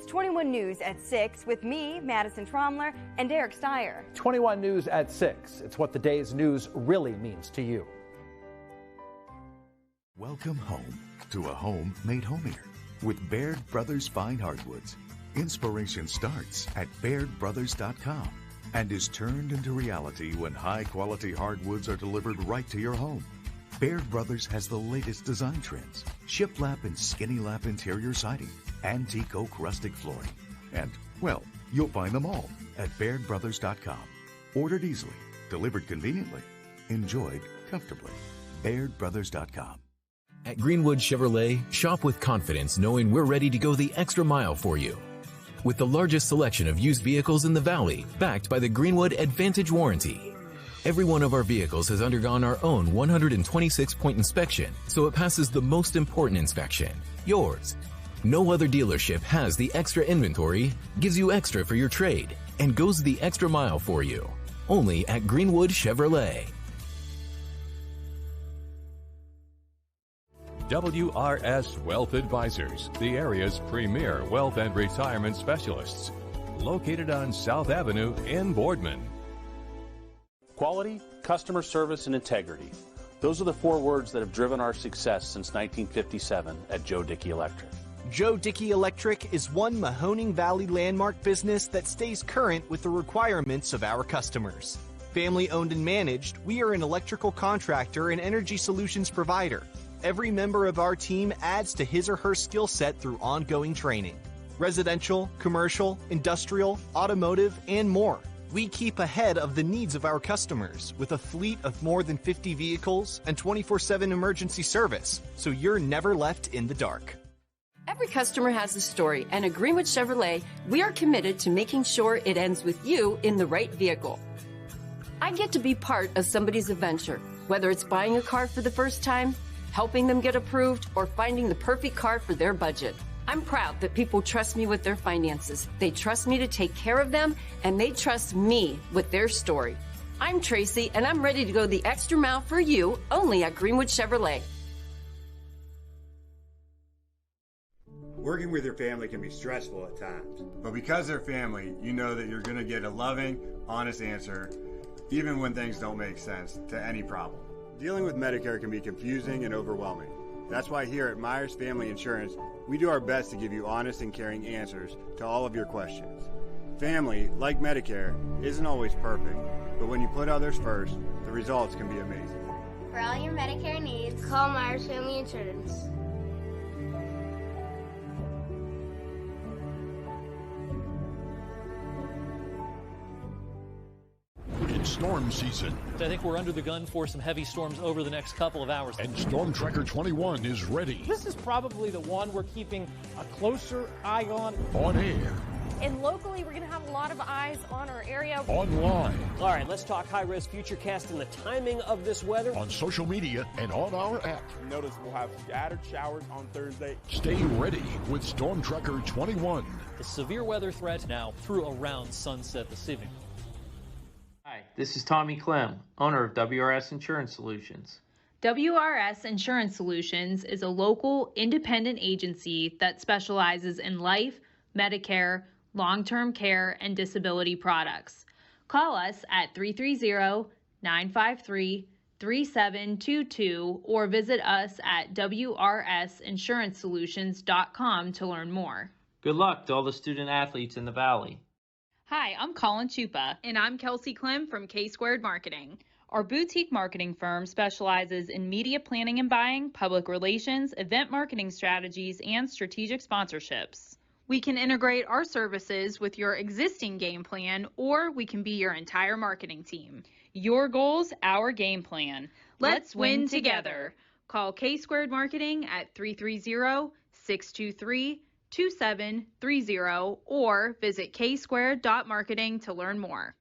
It's 21 News at 6 with me, Madison Tromler, and Derek Steyer. 21 News at 6. It's what the day's news really means to you. Welcome home to a home made homier with Baird Brothers Fine Hardwoods. Inspiration starts at BairdBrothers.com and is turned into reality when high-quality hardwoods are delivered right to your home. Baird Brothers has the latest design trends, shiplap and skinny lap interior siding, antique oak rustic flooring, and, well, you'll find them all at BairdBrothers.com. Ordered easily, delivered conveniently, enjoyed comfortably. BairdBrothers.com. At Greenwood Chevrolet, shop with confidence knowing we're ready to go the extra mile for you. With the largest selection of used vehicles in the Valley, backed by the Greenwood Advantage Warranty. Every one of our vehicles has undergone our own 126-point inspection, so it passes the most important inspection, yours. No other dealership has the extra inventory, gives you extra for your trade, and goes the extra mile for you. Only at Greenwood Chevrolet. WRS Wealth Advisors, the area's premier wealth and retirement specialists. Located on South Avenue in Boardman. Quality, customer service, and integrity. Those are the 4 words that have driven our success since 1957 at Joe Dickey Electric. Joe Dickey Electric is one Mahoning Valley landmark business that stays current with the requirements of our customers. Family owned and managed, we are an electrical contractor and energy solutions provider. Every member of our team adds to his or her skill set through ongoing training. Residential, commercial, industrial, automotive, and more. We keep ahead of the needs of our customers with a fleet of more than 50 vehicles and 24/7 emergency service, so you're never left in the dark. Every customer has a story, and at Greenwood Chevrolet, we are committed to making sure it ends with you in the right vehicle. I get to be part of somebody's adventure, whether it's buying a car for the first time, helping them get approved, or finding the perfect car for their budget. I'm proud that people trust me with their finances. They trust me to take care of them, and they trust me with their story. I'm Tracy, and I'm ready to go the extra mile for you, only at Greenwood Chevrolet. Working with your family can be stressful at times, but because they're family, you know that you're going to get a loving, honest answer, even when things don't make sense, to any problem. Dealing with Medicare can be confusing and overwhelming. That's why here at Myers Family Insurance, we do our best to give you honest and caring answers to all of your questions. Family, like Medicare, isn't always perfect, but when you put others first, the results can be amazing. For all your Medicare needs, call Myers Family Insurance. Storm season. I think we're under the gun for some heavy storms over the next couple of hours. And Storm Tracker 21 is ready. This is probably the one we're keeping a closer eye on. On air. And locally, we're going to have a lot of eyes on our area. Online. All right, let's talk high-risk futurecast and the timing of this weather. On social media and on our app. Notice we'll have scattered showers on Thursday. Stay ready with Storm Tracker 21. The severe weather threat now through around sunset this evening. Hi, this is Tommy Clem, owner of WRS Insurance Solutions. WRS Insurance Solutions is a local, independent agency that specializes in life, Medicare, long-term care, and disability products. Call us at 330-953-3722 or visit us at wrsinsurancesolutions.com to learn more. Good luck to all the student athletes in the Valley. Hi, I'm Colin Chupa. And I'm Kelsey Clem from K-Squared Marketing. Our boutique marketing firm specializes in media planning and buying, public relations, event marketing strategies, and strategic sponsorships. We can integrate our services with your existing game plan, or we can be your entire marketing team. Your goals, our game plan. Let's win together. Call K-Squared Marketing at 330-623-2730 or visit ksquared.marketing to learn more.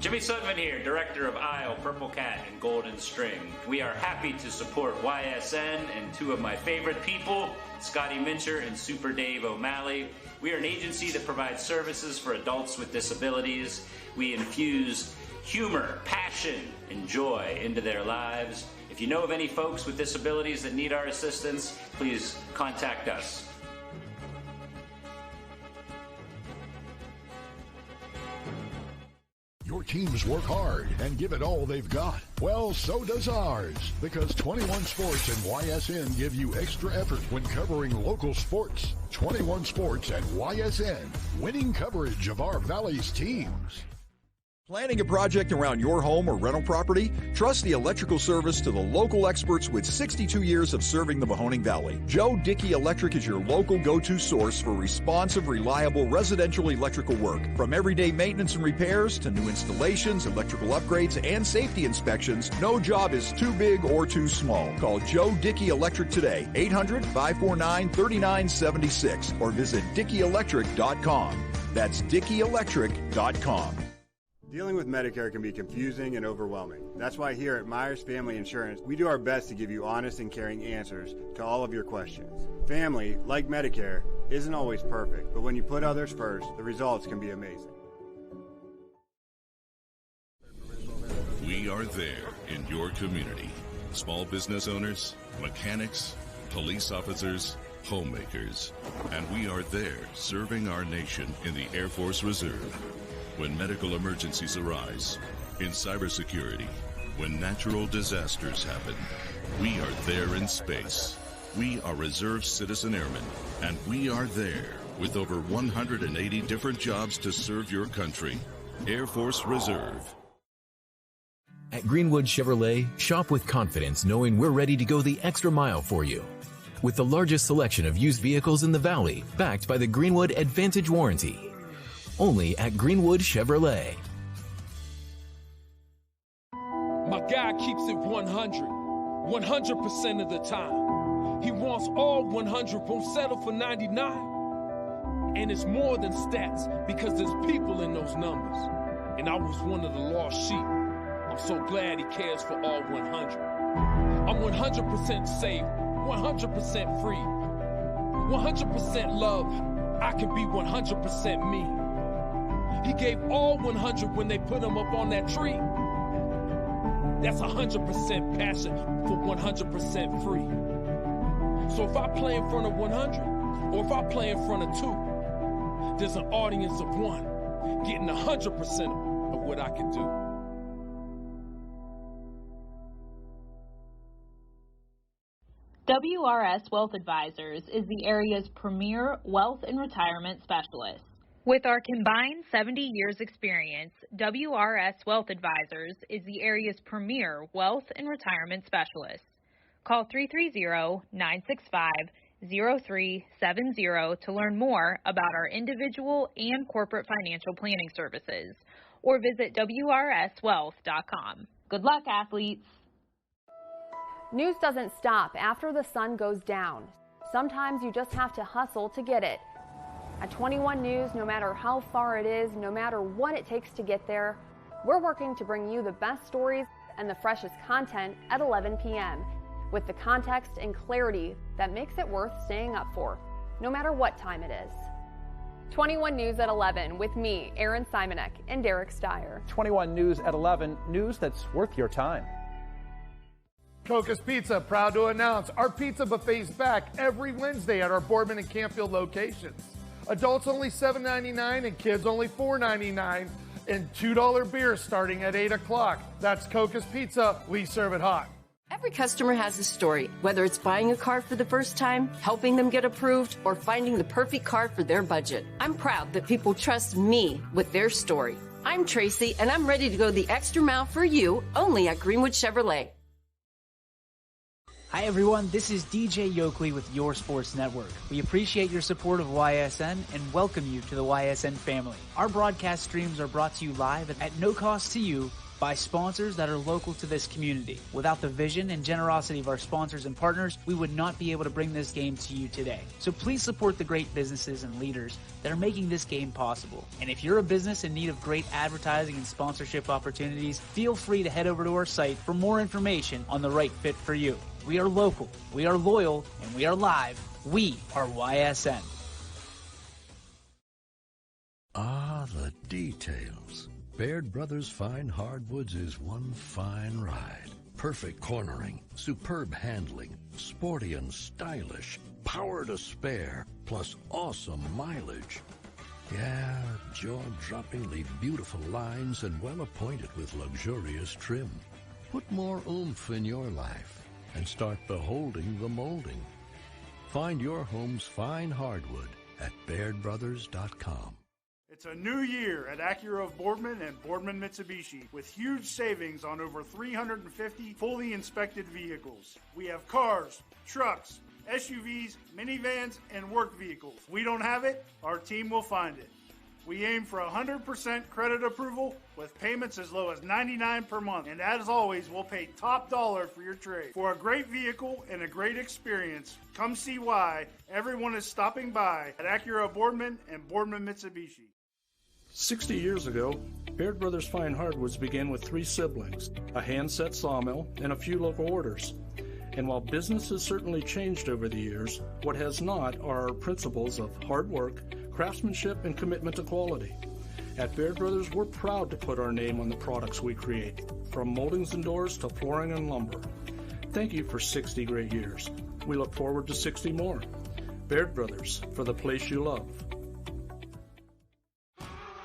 Jimmy Sudman here, Director of Isle, Purple Cat, and Golden String. We are happy to support YSN and two of my favorite people, Scotty Mincher and Super Dave O'Malley. We are an agency that provides services for adults with disabilities. We infuse humor, passion, and joy into their lives. If you know of any folks with disabilities that need our assistance, please contact us. Your teams work hard and give it all they've got. Well, so does ours, because 21 Sports and YSN give you extra effort when covering local sports. 21 Sports and YSN, winning coverage of our Valley's teams. Planning a project around your home or rental property? Trust the electrical service to the local experts with 62 years of serving the Mahoning Valley. Joe Dickey Electric is your local go-to source for responsive, reliable residential electrical work. From everyday maintenance and repairs to new installations, electrical upgrades, and safety inspections, no job is too big or too small. Call Joe Dickey Electric today, 800-549-3976, or visit DickeyElectric.com. That's DickeyElectric.com. Dealing with Medicare can be confusing and overwhelming. That's why here at Myers Family Insurance, we do our best to give you honest and caring answers to all of your questions. Family, like Medicare, isn't always perfect, but when you put others first, the results can be amazing. We are there in your community. Small business owners, mechanics, police officers, homemakers. And we are there serving our nation in the Air Force Reserve. When medical emergencies arise, in cybersecurity, when natural disasters happen, we are there in space. We are Reserve Citizen Airmen, and we are there with over 180 different jobs to serve your country. Air Force Reserve. At Greenwood Chevrolet, shop with confidence knowing we're ready to go the extra mile for you. With the largest selection of used vehicles in the Valley, backed by the Greenwood Advantage Warranty. Only at Greenwood Chevrolet. My guy keeps it 100% of the time. He wants all 100, won't settle for 99. And it's more than stats, because there's people in those numbers. And I was one of the lost sheep. I'm so glad he cares for all 100. I'm 100% safe, 100% free, 100% love. I can be 100% me. He gave all 100 when they put him up on that tree. That's 100% passion for 100% free. So if I play in front of 100, or if I play in front of 2, there's an audience of 1 getting 100% of what I can do. WRS Wealth Advisors is the area's premier wealth and retirement specialist. With our combined 70 years experience, WRS Wealth Advisors is the area's premier wealth and retirement specialist. Call 330-965-0370 to learn more about our individual and corporate financial planning services, or visit WRSwealth.com. Good luck, athletes. News doesn't stop after the sun goes down. Sometimes you just have to hustle to get it. At 21 News, no matter how far it is, no matter what it takes to get there, we're working to bring you the best stories and the freshest content at 11 p.m. with the context and clarity that makes it worth staying up for, no matter what time it is. 21 News at 11 with me, Erin Simonek, and Derek Steyer. 21 News at 11, news that's worth your time. Coca's Pizza, proud to announce our pizza buffet's back every Wednesday at our Boardman and Campfield locations. Adults only $7.99 and kids only $4.99, and $2 beer starting at 8 o'clock. That's Coca's Pizza. We serve it hot. Every customer has a story, whether it's buying a car for the first time, helping them get approved, or finding the perfect car for their budget. I'm proud that people trust me with their story. I'm Tracy, and I'm ready to go the extra mile for you, only at Greenwood Chevrolet. Hi everyone, this is DJ Yoakley with Your Sports Network. We appreciate your support of YSN and welcome you to the YSN family. Our broadcast streams are brought to you live at no cost to you by sponsors that are local to this community. Without the vision and generosity of our sponsors and partners, we would not be able to bring this game to you today. So please support the great businesses and leaders that are making this game possible. And if you're a business in need of great advertising and sponsorship opportunities, feel free to head over to our site for more information on the right fit for you. We are local, we are loyal, and we are live. We are YSN. Ah, the details. Baird Brothers Fine Hardwoods is one fine ride. Perfect cornering, superb handling, sporty and stylish, power to spare, plus awesome mileage. Yeah, jaw-droppingly beautiful lines and well appointed with luxurious trim. Put more oomph in your life and start beholding the molding. Find your home's fine hardwood at BairdBrothers.com. It's a new year at Acura of Boardman and Boardman Mitsubishi with huge savings on over 350 fully inspected vehicles. We have cars, trucks, SUVs, minivans, and work vehicles. If we don't have it, our team will find it. We aim for 100% credit approval with payments as low as $99 per month. And as always, we'll pay top dollar for your trade. For a great vehicle and a great experience, come see why everyone is stopping by at Acura Boardman and Boardman Mitsubishi. 60 years ago, Baird Brothers Fine Hardwoods began with 3 siblings, a hand-set sawmill, and a few local orders. And while business has certainly changed over the years, what has not are our principles of hard work, craftsmanship, and commitment to quality. At Baird Brothers, we're proud to put our name on the products we create, from moldings and doors to flooring and lumber. Thank you for 60 great years. We look forward to 60 more. Baird Brothers, for the place you love.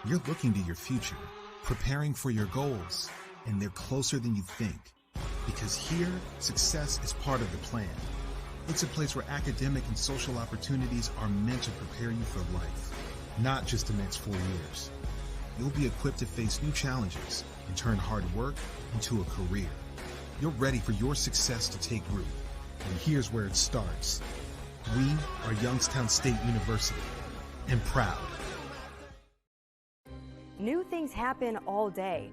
You're looking to your future, preparing for your goals, and they're closer than you think. Because here, success is part of the plan. It's a place where academic and social opportunities are meant to prepare you for life, not just the next 4 years. You'll be equipped to face new challenges and turn hard work into a career. You're ready for your success to take root. And here's where it starts. We are Youngstown State University, and proud. New things happen all day.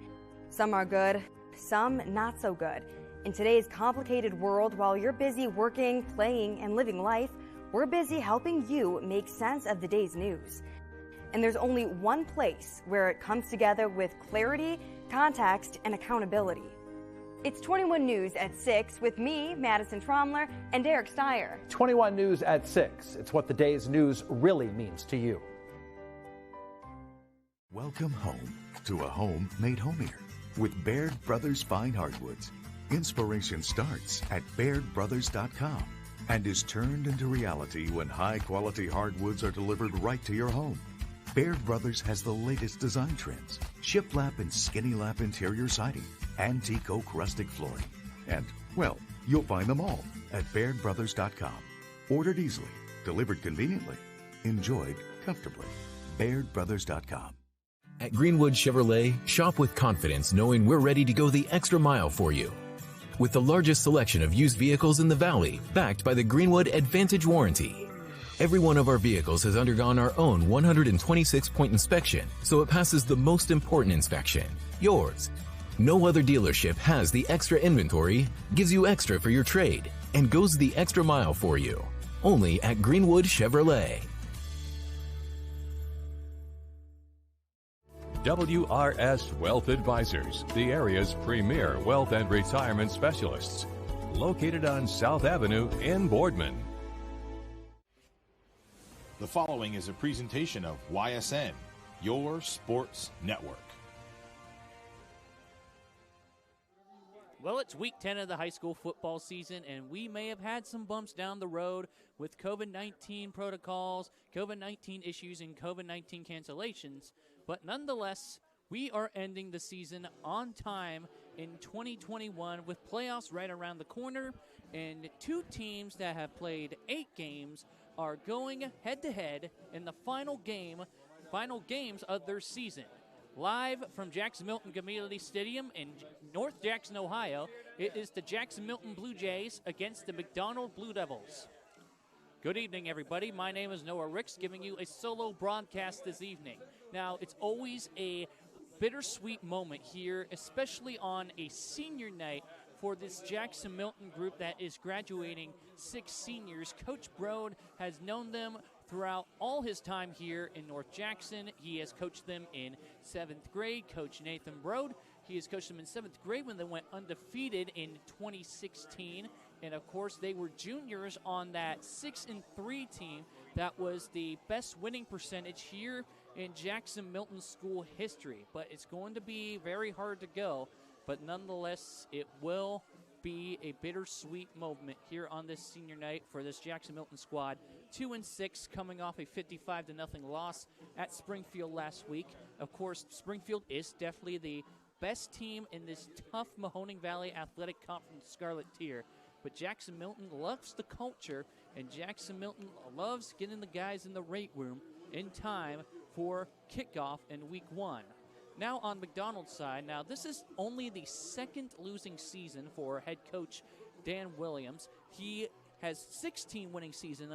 Some are good, some not so good. In today's complicated world, while you're busy working, playing, and living life, we're busy helping you make sense of the day's news. And there's only one place where it comes together with clarity, context, and accountability. It's 21 News at 6 with me, Madison Tromler, and Derek Steyer. 21 News at 6. It's what the day's news really means to you. Welcome home to a home made homier with Baird Brothers Fine Hardwoods. Inspiration starts at BairdBrothers.com and is turned into reality when high-quality hardwoods are delivered right to your home. Baird Brothers has the latest design trends, shiplap and skinny lap interior siding, antique oak rustic flooring. And, well, you'll find them all at BairdBrothers.com. Ordered easily, delivered conveniently, enjoyed comfortably. BairdBrothers.com. At Greenwood Chevrolet, shop with confidence knowing we're ready to go the extra mile for you. With the largest selection of used vehicles in the Valley, backed by the Greenwood Advantage Warranty. Every one of our vehicles has undergone our own 126-point inspection, so it passes the most important inspection, yours. No other dealership has the extra inventory, gives you extra for your trade, and goes the extra mile for you. Only at Greenwood Chevrolet. WRS Wealth Advisors, the area's premier wealth and retirement specialists. Located on South Avenue in Boardman. The following is a presentation of YSN, your sports network. Well, it's week 10 of the high school football season, and we may have had some bumps down the road with COVID-19 protocols, COVID-19 issues, and COVID-19 cancellations. But nonetheless, we are ending the season on time in 2021 with playoffs right around the corner, and 2 teams that have played 8 games are going head-to-head in the final games of their season. Live from Jackson-Milton Community Stadium in North Jackson, Ohio, it is the Jackson-Milton Blue Jays against the McDonald Blue Devils. Good evening, everybody. My name is Noah Ricks, giving you a solo broadcast this evening. Now, it's always a bittersweet moment here, especially on a senior night for this Jackson-Milton group that is graduating 6 seniors. Coach Brode has known them throughout all his time here in North Jackson. He has coached them in 7th grade. Coach Nathan Brode, he has coached them in 7th grade when they went undefeated in 2016. And, of course, they were juniors on that 6-3 team that was the best winning percentage here in Jackson-Milton school history. But it's going to be very hard to go. But nonetheless, it will be a bittersweet moment here on this senior night for this Jackson-Milton squad 2-6, coming off a 55-0 loss at Springfield last week. Of course, Springfield is definitely the best team in this tough Mahoning Valley Athletic Conference Scarlet tier. But Jackson-Milton loves the culture, and Jackson-Milton loves getting the guys in the weight room in time for kickoff in week 1. Now on McDonald's side, now this is only the second losing season for head coach Dan Williams. He has 16 winning seasons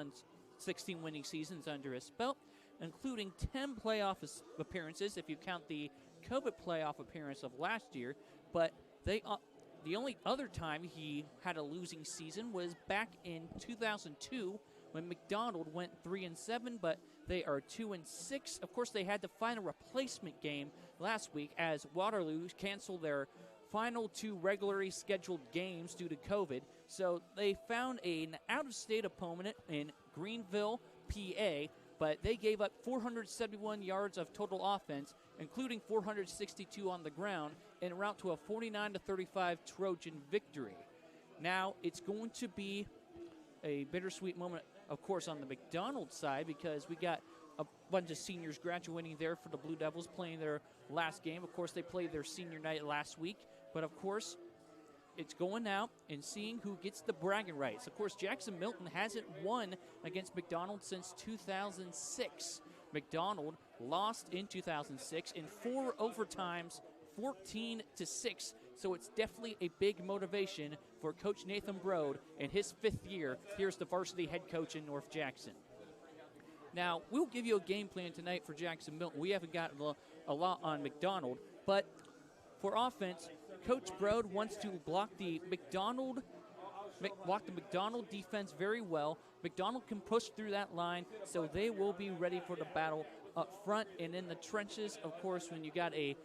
under his belt, including 10 playoff appearances if you count the COVID playoff appearance of last year. But the only other time he had a losing season was back in 2002 when McDonald went 3-7, but they are 2-6. Of course, they had to find a replacement game last week as Waterloo canceled their final 2 regularly scheduled games due to COVID. So they found an out-of-state opponent in Greenville, PA, but they gave up 471 yards of total offense, including 462 on the ground, en route to a 49-35 Trojan victory. Now, it's going to be a bittersweet moment, of course, on the McDonald side, because we got a bunch of seniors graduating there for the Blue Devils, playing their last game. Of course, they played their senior night last week, but of course, it's going out and seeing who gets the bragging rights. Of course, Jackson-Milton hasn't won against McDonald since 2006. McDonald lost in 2006 in 4 overtimes, 14-6. So it's definitely a big motivation for Coach Nathan Brode in his 5th year. Here's the varsity head coach in North Jackson. Now, we'll give you a game plan tonight for Jackson-Milton. We haven't gotten a lot on McDonald, but for offense, Coach Brode wants to block the McDonald defense very well. McDonald can push through that line, so they will be ready for the battle up front and in the trenches. Of course, when you got a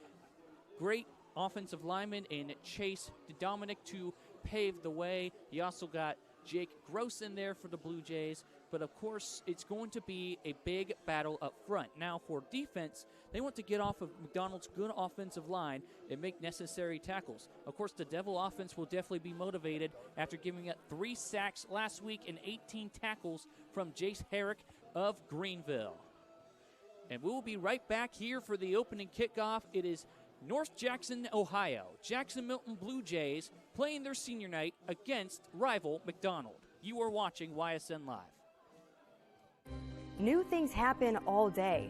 great offensive lineman in Chase Dominic to pave the way. You also got Jake Gross in there for the Blue Jays. But, of course, it's going to be a big battle up front. Now, for defense, they want to get off of McDonald's good offensive line and make necessary tackles. Of course, the Devil offense will definitely be motivated after giving up 3 sacks last week and 18 tackles from Jace Herrick of Greenville. And we will be right back here for the opening kickoff. It is North Jackson, Ohio. Jackson-Milton Blue Jays playing their senior night against rival McDonald. You are watching YSN Live. New things happen all day.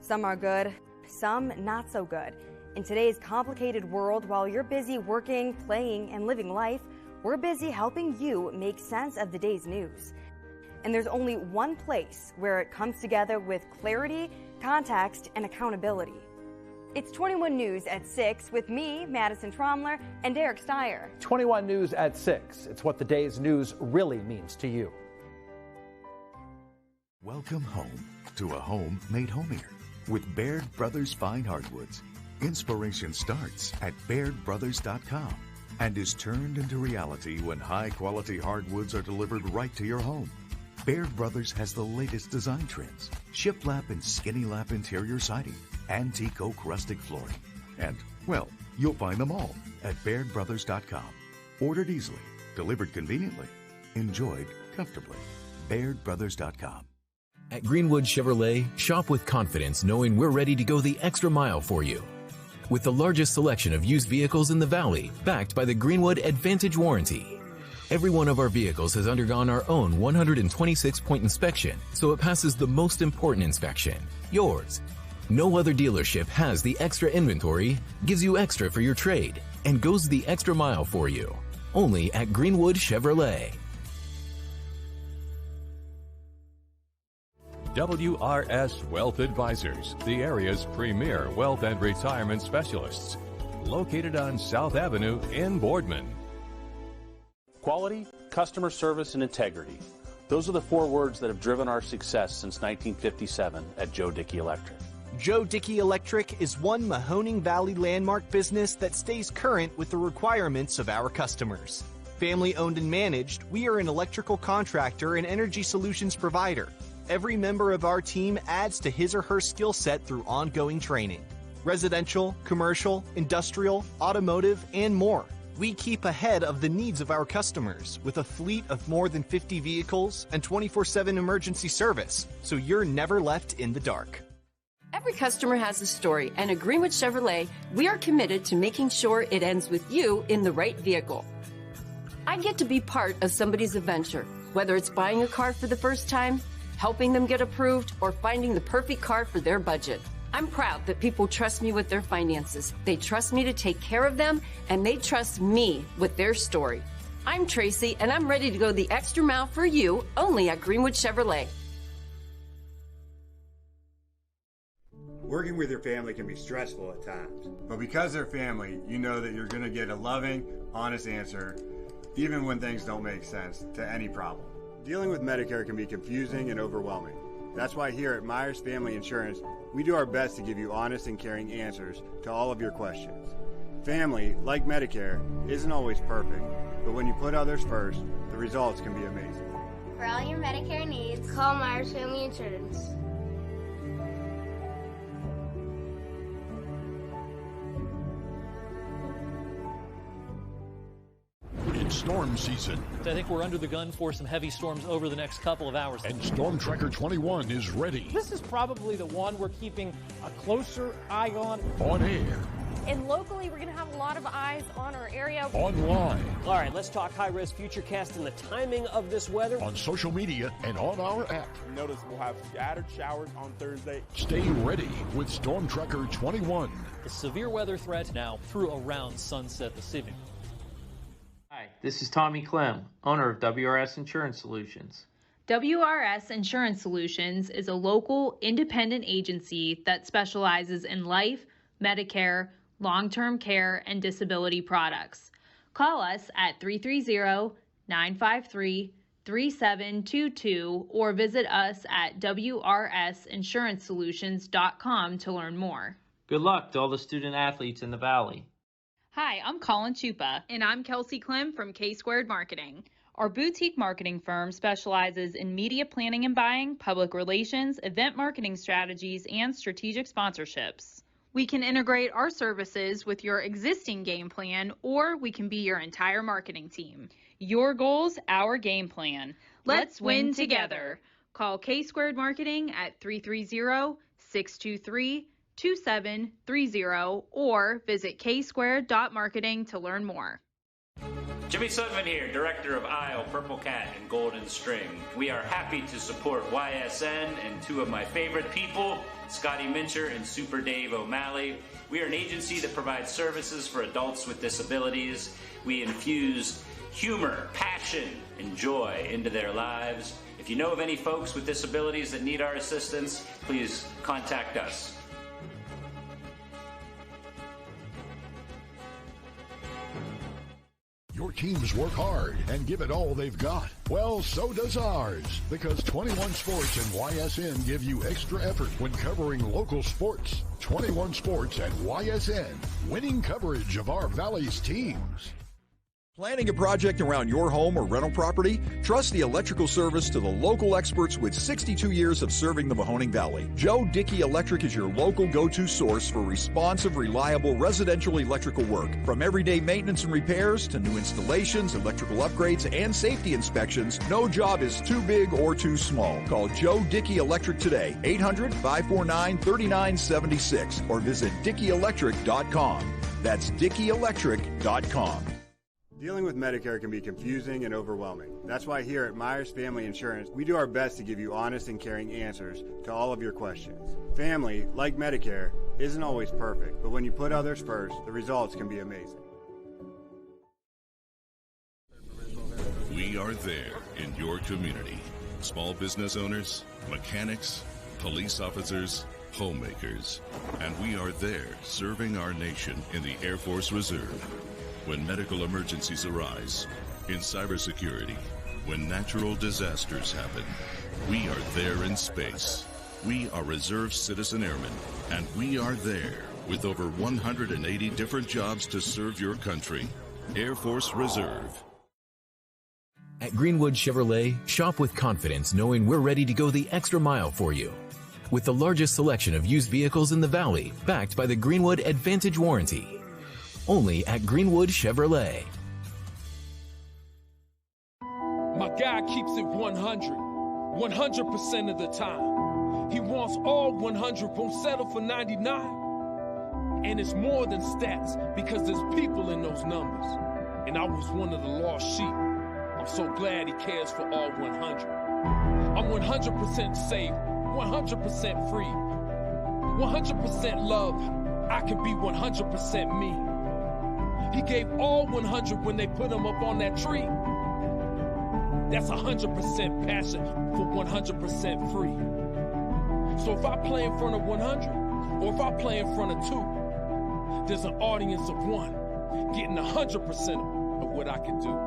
Some are good, some not so good. In today's complicated world, while you're busy working, playing, and living life, we're busy helping you make sense of the day's news. And there's only one place where it comes together with clarity, context, and accountability. It's 21 News at 6 with me, Madison Tromler, and Derek Steyer. 21 News at 6. It's what the day's news really means to you. Welcome home to a home made homier with Baird Brothers Fine Hardwoods. Inspiration starts at BairdBrothers.com and is turned into reality when high-quality hardwoods are delivered right to your home. Baird Brothers has the latest design trends, shiplap and skinny lap interior siding, antique oak rustic flooring, and, well, you'll find them all at BairdBrothers.com. Ordered easily, delivered conveniently, enjoyed comfortably. BairdBrothers.com. At Greenwood Chevrolet, shop with confidence knowing we're ready to go the extra mile for you. With the largest selection of used vehicles in the Valley, backed by the Greenwood Advantage Warranty. Every one of our vehicles has undergone our own 126-point inspection, so it passes the most important inspection, yours. No other dealership has the extra inventory, gives you extra for your trade, and goes the extra mile for you. Only at Greenwood Chevrolet. WRS Wealth Advisors, the area's premier wealth and retirement specialists. Located on South Avenue in Boardman. Quality, customer service, and integrity. Those are the 4 words that have driven our success since 1957 at Joe Dickey Electric. Joe Dickey Electric is one Mahoning Valley landmark business that stays current with the requirements of our customers. Family owned and managed, we are an electrical contractor and energy solutions provider. Every member of our team adds to his or her skill set through ongoing training. Residential, commercial, industrial, automotive, and more. we keep ahead of the needs of our customers with a fleet of more than 50 vehicles and 24/7 emergency service, so you're never left in the dark. Every customer has a story, and at Greenwood Chevrolet, we are committed to making sure it ends with you in the right vehicle. I get to be part of somebody's adventure, whether it's buying a car for the first time, helping them get approved, or finding the perfect car for their budget. I'm proud that people trust me with their finances. They trust me to take care of them, and they trust me with their story. I'm Tracy, and I'm ready to go the extra mile for you, only at Greenwood Chevrolet. Working with your family can be stressful at times, but because they're family, you know that you're going to get a loving, honest answer, even when things don't make sense, to any problem. Dealing with Medicare can be confusing and overwhelming. That's why here at Myers Family Insurance, we do our best to give you honest and caring answers to all of your questions. Family, like Medicare, isn't always perfect, but when you put others first, the results can be amazing. For all your Medicare needs, call Myers Family Insurance. Storm season. I think we're under the gun for some heavy storms over the next couple of hours. And Storm Tracker 21 is ready. This is probably the one we're keeping a closer eye on. On air. And locally, we're going to have a lot of eyes on our area. Online. All right, let's talk high-risk futurecast and the timing of this weather. On social media and on our app. Notice we'll have scattered showers on Thursday. Stay ready with Storm Tracker 21. The severe weather threat now through around sunset this evening. Hi, this is Tommy Clem, owner of WRS Insurance Solutions. WRS Insurance Solutions is a local, independent agency that specializes in life, Medicare, long-term care, and disability products. Call us at 330-953-3722 or visit us at wrsinsurancesolutions.com to learn more. Good luck to all the student athletes in the Valley. Hi, I'm Colin Chupa. And I'm Kelsey Clem from K-Squared Marketing. Our boutique marketing firm specializes in media planning and buying, public relations, event marketing strategies, and strategic sponsorships. We can integrate our services with your existing game plan, or we can be your entire marketing team. Your goals, our game plan. Let's win together. Call K-Squared Marketing at 330-623-2730 or visit ksquared.marketing to learn more. Jimmy Sutton here, Director of Isle, Purple Cat, and Golden String. We are happy to support YSN and two of my favorite people, Scotty Mincher and Super Dave O'Malley. We are an agency that provides services for adults with disabilities. We infuse humor, passion, and joy into their lives. If you know of any folks with disabilities that need our assistance, please contact us. Your teams work hard and give it all they've got. Well, so does ours, because 21 Sports and YSN give you extra effort when covering local sports. 21 Sports and YSN, winning coverage of our Valley's teams. Planning a project around your home or rental property? Trust the electrical service to the local experts with 62 years of serving the Mahoning Valley. Joe Dickey Electric is your local go-to source for responsive, reliable residential electrical work. From everyday maintenance and repairs to new installations, electrical upgrades, and safety inspections, no job is too big or too small. Call Joe Dickey Electric today, 800-549-3976, or visit DickeyElectric.com. That's DickeyElectric.com. Dealing with Medicare can be confusing and overwhelming. That's why here at Myers Family Insurance, we do our best to give you honest and caring answers to all of your questions. Family, like Medicare, isn't always perfect, but when you put others first, the results can be amazing. We are there in your community. Small business owners, mechanics, police officers, homemakers. And we are there serving our nation in the Air Force Reserve. When medical emergencies arise, in cybersecurity, when natural disasters happen, we are there in space. We are Reserve Citizen Airmen, and we are there with over 180 different jobs to serve your country. Air Force Reserve. At Greenwood Chevrolet, shop with confidence knowing we're ready to go the extra mile for you. With the largest selection of used vehicles in the Valley, backed by the Greenwood Advantage Warranty. only at Greenwood Chevrolet. My guy keeps it 100% of the time. He wants all 100, won't settle for 99. And it's more than stats because there's people in those numbers. And I was one of the lost sheep. I'm so glad he cares for all 100. I'm 100% safe, 100% free, 100% love. I can be 100% me. He gave all 100 when they put him up on that tree. That's 100% passion for 100% free. So if I play in front of 100, or if I play in front of 2, there's an audience of 1 getting 100% of what I can do.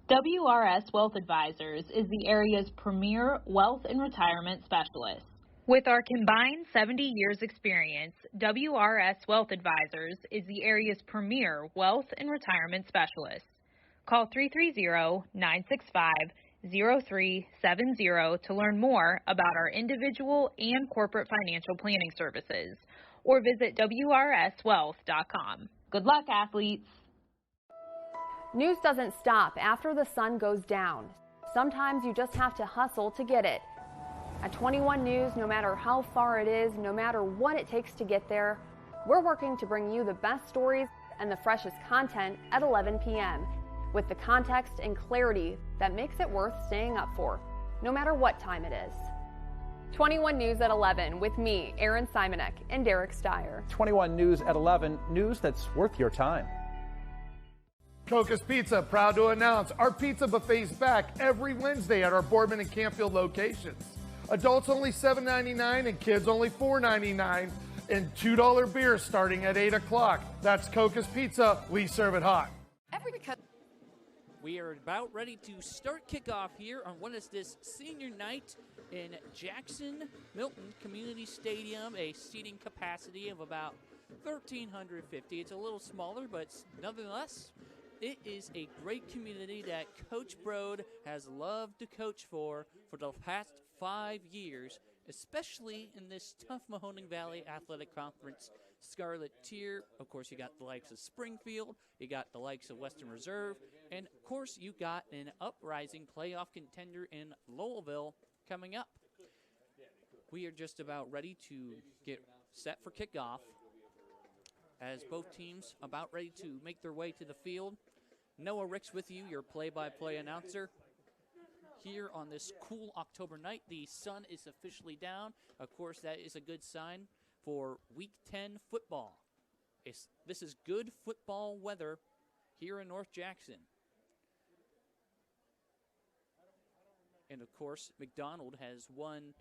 WRS Wealth Advisors is the area's premier wealth and retirement specialist. With our combined 70 years experience, WRS Wealth Advisors is the area's premier wealth and retirement specialist. Call 330-965-0370 to learn more about our individual and corporate financial planning services, or visit WRSwealth.com. Good luck, athletes. News doesn't stop after the sun goes down. Sometimes you just have to hustle to get it. At 21 News, no matter how far it is, no matter what it takes to get there, we're working to bring you the best stories and the freshest content at 11 p.m. with the context and clarity that makes it worth staying up for, no matter what time it is. 21 News at 11 with me, Erin Simonek, and Derek Steyer. 21 News at 11, news that's worth your time. Coca's Pizza, proud to announce our pizza buffet's back every Wednesday at our Boardman and Campfield locations. Adults only $7.99 and kids only $4.99, and $2 beer starting at 8 o'clock. That's Coca's Pizza. We serve it hot. We are about ready to start kickoff here on what is this senior night in Jackson-Milton Community Stadium, a seating capacity of about 1,350. It's a little smaller, but nonetheless, it is a great community that Coach Brode has loved to coach for the past 5 years, especially in this tough Mahoning Valley Athletic Conference Scarlet tier. Of course, you got the likes of Springfield, you got the likes of Western Reserve, and of course, you got an uprising playoff contender in Lowellville coming up. We are just about ready to get set for kickoff as both teams about ready to make their way to the field. Noah Ricks with you, your play-by-play announcer. Here on this cool October night, the sun is officially down. Of course, that is a good sign for Week 10 football. This is good football weather here in North Jackson. And of course, McDonald has won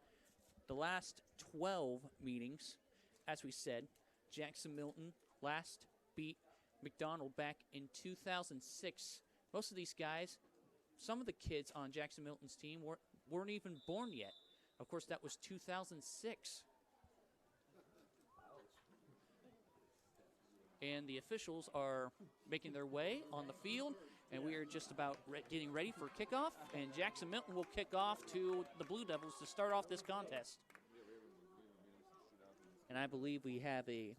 the last 12 meetings. As we said, Jackson-Milton last beat McDonald back in 2006. Most of these guys, some of the kids on Jackson-Milton's team weren't even born yet. Of course, that was 2006. And the officials are making their way on the field, and we are just about getting ready for kickoff. And Jackson-Milton will kick off to the Blue Devils to start off this contest. And I believe we have a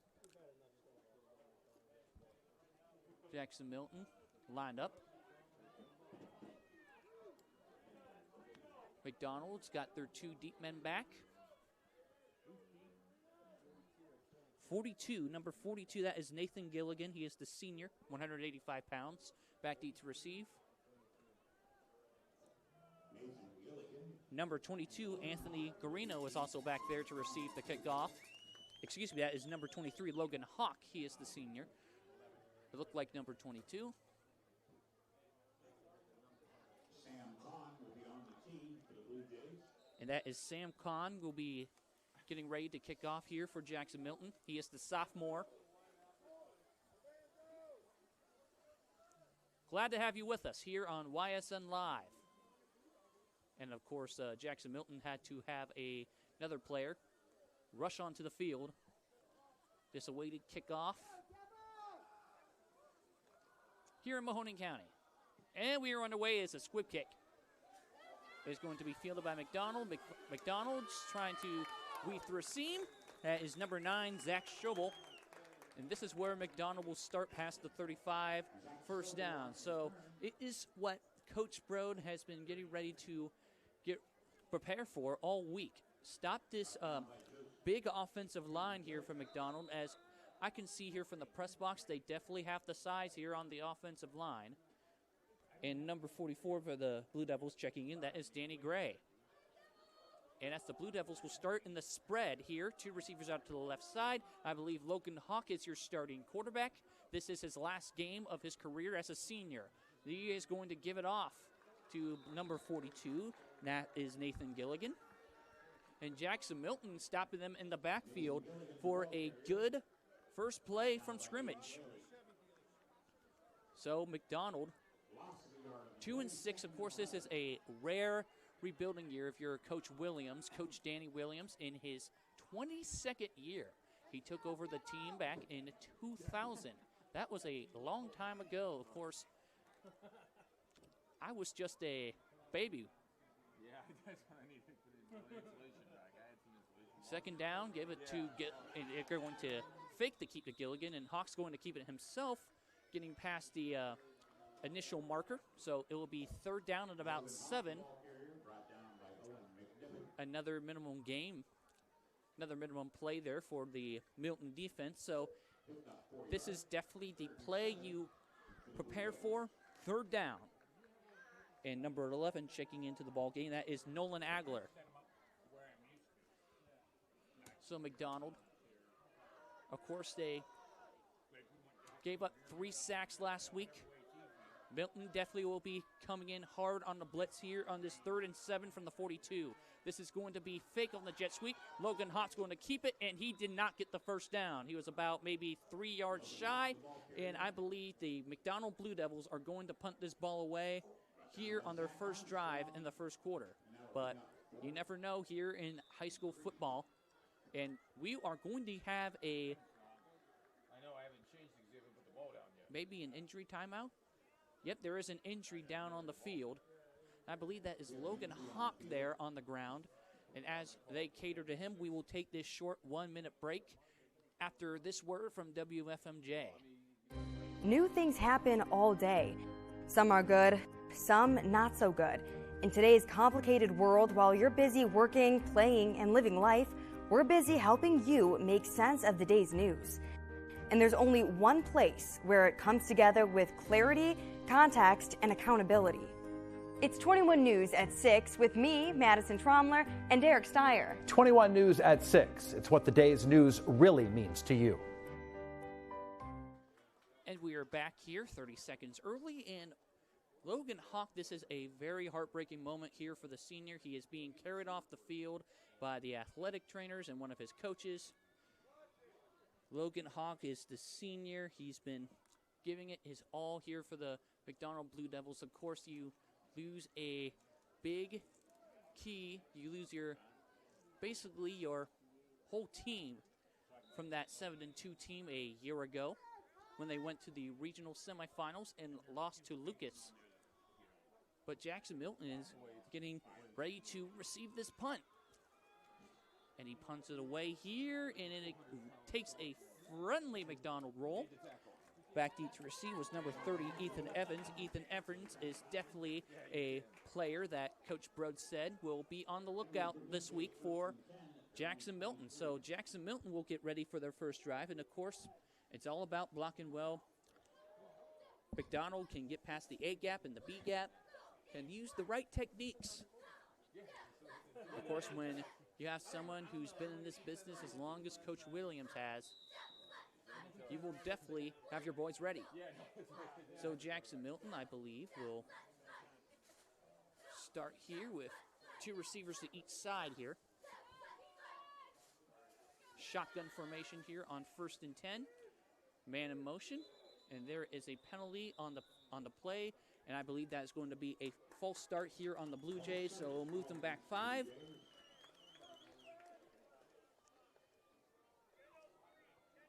Jackson-Milton lined up. McDonald's got their 2 deep men back. 42, number 42, that is Nathan Gilligan. He is the senior, 185 pounds, back deep to receive. Number 22, Anthony Garino, is also back there to receive the kickoff. Excuse me, that is number 23, Logan Hawk. He is the senior. It looked like number 22. And that is Sam Kahn will be getting ready to kick off here for Jackson-Milton. He is the sophomore. Glad to have you with us here on YSN Live. And of course, Jackson-Milton had to have another player rush onto the field. This awaited kickoff here in Mahoning County. And we are underway as a squib kick. It's going to be fielded by McDonald. McDonald's trying to We Thrasim. That is number 9, Zach Schobel. And this is where McDonald will start past the 35, first down. So it is what Coach Brode has been getting ready to prepare for all week. Stop this big offensive line here for McDonald. As I can see here from the press box, they definitely have the size here on the offensive line. And number 44 for the Blue Devils checking in, that is Danny Gray. And as the Blue Devils will start in the spread here, 2 receivers out to the left side. I believe Logan Hawk is your starting quarterback. This is his last game of his career as a senior. He is going to give it off to number 42. That is Nathan Gilligan. And Jackson-Milton stopping them in the backfield for a good first play from scrimmage. So McDonald, 2-6. Of course, this is a rare rebuilding year if you're Coach Williams, Coach Danny Williams, in his 22nd year. He took over the team back in 2000. That was a long time ago. Of course, I was just a baby. Yeah, that's what I need to put insulation back. I had some insulation. Second down, give it to and they're going to fake to keep to Gilligan, and Hawk's going to keep it himself, getting past the initial marker. So it will be third down at about 7. Another minimum game, another minimum play there for the Milton defense. So this is definitely the play you prepare for, third down. And number 11 checking into the ball game, that is Nolan Agler. So McDonald, of course, they gave up 3 sacks last week. Milton definitely will be coming in hard on the blitz here on this 3rd and 7 from the 42. This is going to be fake on the jet sweep. Logan Hawk's going to keep it, and he did not get the first down. He was about maybe 3 yards shy, and I believe the McDonald Blue Devils are going to punt this ball away here on their first drive in the first quarter. But you never know here in high school football, and we are going to have I know I haven't changed because they haven't put the ball down yet. maybe an injury timeout. Yep, there is an injury down on the field. I believe that is Logan Hawk there on the ground. And as they cater to him, we will take this short 1-minute break after this word from WFMJ. New things happen all day. Some are good, some not so good. In today's complicated world, while you're busy working, playing, and living life, we're busy helping you make sense of the day's news. And there's only one place where it comes together with clarity, context, and accountability. It's 21 News at 6 with me, Madison Tromler, and Derek Steyer. 21 News at 6. It's what the day's news really means to you. And we are back here 30 seconds early. And Logan Hawk, this is a very heartbreaking moment here for the senior. He is being carried off the field by the athletic trainers and one of his coaches. Logan Hawk is the senior. He's been giving it his all here for the McDonald Blue Devils. Of course, you lose a big key. You lose basically your whole team from that 7-2 team a year ago when they went to the regional semifinals and lost to Lucas. But Jackson-Milton is getting ready to receive this punt. And he punts it away here, and it takes a friendly McDonald roll. Back deep to receive was number 30, Ethan Evans. Ethan Evans is definitely a player that Coach Brode said will be on the lookout this week for Jackson-Milton. So Jackson-Milton will get ready for their first drive, and of course, it's all about blocking well. McDonald can get past the A gap and the B gap and use the right techniques. Of course, when you have someone who's been in this business as long as Coach Williams has, you will definitely have your boys ready. So Jackson-Milton, I believe, will start here with 2 receivers to each side here. Shotgun formation here on 1st and 10. Man in motion, and there is a penalty on the play, and I believe that is going to be a false start here on the Blue Jays, so we'll move them back 5.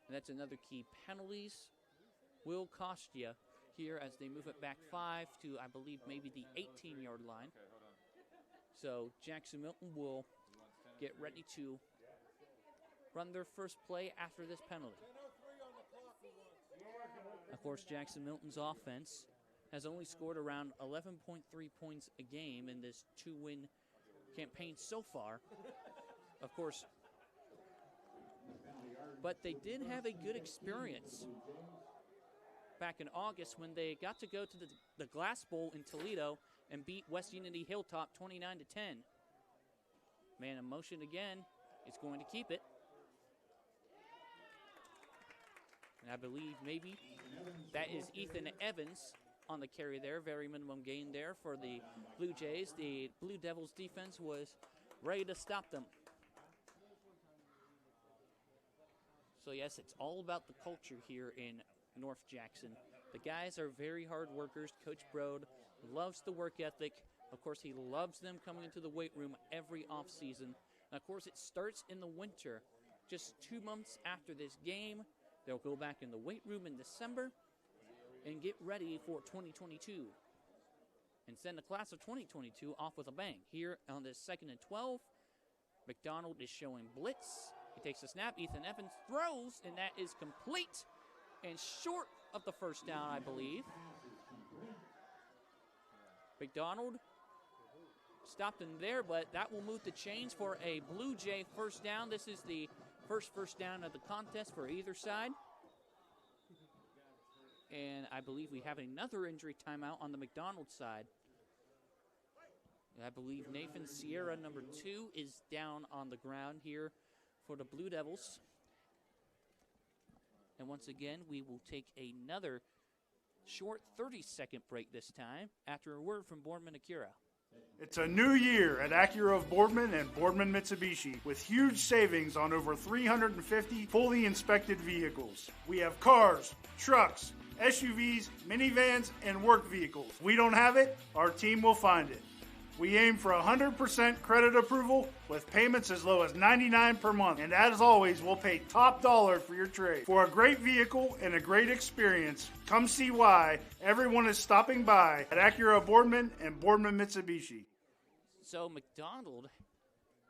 And that's another key. Penalties will cost you here as they move it back 5 to, I believe, maybe the 18-yard line. So Jackson-Milton will get ready to run their first play after this penalty. Of course, Jackson-Milton's offense has only scored around 11.3 points a game in this 2-win campaign so far. Of course, but they did have a good experience back in August when they got to go to the Glass Bowl in Toledo and beat West Unity Hilltop 29-10. Man in motion again is going to keep it. And I believe maybe that is Ethan Evans on the carry there. Very minimum gain there for the Blue Jays. The Blue Devils defense was ready to stop them. So yes, it's all about the culture here in North Jackson. The guys are very hard workers. Coach Brode loves the work ethic. Of course, he loves them coming into the weight room every offseason. And of course, it starts in the winter. Just 2 months after this game, they'll go back in the weight room in December and get ready for 2022. And send the class of 2022 off with a bang. Here on this 2nd and 12, McDonald is showing blitz. He takes a snap. Ethan Evans throws, and that is complete and short of the first down, I believe. McDonald stopped in there, but that will move the chains for a Blue Jay first down. This is the first down of the contest for either side. And I believe we have another injury timeout on the McDonald side. I believe Nathan Sierra, number 2, is down on the ground here for the Blue Devils. And once again, we will take another short 30-second break this time after a word from Boardman Acura. It's a new year at Acura of Boardman and Boardman Mitsubishi with huge savings on over 350 fully inspected vehicles. We have cars, trucks, SUVs, minivans, and work vehicles. We don't have it, our team will find it. We aim for 100% credit approval with payments as low as $99 per month. And as always, we'll pay top dollar for your trade. For a great vehicle and a great experience, come see why everyone is stopping by at Acura Boardman and Boardman Mitsubishi. So McDonald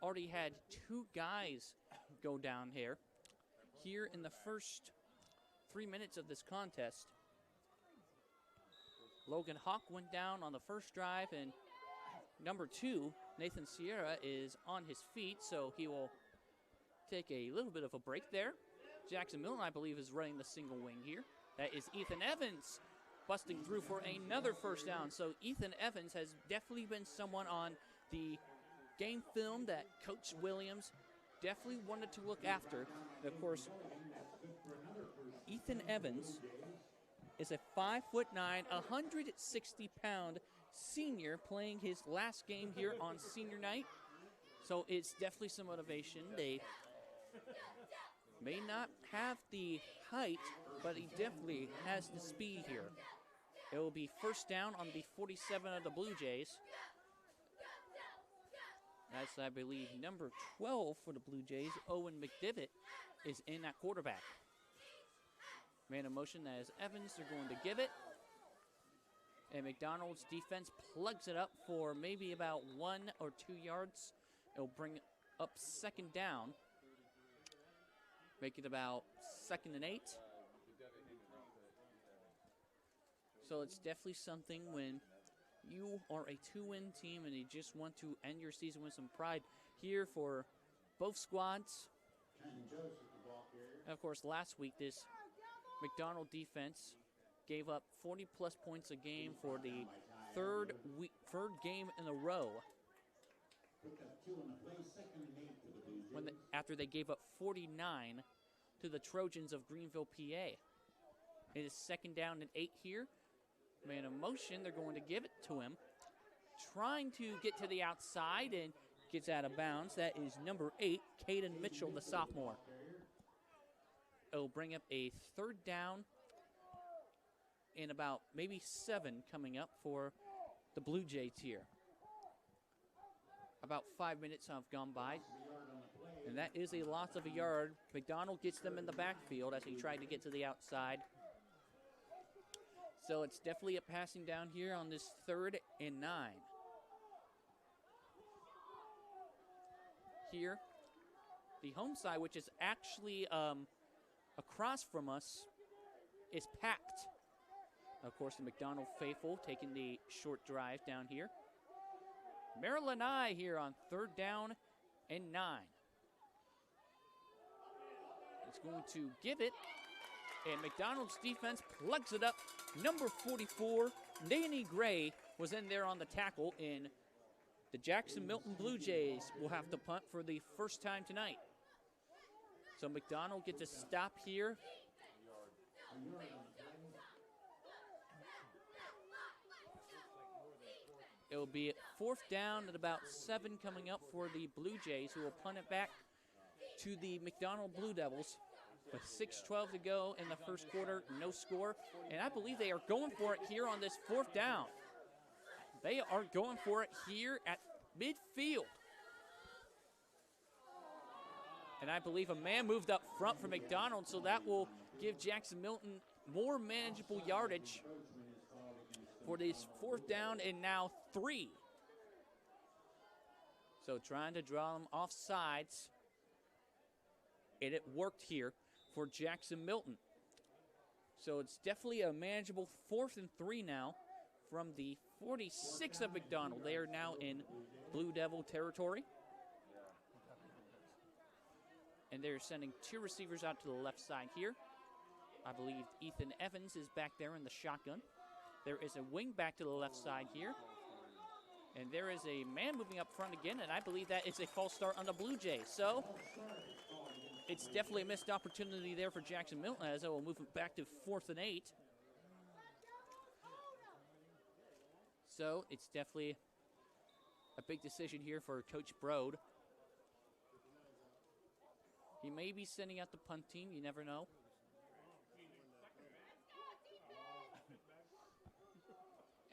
already had 2 guys go down here in the first 3 minutes of this contest. Logan Hawk went down on the first drive, and number 2, Nathan Sierra, is on his feet, so he will take a little bit of a break there. Jackson-Milton, I believe, is running the single wing here. That is Ethan Evans busting through for another first down. So Ethan Evans has definitely been someone on the game film that Coach Williams definitely wanted to look after. And of course, Ethan Evans is a 5'9", 160-pound senior playing his last game here on senior night. So it's definitely some motivation. They may not have the height, but he definitely has the speed here. It will be first down on the 47 of the Blue Jays. That's, I believe, number 12 for the Blue Jays. Owen McDivitt is in at quarterback. Man in motion, that is Evans. They're going to give it. And McDonald's defense plugs it up for maybe about 1 or 2 yards. It'll bring up second down. Make it about 2nd and 8. So it's definitely something when you are a 2-win team and you just want to end your season with some pride here for both squads. And of course, last week, this McDonald defense gave up 40-plus points a game for the third game in a row. After they gave up 49 to the Trojans of Greenville, PA. It is second down and 8 here. Man in motion, they're going to give it to him. Trying to get to the outside and gets out of bounds. That is number 8, Caden Mitchell, the sophomore. It'll bring up a third down and about maybe 7 coming up for the Blue Jays here. About 5 minutes have gone by, and that is a loss of a yard. McDonald gets them in the backfield as he tried to get to the outside. So it's definitely a passing down here on this 3rd and 9. Here, The home side, which is actually across from us, is packed. Of course, the McDonald faithful taking the short drive down here. Maryland I here on 3rd down and 9. It's going to give it, and McDonald's defense plugs it up. Number 44, Danny Gray, was in there on the tackle, and the Jackson-Milton Blue Jays will have to punt for the first time tonight. So McDonald gets a stop here. It will be 4th down at about 7 coming up for the Blue Jays, who will punt it back to the McDonald Blue Devils. With 6:12 to go in the first quarter, no score. And I believe they are going for it here on this 4th down. They are going for it here at midfield. And I believe a man moved up front for McDonald, so that will give Jackson-Milton more manageable yardage for this 4th down and now 3. So trying to draw them off sides. And it worked here for Jackson-Milton. So it's definitely a manageable 4th and 3 now from the 46 of McDonald. They are now in Blue Devil territory. And they're sending 2 receivers out to the left side here. I believe Ethan Evans is back there in the shotgun. There is a wing back to the left side here. And there is a man moving up front again, and I believe that is a false start on the Blue Jays. So it's definitely a missed opportunity there for Jackson-Milton, as they will move it back to 4th and 8. So it's definitely a big decision here for Coach Brode. He may be sending out the punt team, you never know.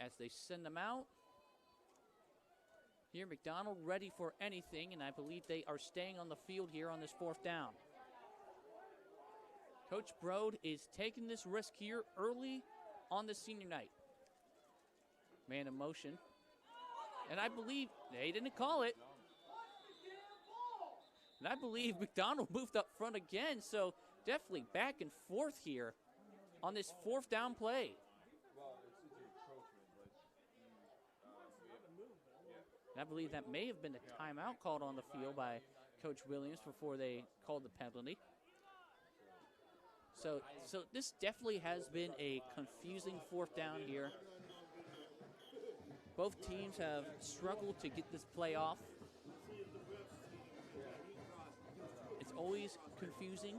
As they send them out. Here, McDonald ready for anything, and I believe they are staying on the field here on this 4th down. Coach Brode is taking this risk here early on the senior night. Man in motion. And I believe they didn't call it. And I believe McDonald moved up front again, so definitely back and forth here on this 4th down play. And I believe that may have been a timeout called on the field by Coach Williams before they called the penalty. So this definitely has been a confusing 4th down here. Both teams have struggled to get this play off. It's always confusing.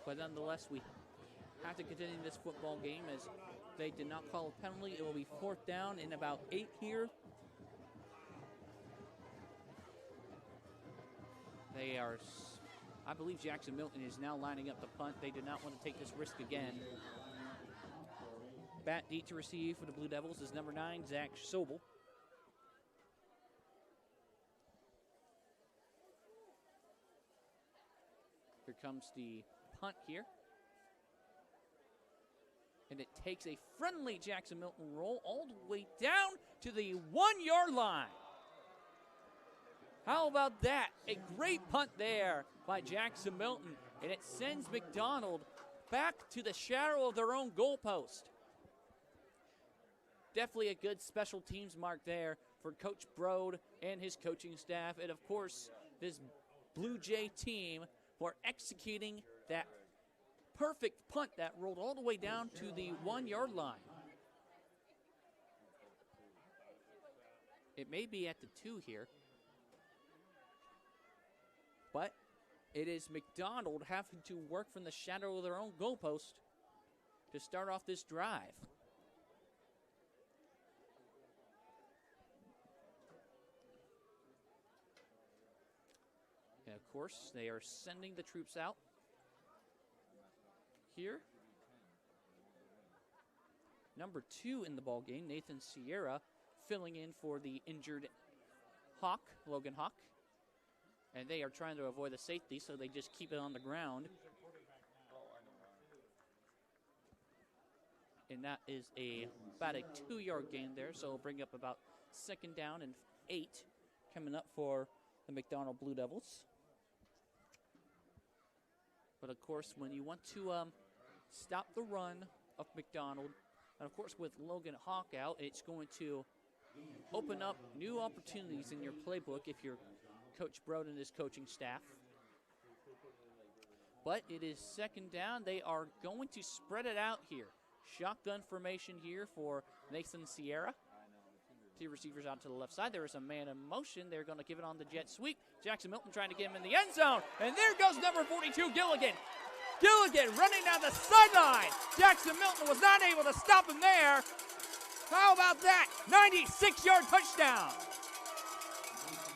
But nonetheless, we have to continue this football game as they did not call a penalty. It will be 4th down and about 8 here. They are, I believe Jackson-Milton is now lining up the punt. They did not want to take this risk again. Bat deep to receive for the Blue Devils is number 9, Zach Sobel. Here comes the punt here. And it takes a friendly Jackson-Milton roll all the way down to the 1-yard line. How about that? A great punt there by Jackson-Milton. And it sends McDonald back to the shadow of their own goalpost. Definitely a good special teams mark there for Coach Brode and his coaching staff. And, of course, this Blue Jay team for executing that perfect punt that rolled all the way down to the 1-yard line. It may be at the 2 here. But it is McDonald having to work from the shadow of their own goalpost to start off this drive. And of course, they are sending the troops out here. Number 2 in the ball game, Nathan Sierra, filling in for the injured Hawk, Logan Hawk. And they are trying to avoid the safety, so they just keep it on the ground. And that is about a 2-yard gain there, so it'll bring up about 2nd down and 8 coming up for the the McDonald Blue Devils. But, of course, when you want to stop the run of McDonald, and, of course, with Logan Hawk out, it's going to open up new opportunities in your playbook if you're Coach Broad and his coaching staff. But it is second down. They are going to spread it out here. Shotgun formation here for Nathan Sierra. Two receivers out to the left side. There is a man in motion. They're going to give it on the jet sweep. Jackson-Milton trying to get him in the end zone. And there goes number 42, Gilligan. Gilligan running down the sideline. Jackson-Milton was not able to stop him there. How about that? 96-yard touchdown.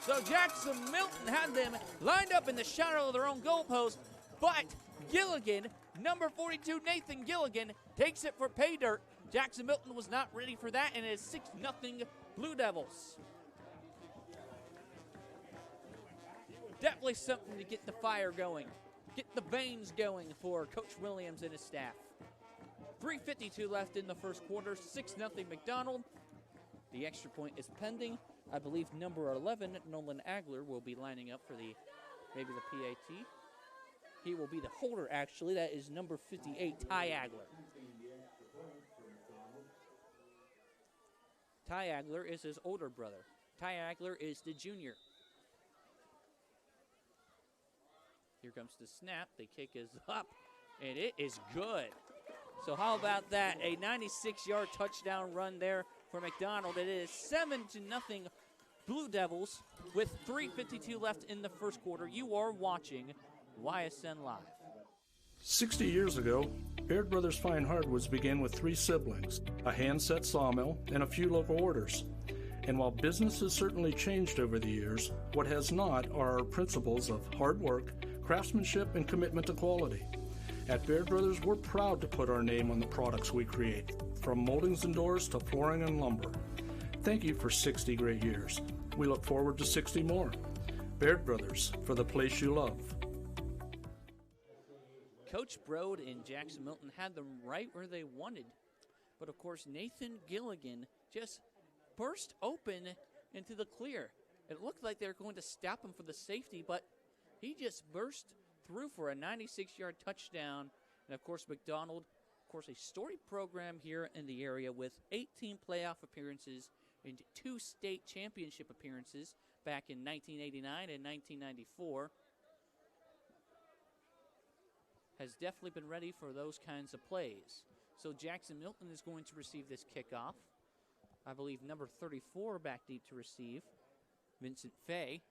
So Jackson-Milton had them lined up in the shadow of their own goalpost, but Gilligan, number 42, Nathan Gilligan, takes it for pay dirt. Jackson-Milton was not ready for that, and it is 6-0 Blue Devils. Definitely something to get the fire going, get the veins going for Coach Williams and his staff. 3:52 left in the first quarter, 6-0 McDonald. The extra point is pending. I believe number 11, Nolan Agler, will be lining up for maybe the PAT. He will be the holder, actually. That is number 58, Ty Agler. Ty Agler is his older brother. Ty Agler is the junior. Here comes the snap. The kick is up, and it is good. So how about that? A 96-yard touchdown run there for McDonald. It is 7-0 Blue Devils with 3:52 left in the first quarter. You are watching YSN Live. 60 years ago, Baird Brothers Fine Hardwoods began with 3 siblings, a hand-set sawmill, and a few local orders. And while business has certainly changed over the years, what has not are our principles of hard work, craftsmanship, and commitment to quality. At Baird Brothers, we're proud to put our name on the products we create, from moldings and doors to flooring and lumber. Thank you for 60 great years. We look forward to 60 more. Baird Brothers, for the place you love. Coach Broad and Jackson-Milton had them right where they wanted. But, of course, Nathan Gilligan just burst open into the clear. It looked like they were going to stop him for the safety, but he just burst through for a 96-yard touchdown. And, of course, McDonald, of course, a storied program here in the area with 18 playoff appearances and 2 state championship appearances back in 1989 and 1994. Has definitely been ready for those kinds of plays. So Jackson-Milton is going to receive this kickoff. I believe number 34 back deep to receive, Vincent Fay.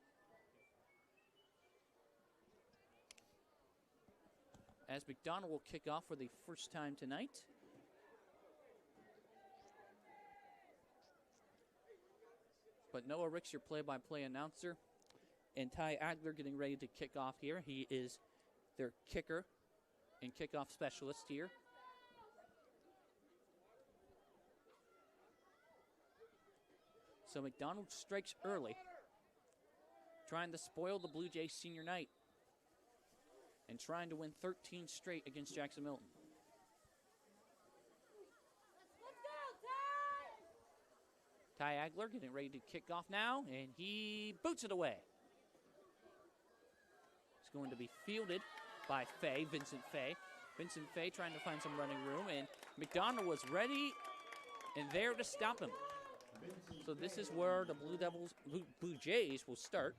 As McDonald will kick off for the first time tonight. But Noah Ricks, your play-by-play announcer, and Ty Agler getting ready to kick off here. He is their kicker and kickoff specialist here. So McDonald strikes early, trying to spoil the Blue Jays senior night and trying to win 13 straight against Jackson-Milton. Ty Agler getting ready to kick off now, and he boots it away. It's going to be fielded by Fay, Vincent Fay. Vincent Fay trying to find some running room, and McDonald was ready and there to stop him. So this is where the Blue Jays will start.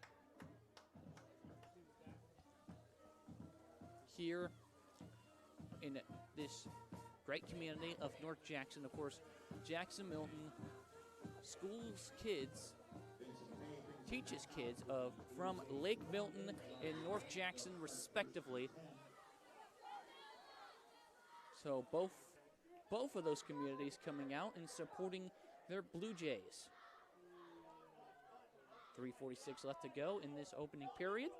Here in this great community of North Jackson. Of course, Jackson-Milton schools kids, teaches kids from Lake Milton and North Jackson respectively. So both of those communities coming out and supporting their Blue Jays. 3:46 left to go in this opening period.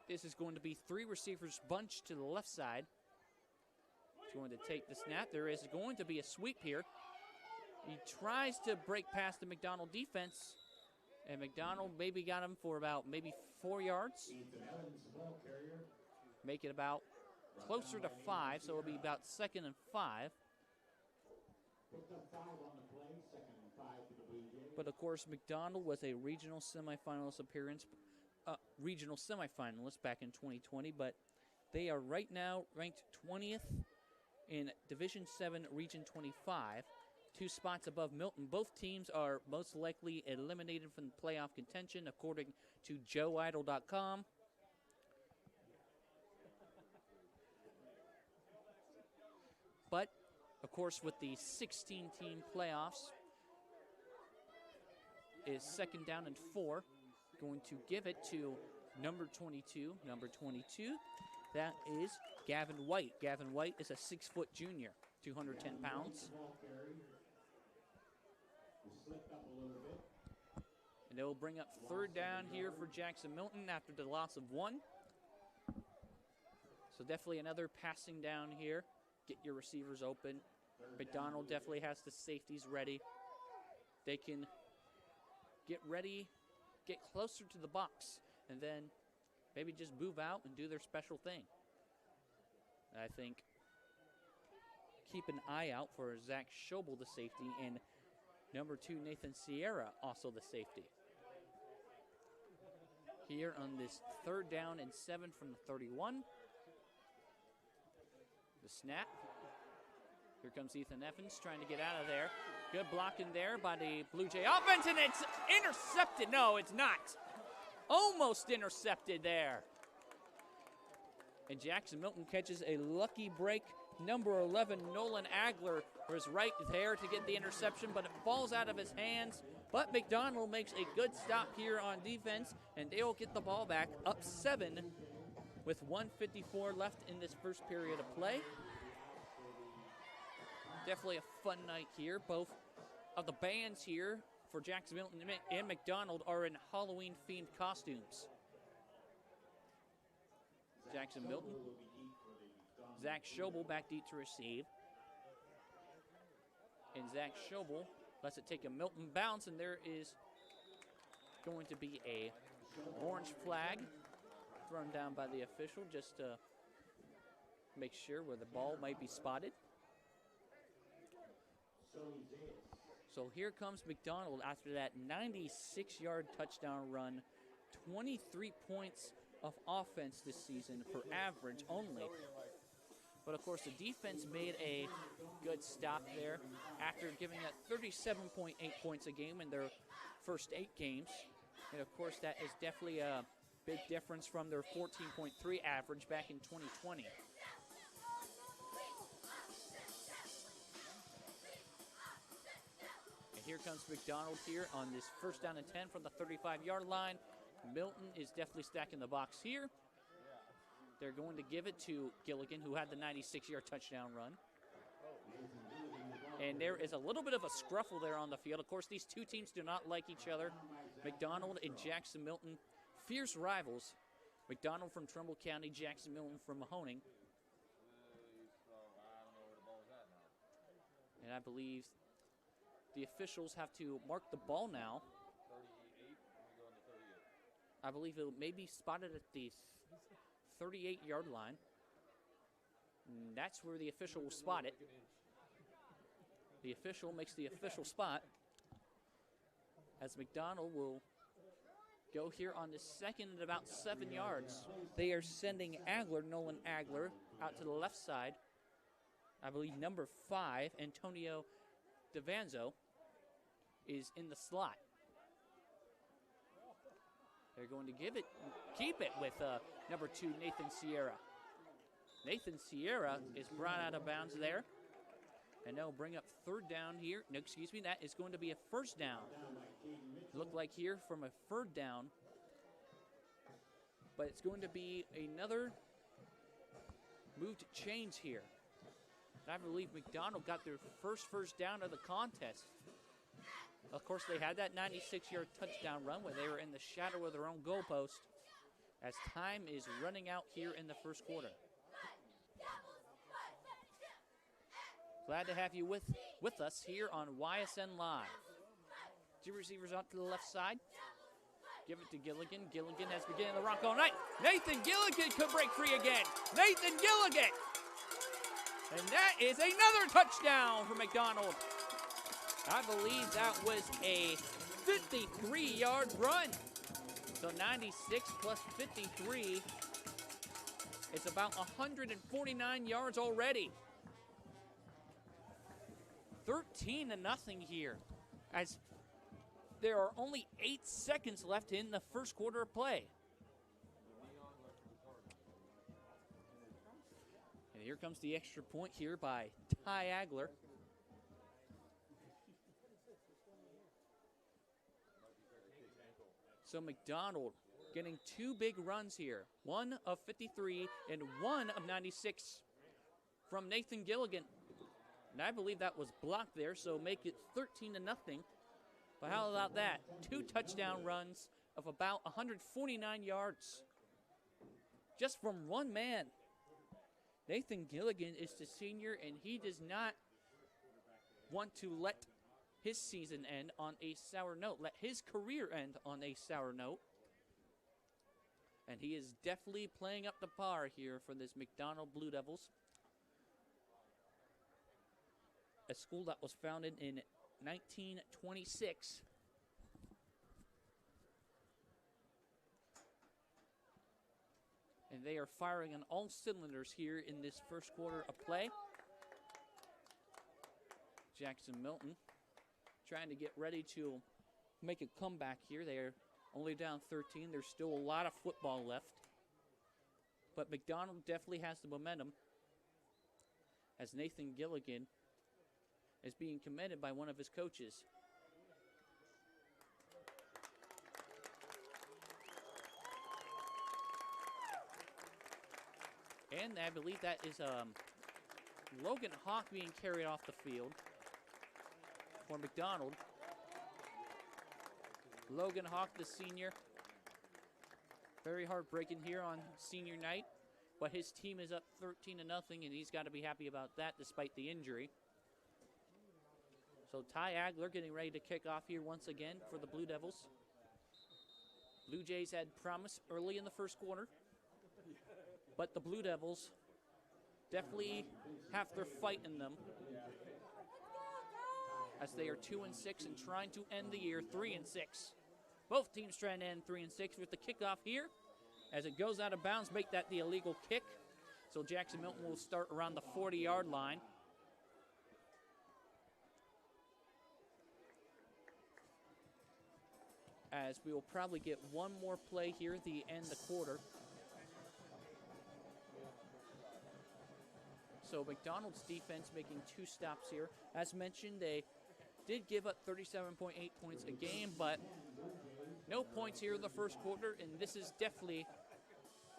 This is going to be 3 receivers bunched to the left side. He's going to take the snap. There is going to be a sweep here. He tries to break past the McDonald defense, and McDonald maybe got him for about maybe 4 yards. Make it about closer to 5, so it'll be about 2nd and 5. But of course, McDonald was a regional semifinalist back in 2020, but they are right now ranked 20th in Division 7 Region 25, 2 spots above Milton. Both teams are most likely eliminated from the playoff contention, according to JoeIdle.com. But, of course, with the 16-team playoffs, is second down and 4. Going to give it to number 22. Number 22, that is Gavin White. Gavin White is a 6-foot junior, 210 pounds. And they will bring up third down here for Jackson-Milton after the loss of 1. So definitely another passing down here. Get your receivers open. McDonald definitely has the safeties ready. They can get ready, get closer to the box, and then maybe just move out and do their special thing. I think keep an eye out for Zach Schobel, the safety, and number 2, Nathan Sierra, also the safety. Here on this third down and 7 from the 31. The snap. Here comes Ethan Evans trying to get out of there. Good blocking there by the Blue Jay offense, and it's intercepted. No, it's not. Almost intercepted there. And Jackson-Milton catches a lucky break. Number 11, Nolan Agler, was right there to get the interception, but it falls out of his hands. But McDonald makes a good stop here on defense, and they will get the ball back up 7 with 1:54 left in this first period of play. Definitely a fun night here. Both of the bands here for Jackson-Milton and McDonald are in Halloween-themed costumes. Jackson-Milton. Zach Schobel back deep to receive. And Zach Schobel lets it take a Milton bounce, and there is going to be a orange flag thrown down by the official just to make sure where the ball might be spotted. So here comes McDonald after that 96-yard touchdown run. 23 points of offense this season for average only. But of course the defense made a good stop there after giving up 37.8 points a game in their first 8 games. And of course that is definitely a big difference from their 14.3 average back in 2020. Here comes McDonald here on this first down and 10 from the 35-yard line. Milton is definitely stacking the box here. They're going to give it to Gilligan, who had the 96-yard touchdown run. And there is a little bit of a scruffle there on the field. Of course, these two teams do not like each other. McDonald and Jackson-Milton, fierce rivals. McDonald from Trumbull County, Jackson-Milton from Mahoning. And I believe the officials have to mark the ball now. 38. I believe it may be spotted at the 38-yard line. And that's where the official will spot it. The official makes the official spot as McDonald will go here on the second at about 7 yards. They are sending Agler, Nolan Agler, out to the left side. I believe number 5, Antonio DeVanzo, is in the slot. They're going to keep it with number 2, Nathan Sierra. Nathan Sierra is brought out of bounds there. And they'll bring up third down here. No, excuse me, that is going to be a first down. Look like here from a third down. But it's going to be another moved chains here. And I believe McDonald got their first down of the contest. Of course, they had that 96-yard touchdown run where they were in the shadow of their own goalpost as time is running out here in the first quarter. Glad to have you with us here on YSN Live. Two receivers out to the left side. Give it to Gilligan. Gilligan has been getting the rock all night. Nathan Gilligan could break free again. Nathan Gilligan. And that is another touchdown for McDonald. I believe that was a 53-yard run. So 96 plus 53. It's about 149 yards already. 13-0 here, as there are only 8 seconds left in the first quarter of play. And here comes the extra point here by Ty Agler. So McDonald getting 2 big runs here. One of 53 and one of 96 from Nathan Gilligan. And I believe that was blocked there, so make it 13-0. But how about that? 2 touchdown runs of about 149 yards. Just from one man. Nathan Gilligan is the senior, and he does not want to let his season end on a sour note, let his career end on a sour note. And he is definitely playing up the par here for this McDonald Blue Devils. A school that was founded in 1926. And they are firing on all cylinders here in this first quarter of play. Jackson-Milton trying to get ready to make a comeback here. They are only down 13. There's still a lot of football left. But McDonald definitely has the momentum, as Nathan Gilligan is being commended by one of his coaches. And I believe that is Logan Hawk being carried off the field for McDonald. Logan Hawk, the senior. Very heartbreaking here on senior night. But his team is up 13-0, and he's got to be happy about that despite the injury. So Ty Agler getting ready to kick off here once again for the Blue Devils. Blue Jays had promise early in the first quarter, but the Blue Devils definitely have their fight in them, as they are 2-6 and trying to end the year 3-6. Both teams trying to end 3-6 with the kickoff here. As it goes out of bounds, make that the illegal kick. So Jackson-Milton will start around the 40-yard line. As we will probably get one more play here at the end of the quarter. So McDonald's defense making 2 stops here. As mentioned, they did give up 37.8 points a game, but no points here in the first quarter, and this is definitely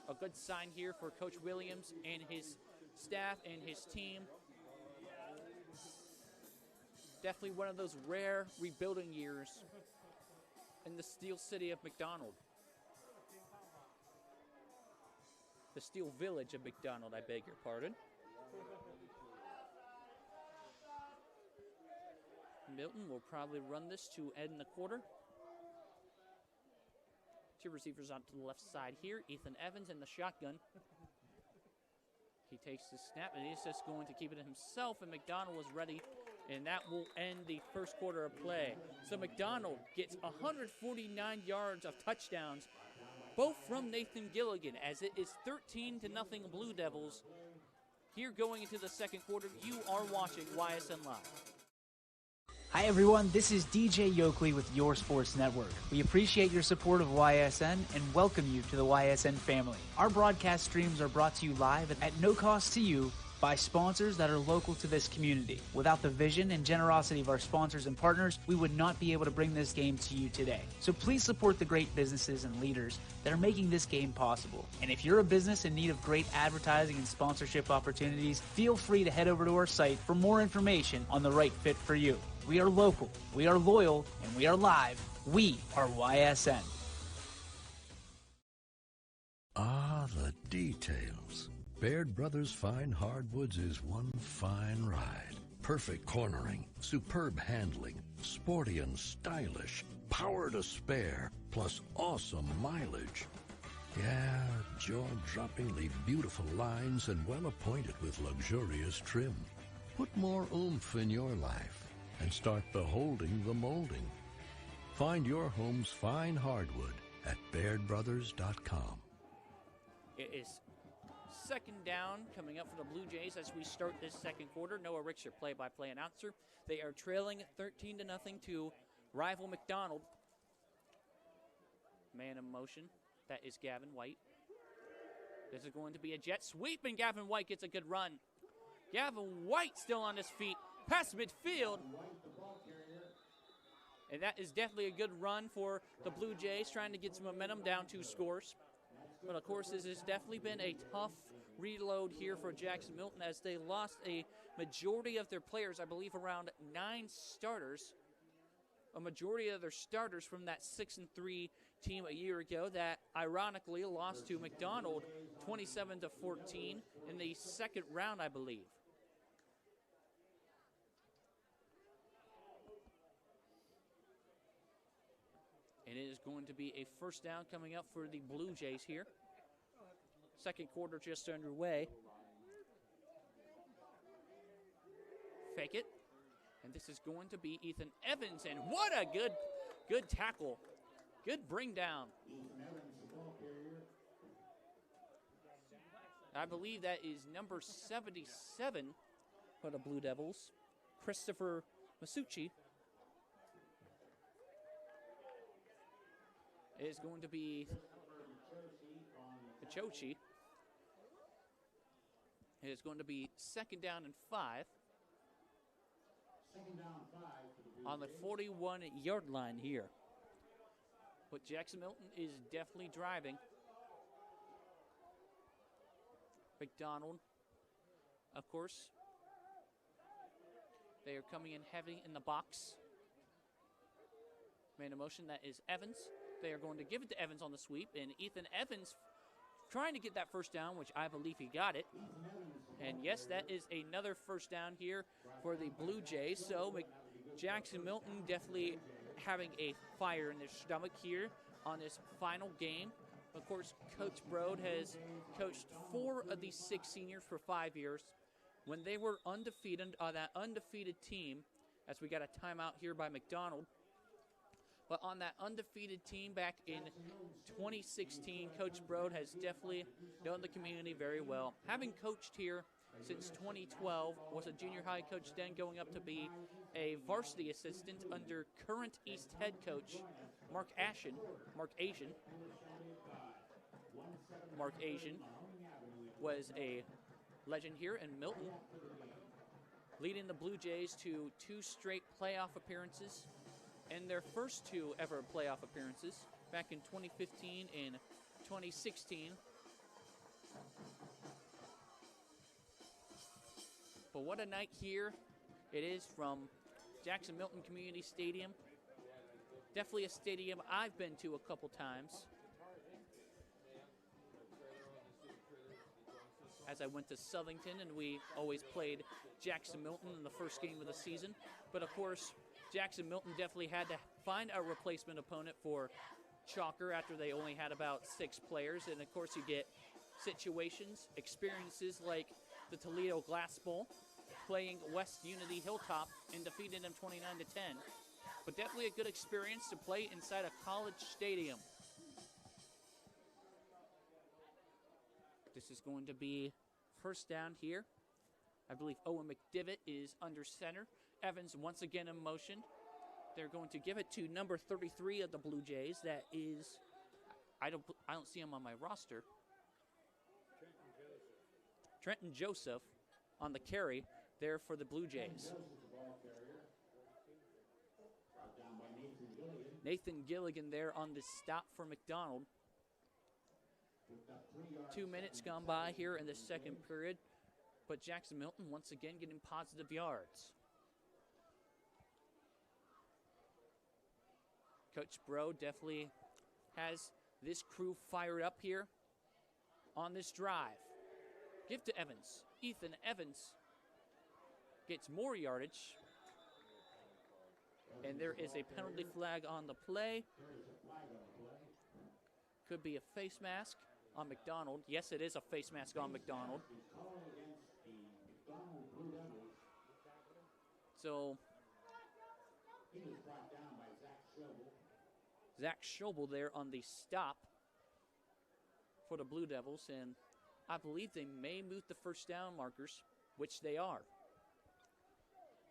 a good sign here for Coach Williams and his staff and his team. Definitely one of those rare rebuilding years in the Steel City of McDonald. The Steel Village of McDonald, I beg your pardon. Milton will probably run this to end the quarter. 2 receivers out to the left side here. Ethan Evans in the shotgun. He takes the snap, and he's just going to keep it himself, and McDonald was ready, and that will end the first quarter of play. So McDonald gets 149 yards of touchdowns, both from Nathan Gilligan, as it is 13-0 Blue Devils. Here going into the second quarter, you are watching YSN Live. Hi everyone, this is DJ Yoakley with Your Sports Network. We appreciate your support of YSN and welcome you to the YSN family. Our broadcast streams are brought to you live at no cost to you by sponsors that are local to this community. Without the vision and generosity of our sponsors and partners, we would not be able to bring this game to you today. So please support the great businesses and leaders that are making this game possible. And if you're a business in need of great advertising and sponsorship opportunities, feel free to head over to our site for more information on the right fit for you. We are local, we are loyal, and we are live. We are YSN. Ah, the details. Baird Brothers Fine Hardwoods is one fine ride. Perfect cornering, superb handling, sporty and stylish, power to spare, plus awesome mileage. Yeah, jaw-droppingly beautiful lines and well appointed with luxurious trim. Put more oomph in your life and start beholding the molding. Find your home's fine hardwood at BairdBrothers.com. It is second down coming up for the Blue Jays as we start this second quarter. Noah Ricks, your play-by-play announcer. They are trailing 13-0 to rival McDonald. Man in motion. That is Gavin White. This is going to be a jet sweep, and Gavin White gets a good run. Gavin White still on his feet, past midfield. And that is definitely a good run for the Blue Jays, trying to get some momentum, down 2 scores. But, of course, this has definitely been a tough reload here for Jackson-Milton as they lost a majority of their players, I believe around 9 starters. A majority of their starters from that 6-3 team a year ago that ironically lost to McDonald 27-14 in the second round, I believe. And it is going to be a first down coming up for the Blue Jays here. Second quarter just underway. Fake it. And this is going to be Ethan Evans. And what a good tackle. Good bring down. I believe that is number 77 for the Blue Devils, Christopher Masucci. It is going to be Pachochi. It is going to be second down and 5. On the 41-yard line here. But Jackson-Milton is definitely driving. McDonald, of course. They are coming in heavy in the box. Man in motion, that is Evans. They are going to give it to Evans on the sweep, and Ethan Evans trying to get that first down, which I believe he got it. And yes, that is another first down here for the Blue Jays. So Jackson-Milton definitely having a fire in their stomach here on this final game. Of course, Coach Brode has coached 4 of these 6 seniors for 5 years. When they were undefeated on that undefeated team, as we got a timeout here by McDonald, but on that undefeated team back in 2016, Coach Brode has definitely known the community very well. Having coached here since 2012, was a junior high coach then, going up to be a varsity assistant under current East head coach Mark Asian. Mark Asian was a legend here in Milton, leading the Blue Jays to 2 straight playoff appearances and their first 2 ever playoff appearances back in 2015 and 2016. But what a night here it is from Jackson-Milton Community Stadium. Definitely a stadium I've been to a couple times, as I went to Southington, and we always played Jackson-Milton in the first game of the season. But of course, Jackson-Milton definitely had to find a replacement opponent for Chalker after they only had about 6 players. And of course, you get situations, experiences like the Toledo Glass Bowl, playing West Unity Hilltop and defeating them 29-10. But definitely a good experience to play inside a college stadium. This is going to be first down here. I believe Owen McDivitt is under center. Evans once again in motion. They're going to give it to number 33 of the Blue Jays. That is, I don't see him on my roster. Trenton Joseph on the carry there for the Blue Jays. Nathan Gilligan there on the stop for McDonald. 2 minutes gone by here in the second period, but Jackson-Milton once again getting positive yards. Coach Bro definitely has this crew fired up here on this drive. Give to Evans. Ethan Evans gets more yardage. And there is a penalty flag on the play. Could be a face mask on McDonald. Yes, it is a face mask on McDonald. So Zach Schobel there on the stop for the Blue Devils, and I believe they may move the first down markers, which they are.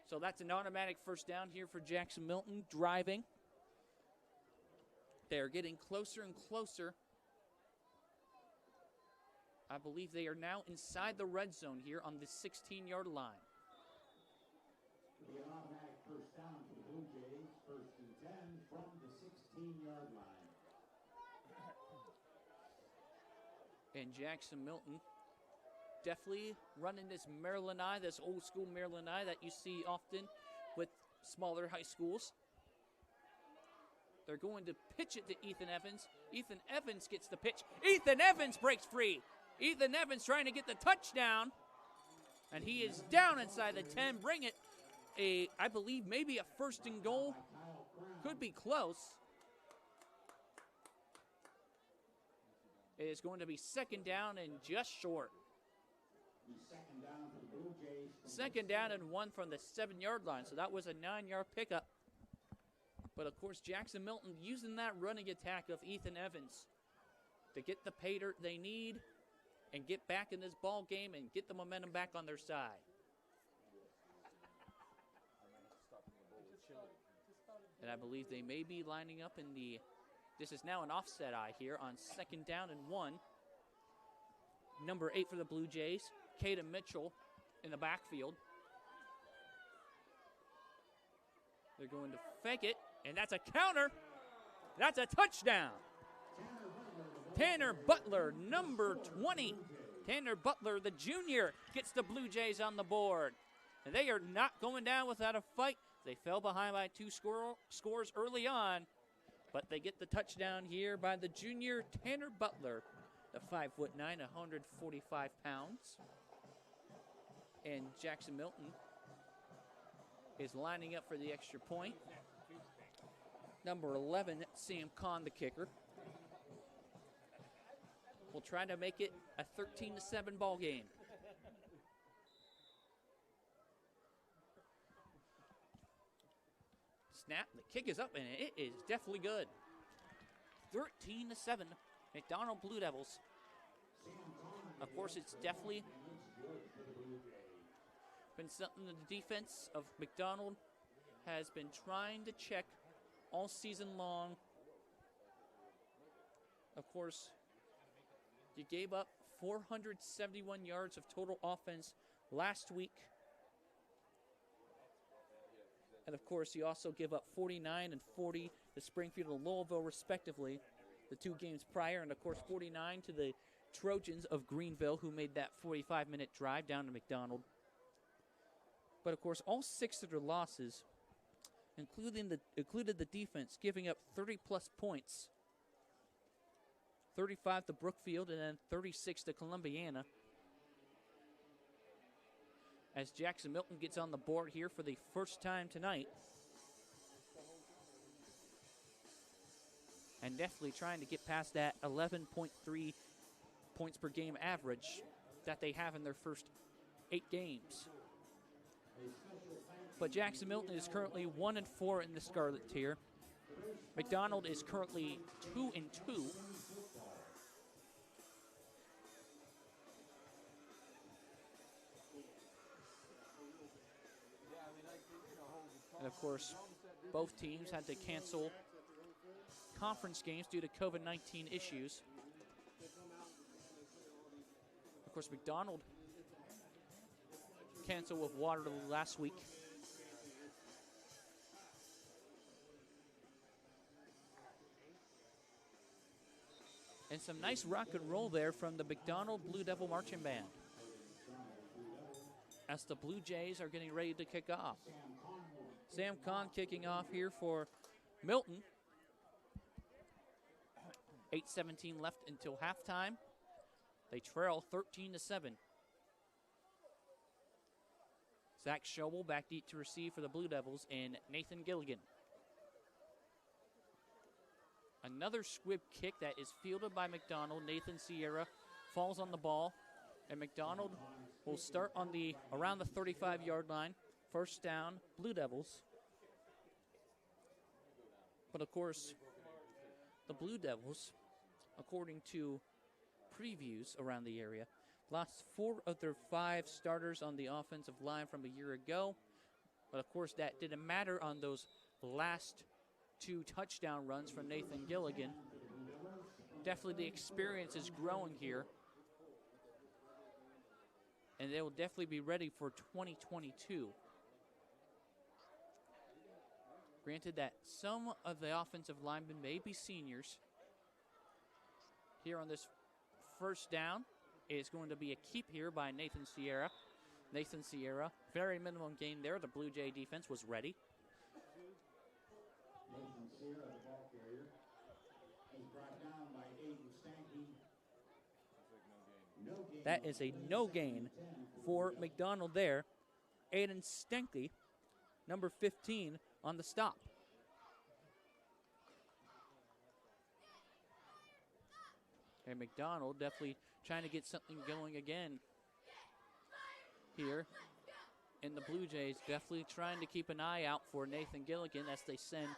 So that's an automatic first down here for Jackson-Milton driving. They're getting closer and closer. I believe they are now inside the red zone here on the 16-yard line. The automatic first down for the Blue Jays, 1st and 10 from the 16-yard line. And Jackson-Milton definitely running this Maryland eye, this old school Maryland eye that you see often with smaller high schools. They're going to pitch it to Ethan Evans. Ethan Evans gets the pitch. Ethan Evans breaks free. Ethan Evans trying to get the touchdown. And he is down inside the 10. Bring it, I believe, maybe a 1st and goal. Could be close. It is going to be 2nd down and just short. Second down and 1 from the 7-yard line. So that was a 9-yard pickup. But, of course, Jackson-Milton using that running attack of Ethan Evans to get the pay dirt they need and get back in this ball game and get the momentum back on their side. And I believe they may be lining up in the, this is now an offset eye here on 2nd down and 1. Number 8 for the Blue Jays, Caden Mitchell in the backfield. They're going to fake it, and that's a counter. That's a touchdown. Tanner Butler, number 20. Tanner Butler, the junior, gets the Blue Jays on the board. And they are not going down without a fight. They fell behind by 2 scores early on, but they get the touchdown here by the junior Tanner Butler, the 5'9", 145 pounds. And Jackson-Milton is lining up for the extra point. Number 11, Sam Kahn, the kicker. Will try to make it a 13-7 ball game. Snap, the kick is up, and it is definitely good. 13-7, McDonald Blue Devils. Of course, it's definitely been something that the defense of McDonald has been trying to check all season long. Of course, you gave up 471 yards of total offense last week. And, of course, you also give up 49 and 40 to Springfield and Louisville, respectively, the 2 games prior. And, of course, 49 to the Trojans of Greenville, who made that 45-minute drive down to McDonald. But, of course, all 6 of their losses, included the defense, giving up 30-plus points. 35 to Brookfield and then 36 to Columbiana. As Jackson-Milton gets on the board here for the first time tonight. And definitely trying to get past that 11.3 points per game average that they have in their first 8 games. But Jackson-Milton is currently 1-4 in the Scarlet tier. McDonald is currently 2-2. And, of course, both teams had to cancel conference games due to COVID-19 issues. Of course, McDonald canceled with Waterloo last week. And some nice rock and roll there from the McDonald Blue Devil Marching Band as the Blue Jays are getting ready to kick off. Sam Kahn kicking off here for Milton. 8:17 left until halftime. They trail 13-7. Zach Schobel back deep to receive for the Blue Devils, and Nathan Gilligan. Another squib kick that is fielded by McDonald. Nathan Sierra falls on the ball, and McDonald will start on the around the 35-yard line. First down, Blue Devils. But, of course, the Blue Devils, according to previews around the area, lost 4 of their 5 starters on the offensive line from a year ago. But, of course, that didn't matter on those last 2 touchdown runs from Nathan Gilligan. Definitely the experience is growing here. And they will definitely be ready for 2022. Granted that some of the offensive linemen may be seniors. Here on this first down, it's going to be a keep here by Nathan Sierra. Nathan Sierra, very minimum gain there. The Blue Jay defense was ready. Nathan Sierra, the ball carrier, is brought down by Aiden Stanky. No gain. That is a no gain for McDonald there. Aiden Stanky, number 15, on the stop. And McDonald definitely trying to get something going again here. And the Blue Jays definitely trying to keep an eye out for Nathan Gilligan as they send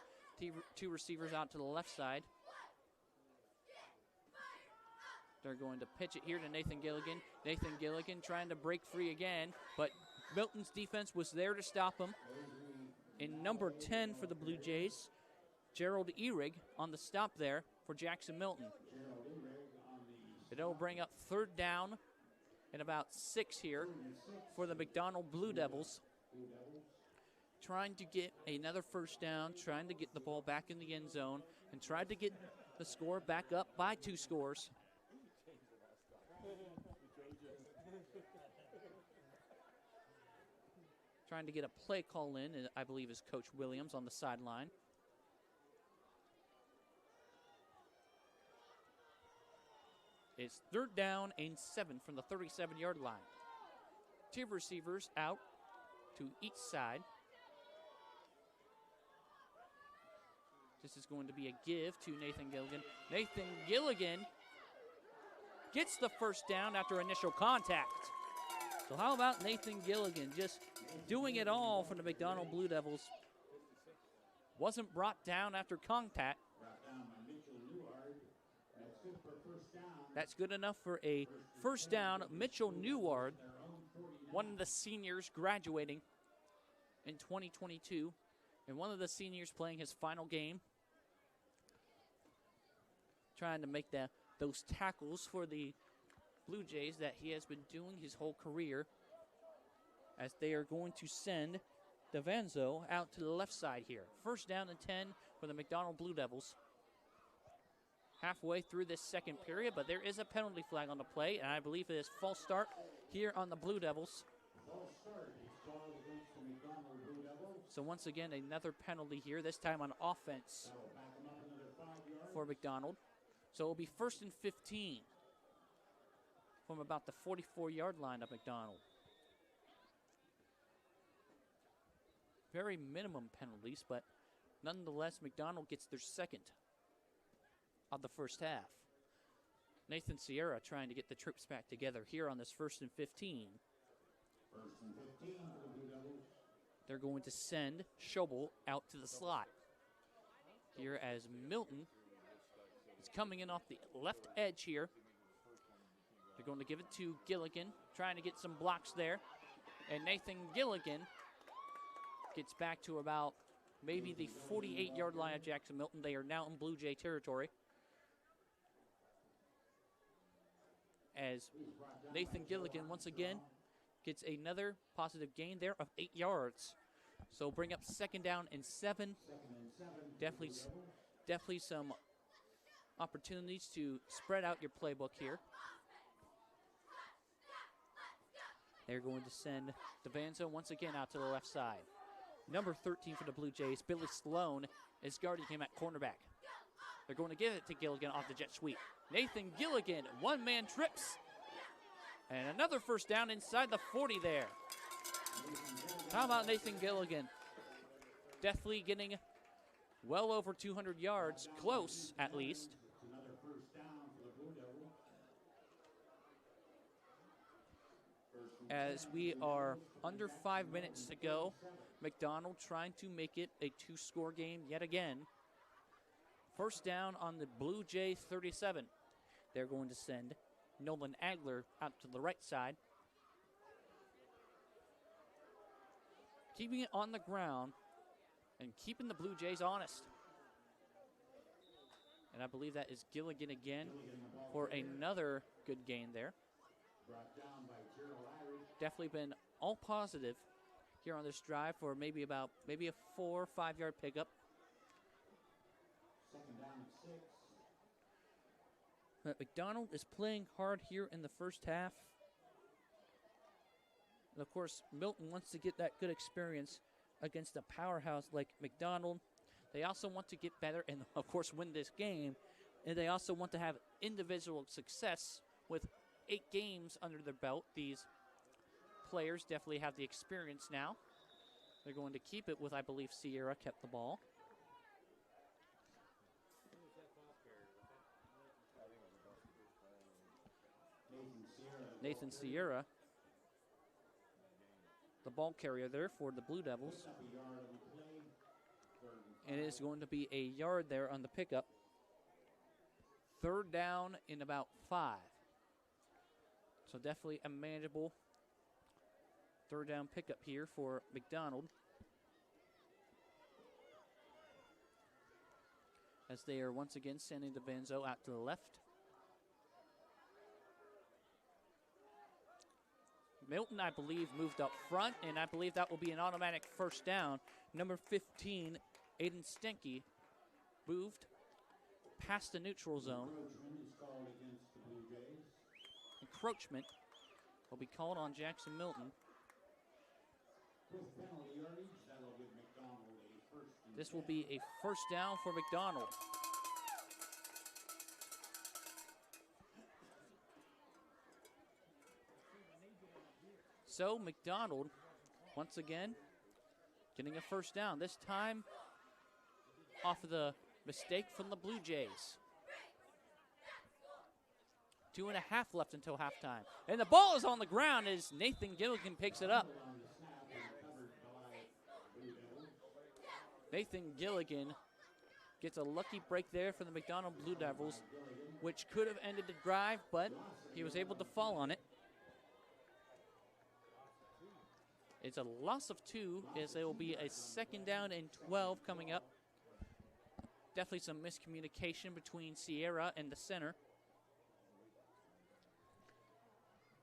2 receivers out to the left side. They're going to pitch it here to Nathan Gilligan. Nathan Gilligan trying to break free again, but Milton's defense was there to stop him. In number 10 for the Blue Jays, Gerald Ehrig on the stop there for Jackson-Milton. It'll bring up 3rd down and about 6 here for the McDonald Blue Devils. Trying to get another first down, trying to get the ball back in the end zone, and tried to get the score back up by 2 scores. Trying to get a play call in, and I believe is Coach Williams on the sideline. It's 3rd down and 7 from the 37-yard line. 2 receivers out to each side. This is going to be a give to Nathan Gilligan. Nathan Gilligan gets the first down after initial contact. So how about Nathan Gilligan just doing it all for the McDonald Blue Devils? Wasn't brought down after contact. That's good enough for a first down. Mitchell Neward, one of the seniors graduating in 2022, and one of the seniors playing his final game. Trying to make those tackles for the Blue Jays that he has been doing his whole career, as they are going to send DeVanzo out to the left side here. First down and 10 for the McDonald Blue Devils. Halfway through this second period, but there is a penalty flag on the play, and I believe it is false start here on the Blue Devils. So once again, another penalty here, this time on offense for McDonald. So it will be 1st and 15 from about the 44-yard line of McDonald. Very minimum penalties, but nonetheless, McDonald gets their second of the first half. Nathan Sierra trying to get the troops back together here on this 1st and 15. 1st and 15 for the Blue Devils. They're going to send Schobel out to the slot. Here as Milton is coming in off the left edge here. They're going to give it to Gilligan, trying to get some blocks there. And Nathan Gilligan gets back to about maybe the 48-yard line of Jackson-Milton. They are now in Blue Jay territory. As Nathan Gilligan once again gets another positive gain there of 8 yards. So bring up 2nd down and 7. Definitely some opportunities to spread out your playbook here. They're going to send DeVanzo once again out to the left side. Number 13 for the Blue Jays, Billy Sloan, is guarding him at cornerback. They're going to give it to Gilligan off the jet sweep. Nathan Gilligan, one-man trips. And another first down inside the 40 there. How about Nathan Gilligan? Definitely getting well over 200 yards, close at least. Another first down for the Blue Devils. As we are under 5 minutes to go, McDonald trying to make it a 2-score game yet again. First down on the Blue Jays 37. They're going to send Nolan Agler out to the right side. Keeping it on the ground and keeping the Blue Jays honest. And I believe that is Gilligan again for another good gain there. Definitely been all positive here on this drive for maybe a 4 or 5 yard pickup. Second down and 6. But McDonald is playing hard here in the first half. And of course, Milton wants to get that good experience against a powerhouse like McDonald. They also want to get better and, of course, win this game. And they also want to have individual success with 8 games under their belt. These players definitely have the experience now. They're going to keep it with, I believe, Sierra kept the ball. Nathan Sierra, the ball carrier there for the Blue Devils. And it is going to be a yard there on the pickup. Third down in about 5. So definitely a manageable third down pickup here for McDonald. As they are once again sending the Benzo out to the left. Milton, I believe, moved up front, and I believe that will be an automatic first down. Number 15, Aiden Stenke, moved past the neutral zone. Encroachment will be called on Jackson-Milton. This will be a first down for McDonald. So McDonald, once again, getting a first down. This time off of the mistake from the Blue Jays. 2.5 left until halftime. And the ball is on the ground as Nathan Gilligan picks it up. Nathan Gilligan gets a lucky break there for the McDonald Blue Devils, which could have ended the drive, but he was able to fall on it. It's a loss of 2 as there will be a second down and 12 coming up. Definitely some miscommunication between Sierra and the center.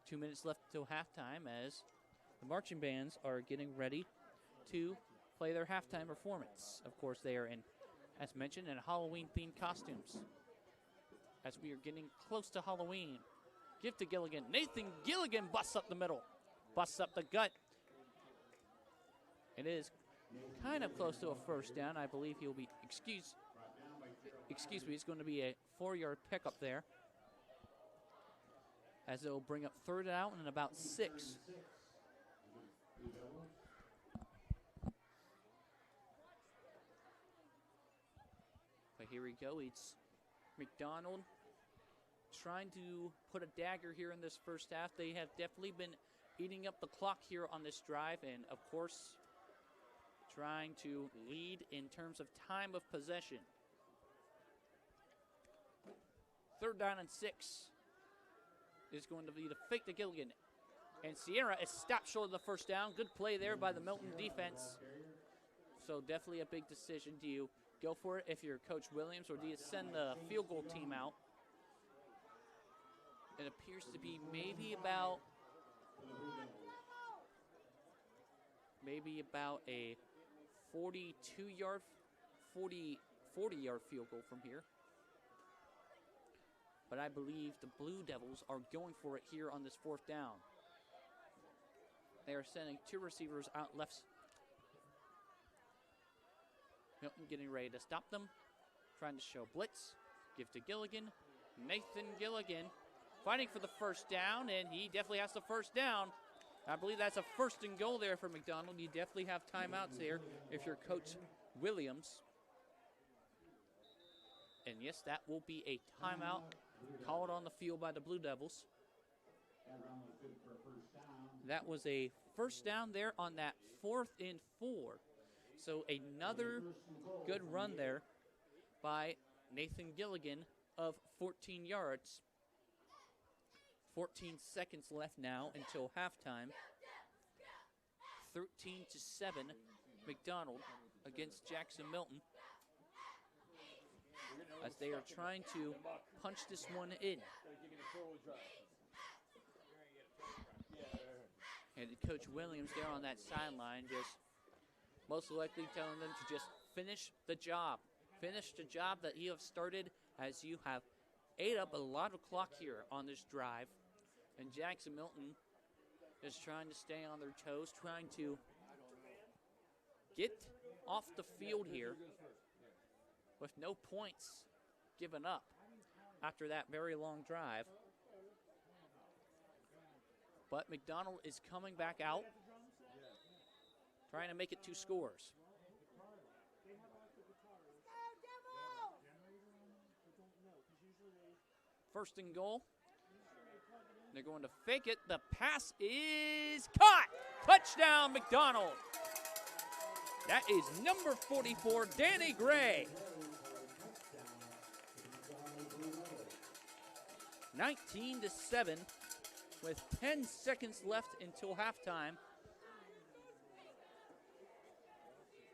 2 minutes left until halftime as the marching bands are getting ready to play their halftime performance. Of course, they are in, as mentioned, in Halloween-themed costumes. As we are getting close to Halloween. Give to Gilligan. Nathan Gilligan busts up the middle. Busts up the gut. It is kind of close to a first down. I believe he'll be, excuse me, it's going to be a 4-yard pickup there. As it will bring up third down and about 6. But here we go. It's McDonald trying to put a dagger here in this first half. They have definitely been eating up the clock here on this drive, and of course, trying to lead in terms of time of possession. Third down and 6 is going to be the fake to Gilligan. And Sierra is stopped short of the first down. Good play there by the Milton defense. So definitely a big decision. Do you go for it if you're Coach Williams, or do you send the field goal team out? It appears to be maybe about a 40-yard field goal from here. But I believe the Blue Devils are going for it here on this fourth down. They are sending 2 receivers out left. Milton getting ready to stop them. Trying to show blitz. Give to Gilligan. Nathan Gilligan fighting for the first down, and he definitely has the first down. I believe that's a first and goal there for McDonald. You definitely have timeouts there if you're Coach Williams. And yes, that will be a timeout called on the field by the Blue Devils. That was a first down there on that 4th and 4. So another good run there by Nathan Gilligan of 14 yards. 14 seconds left now until halftime. 13-7, McDonald against Jackson-Milton, as they are trying to punch this one in. And Coach Williams there on that sideline just most likely telling them to just finish the job. Finish the job that you have started, as you have ate up a lot of clock here on this drive. And Jackson-Milton is trying to stay on their toes, trying to get off the field here with no points given up after that very long drive. But McDonald is coming back out, trying to make it 2 scores. First and goal. They're going to fake it. The pass is caught. Touchdown, McDonald. That is number 44, Danny Gray. 19-7 with 10 seconds left until halftime,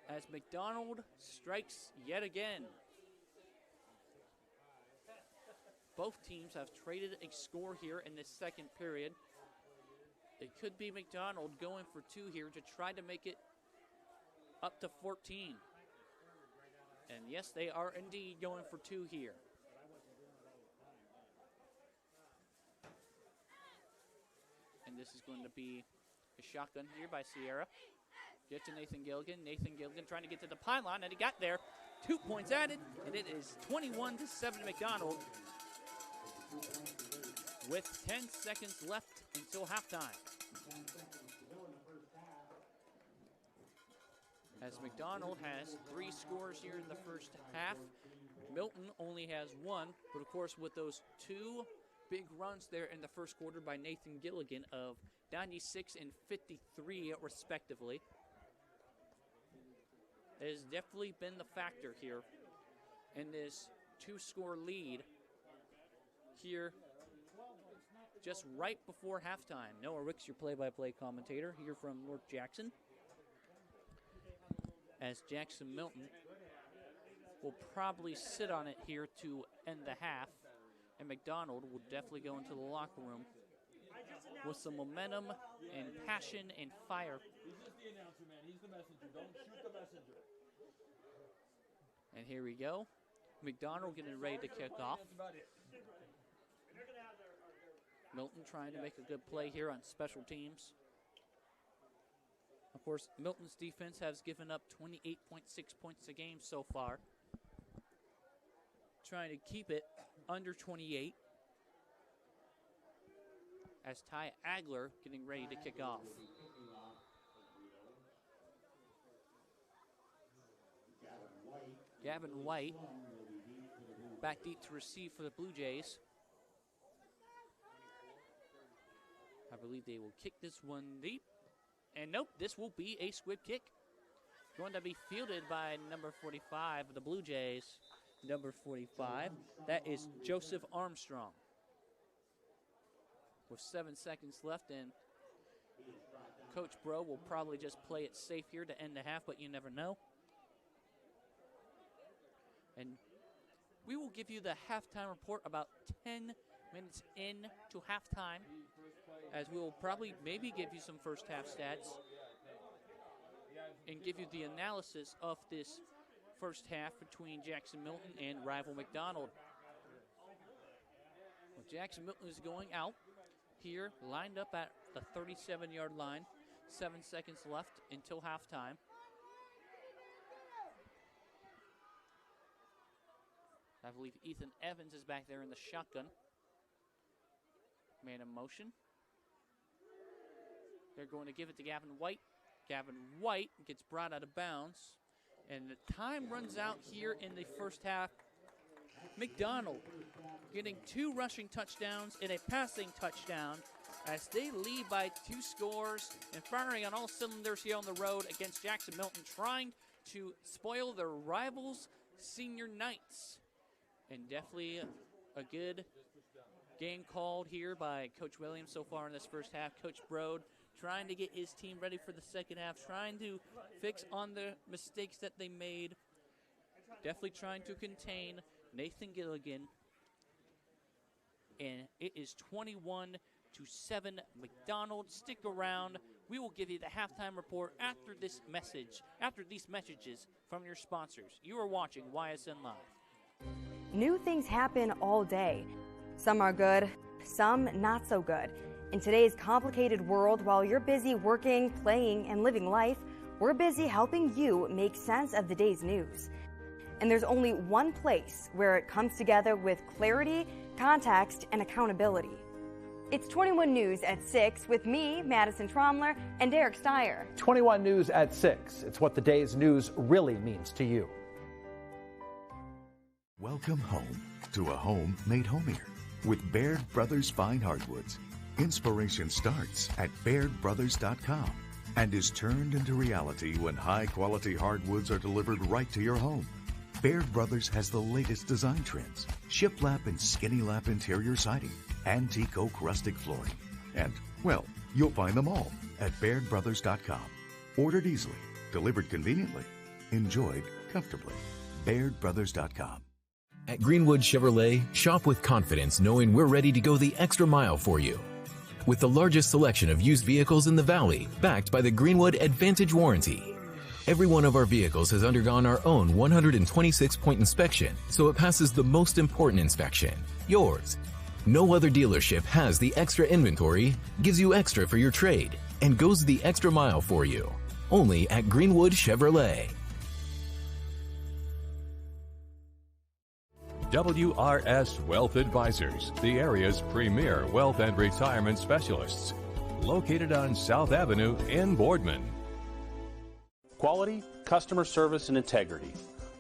as McDonald strikes yet again. Both teams have traded a score here in this second period. It could be McDonald going for 2 here to try to make it up to 14. And yes, they are indeed going for 2 here. And this is going to be a shotgun here by Sierra. Get to Nathan Gilligan. Nathan Gilligan trying to get to the pylon, and he got there. 2 points added, and it is 21-7 McDonald with 10 seconds left until halftime. As McDonald has 3 scores here in the first half. Milton only has 1, but of course with those 2 big runs there in the first quarter by Nathan Gilligan of 96 and 53 respectively. It has definitely been the factor here in this 2-score lead here just right before halftime. Noah Ricks, your play-by-play commentator here from North Jackson, as Jackson-Milton will probably sit on it here to end the half, and McDonald will definitely go into the locker room with some momentum and passion and fire. He's just the announcer, man. He's the messenger. Don't shoot the messenger. And here we go. McDonald getting ready to kick off. Milton trying to make a good play here on special teams. Of course, Milton's defense has given up 28.6 points a game so far. Trying to keep it under 28. As Ty Agler getting ready to kick off. Gavin White back deep to receive for the Blue Jays. I believe they will kick this one deep. And nope, this will be a squib kick. Going to be fielded by number 45 of the Blue Jays. Number 45, that is Joseph Armstrong. With 7 seconds left, and Coach Bro will probably just play it safe here to end the half, but you never know. And we will give you the halftime report about 10 minutes in to halftime, as we will probably maybe give you some first half stats and give you the analysis of this first half between Jackson-Milton and rival McDonald. Well, Jackson-Milton is going out here, lined up at the 37-yard line. 7 seconds left until halftime. I believe Ethan Evans is back there in the shotgun. Man in motion. They're going to give it to Gavin White. Gavin White gets brought out of bounds. And the time runs out here in the first half. McDonald getting 2 rushing touchdowns and a passing touchdown as they lead by 2 scores and firing on all cylinders here on the road against Jackson-Milton, trying to spoil their rivals' senior nights. And definitely a good game called here by Coach Williams so far in this first half. Coach Brode trying to get his team ready for the second half, trying to fix on the mistakes that they made. Definitely trying to contain Nathan Gilligan. And it is 21-7 McDonald. Stick around. We will give you the halftime report after this message, after these messages from your sponsors. You are watching YSN Live. New things happen all day. Some are good, some not so good. In today's complicated world, while you're busy working, playing, and living life, we're busy helping you make sense of the day's news. And there's only one place where it comes together with clarity, context, and accountability. It's 21 News at 6 with me, Madison Tromler, and Derek Steyer. 21 News at 6. It's what the day's news really means to you. Welcome home to a home made homier with Baird Brothers Fine Hardwoods. Inspiration starts at BairdBrothers.com and is turned into reality when high-quality hardwoods are delivered right to your home. Baird Brothers has the latest design trends, shiplap and skinny lap interior siding, antique oak rustic flooring, and, well, you'll find them all at BairdBrothers.com. Ordered easily, delivered conveniently, enjoyed comfortably. BairdBrothers.com. At Greenwood Chevrolet, shop with confidence knowing we're ready to go the extra mile for you. With the largest selection of used vehicles in the Valley, backed by the Greenwood Advantage Warranty. Every one of our vehicles has undergone our own 126-point inspection, so it passes the most important inspection, yours. No other dealership has the extra inventory, gives you extra for your trade, and goes the extra mile for you. Only at Greenwood Chevrolet. WRS Wealth Advisors, the area's premier wealth and retirement specialists. Located on South Avenue in Boardman. Quality, customer service, and integrity.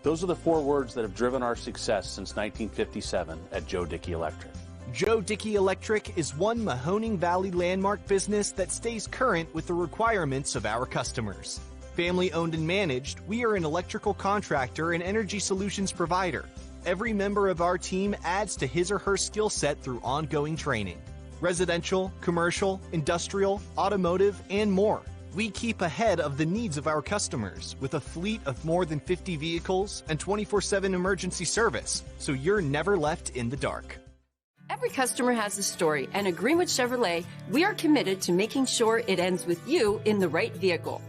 Those are the four words that have driven our success since 1957 at Joe Dickey Electric. Joe Dickey Electric is one Mahoning Valley landmark business that stays current with the requirements of our customers. Family owned and managed, we are an electrical contractor and energy solutions provider. Every member of our team adds to his or her skill set through ongoing training. Residential, commercial, industrial, automotive, and more. We keep ahead of the needs of our customers with a fleet of more than 50 vehicles and 24/7 emergency service, so you're never left in the dark. Every customer has a story, and at Greenwood Chevrolet, we are committed to making sure it ends with you in the right vehicle.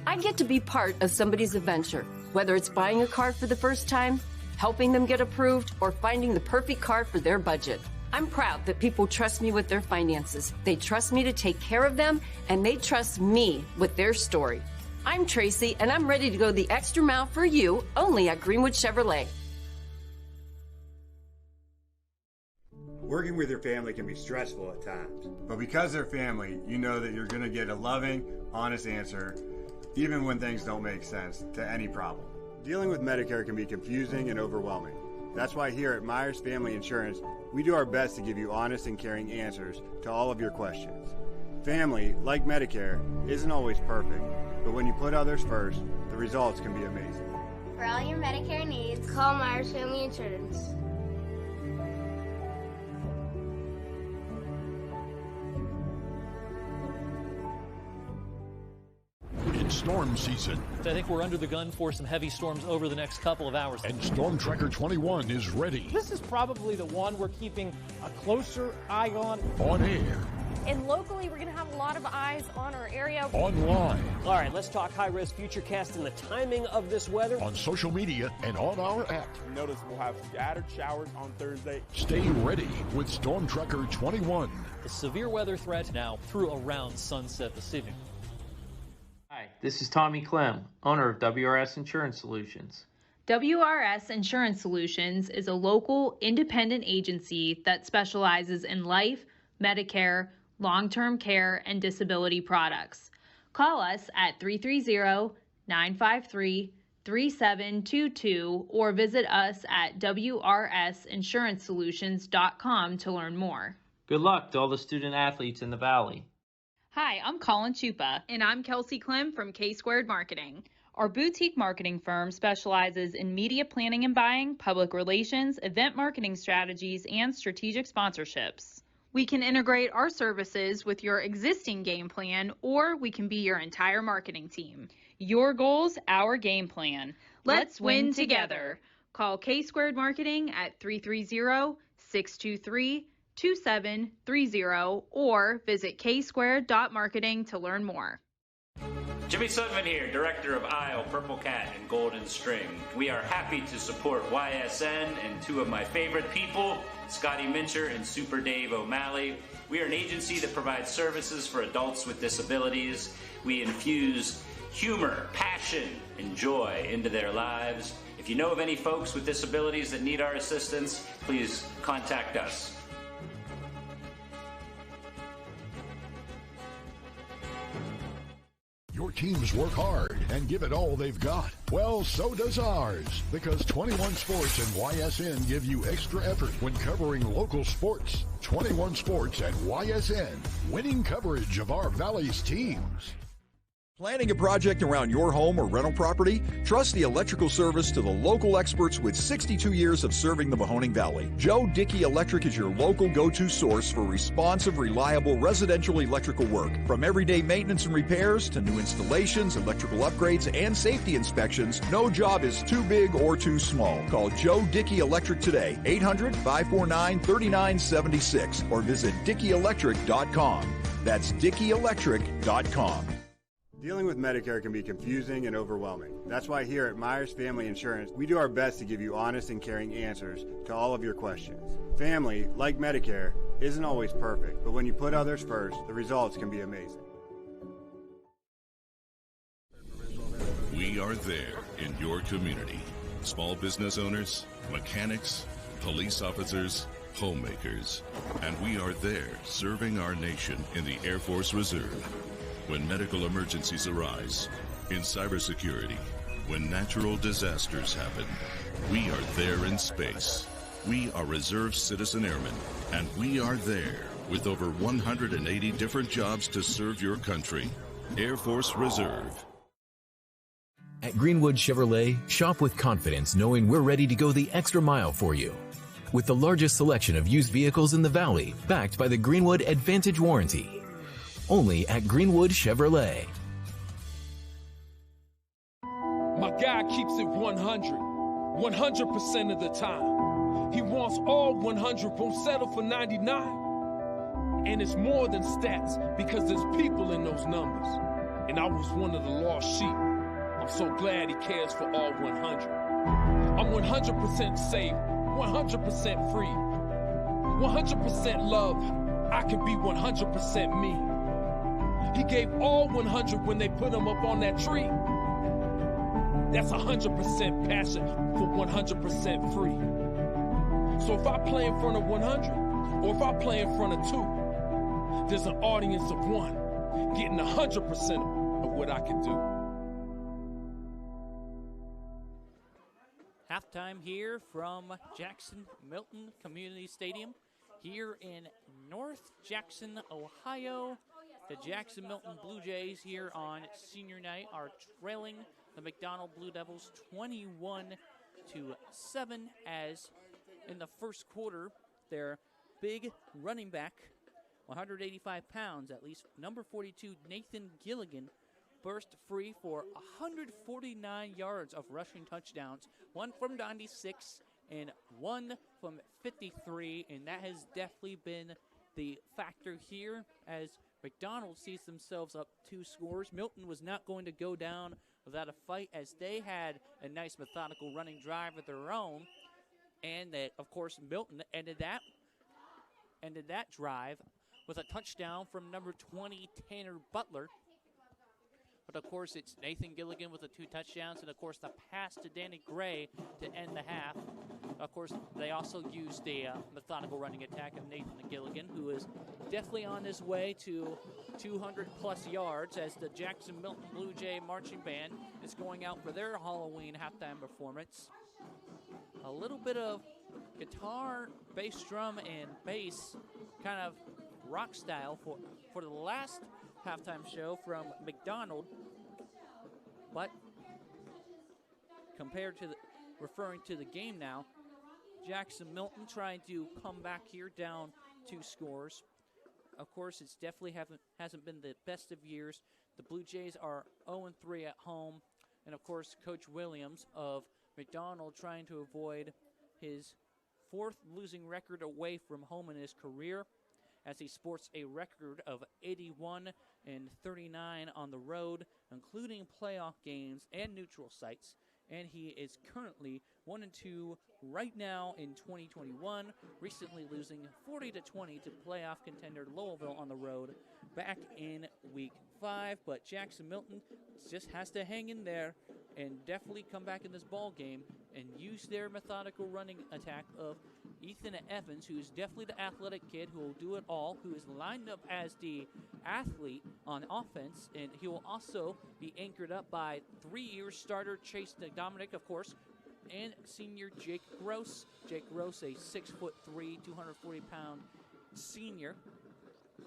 I get to be part of somebody's adventure, whether it's buying a car for the first time, helping them get approved, or finding the perfect car for their budget. I'm proud that people trust me with their finances. They trust me to take care of them, and they trust me with their story. I'm Tracy, and I'm ready to go the extra mile for you, only at Greenwood Chevrolet. Working with your family can be stressful at times, but because they're family, you know that you're going to get a loving, honest answer, even when things don't make sense, to any problem. Dealing with Medicare can be confusing and overwhelming. That's why here at Myers Family Insurance, we do our best to give you honest and caring answers to all of your questions. Family, like Medicare, isn't always perfect, but when you put others first, the results can be amazing. For all your Medicare needs, call Myers Family Insurance. It's storm season. I think we're under the gun for some heavy storms over the next couple of hours. And Storm Tracker 21 is ready. This is probably the one we're keeping a closer eye on. On air. And locally, we're going to have a lot of eyes on our area. Online. All right, let's talk high-risk futurecast and the timing of this weather. On social media and on our app. Notice we'll have scattered showers on Thursday. Stay ready with Storm Tracker 21. The severe weather threat now through around sunset this evening. Hi, this is Tommy Clem, owner of WRS Insurance Solutions. WRS Insurance Solutions is a local independent agency that specializes in life, Medicare, long-term care, and disability products. Call us at 330-953-3722 or visit us at wrsinsuranceSolutions.com to learn more. Good luck to all the student athletes in the Valley. Hi, I'm Colin Chupa. And I'm Kelsey Clem from K-Squared Marketing. Our boutique marketing firm specializes in media planning and buying, public relations, event marketing strategies, and strategic sponsorships. We can integrate our services with your existing game plan, or we can be your entire marketing team. Your goals, our game plan. Let's win together. Call K-Squared Marketing at 330-623-2730 or visit ksquared.marketing to learn more. Jimmy Sudman here, Director of Isle, Purple Cat, and Golden String. We are happy to support YSN and two of my favorite people, Scotty Mincher and Super Dave O'Malley. We are an agency that provides services for adults with disabilities. We infuse humor, passion, and joy into their lives. If you know of any folks with disabilities that need our assistance, please contact us. Your teams work hard and give it all they've got. Well, so does ours, because 21 Sports and YSN give you extra effort when covering local sports. 21 Sports and YSN, winning coverage of our Valley's teams. Planning a project around your home or rental property? Trust the electrical service to the local experts with 62 years of serving the Mahoning Valley. Joe Dickey Electric is your local go-to source for responsive, reliable residential electrical work. From everyday maintenance and repairs to new installations, electrical upgrades, and safety inspections, no job is too big or too small. Call Joe Dickey Electric today, 800-549-3976, or visit DickeyElectric.com. That's DickeyElectric.com. Dealing with Medicare can be confusing and overwhelming. That's why here at Myers Family Insurance, we do our best to give you honest and caring answers to all of your questions. Family, like Medicare, isn't always perfect, but when you put others first, the results can be amazing. We are there in your community. Small business owners, mechanics, police officers, homemakers, and we are there serving our nation in the Air Force Reserve. When medical emergencies arise, in cybersecurity, when natural disasters happen, we are there in space. We are Reserve Citizen Airmen, and we are there with over 180 different jobs to serve your country. Air Force Reserve. At Greenwood Chevrolet, shop with confidence knowing we're ready to go the extra mile for you. With the largest selection of used vehicles in the Valley, backed by the Greenwood Advantage Warranty. Only at Greenwood Chevrolet. My guy keeps it 100% of the time. He wants all 100, won't settle for 99. And it's more than stats, because there's people in those numbers. And I was one of the lost sheep. I'm so glad he cares for all 100. I'm 100% safe, 100% free, 100% love. I can be 100% me. He gave all 100 when they put him up on that tree. That's 100% passion for 100% free. So if I play in front of 100, or if I play in front of 2, there's an audience of 1 getting 100% of what I can do. Halftime here from Jackson-Milton Community Stadium here in North Jackson, Ohio. The Jackson-Milton Blue Jays here on senior night are trailing the McDonald Blue Devils 21-7, as in the first quarter, their big running back, 185 pounds at least, number 42, Nathan Gilligan, burst free for 149 yards of rushing touchdowns, 1 from 96 and 1 from 53, and that has definitely been the factor here as McDonald sees themselves up 2 scores. Milton was not going to go down without a fight, as they had a nice methodical running drive of their own, and that, of course, Milton ended that drive with a touchdown from number 20, Tanner Butler. But, of course, it's Nathan Gilligan with the 2 touchdowns, and, of course, the pass to Danny Gray to end the half. Of course, they also used the methodical running attack of Nathan Gilligan, who is definitely on his way to 200-plus yards, as the Jackson-Milton Blue Jay Marching Band is going out for their Halloween halftime performance. A little bit of guitar, bass drum, and bass kind of rock style for the last halftime show from McDonald, but referring to the game now. Jackson-Milton trying to come back here down 2 scores. Of course, it's definitely hasn't been the best of years. The Blue Jays are 0-3 at home. And, of course, Coach Williams of McDonald trying to avoid his 4th losing record away from home in his career, as he sports a record of 81-39 on the road, including playoff games and neutral sites. And he is currently 1-2 right now in 2021, recently losing 40-20 to playoff contender Louisville on the road back in Week 5. But Jackson-Milton just has to hang in there and definitely come back in this ball game and use their methodical running attack of Ethan Evans, who is definitely the athletic kid who will do it all, who is lined up as the athlete on offense, and he will also be anchored up by 3-year starter Chase Dominic, of course, and senior Jake Gross. Jake Gross, a 6'3", 240-pound senior.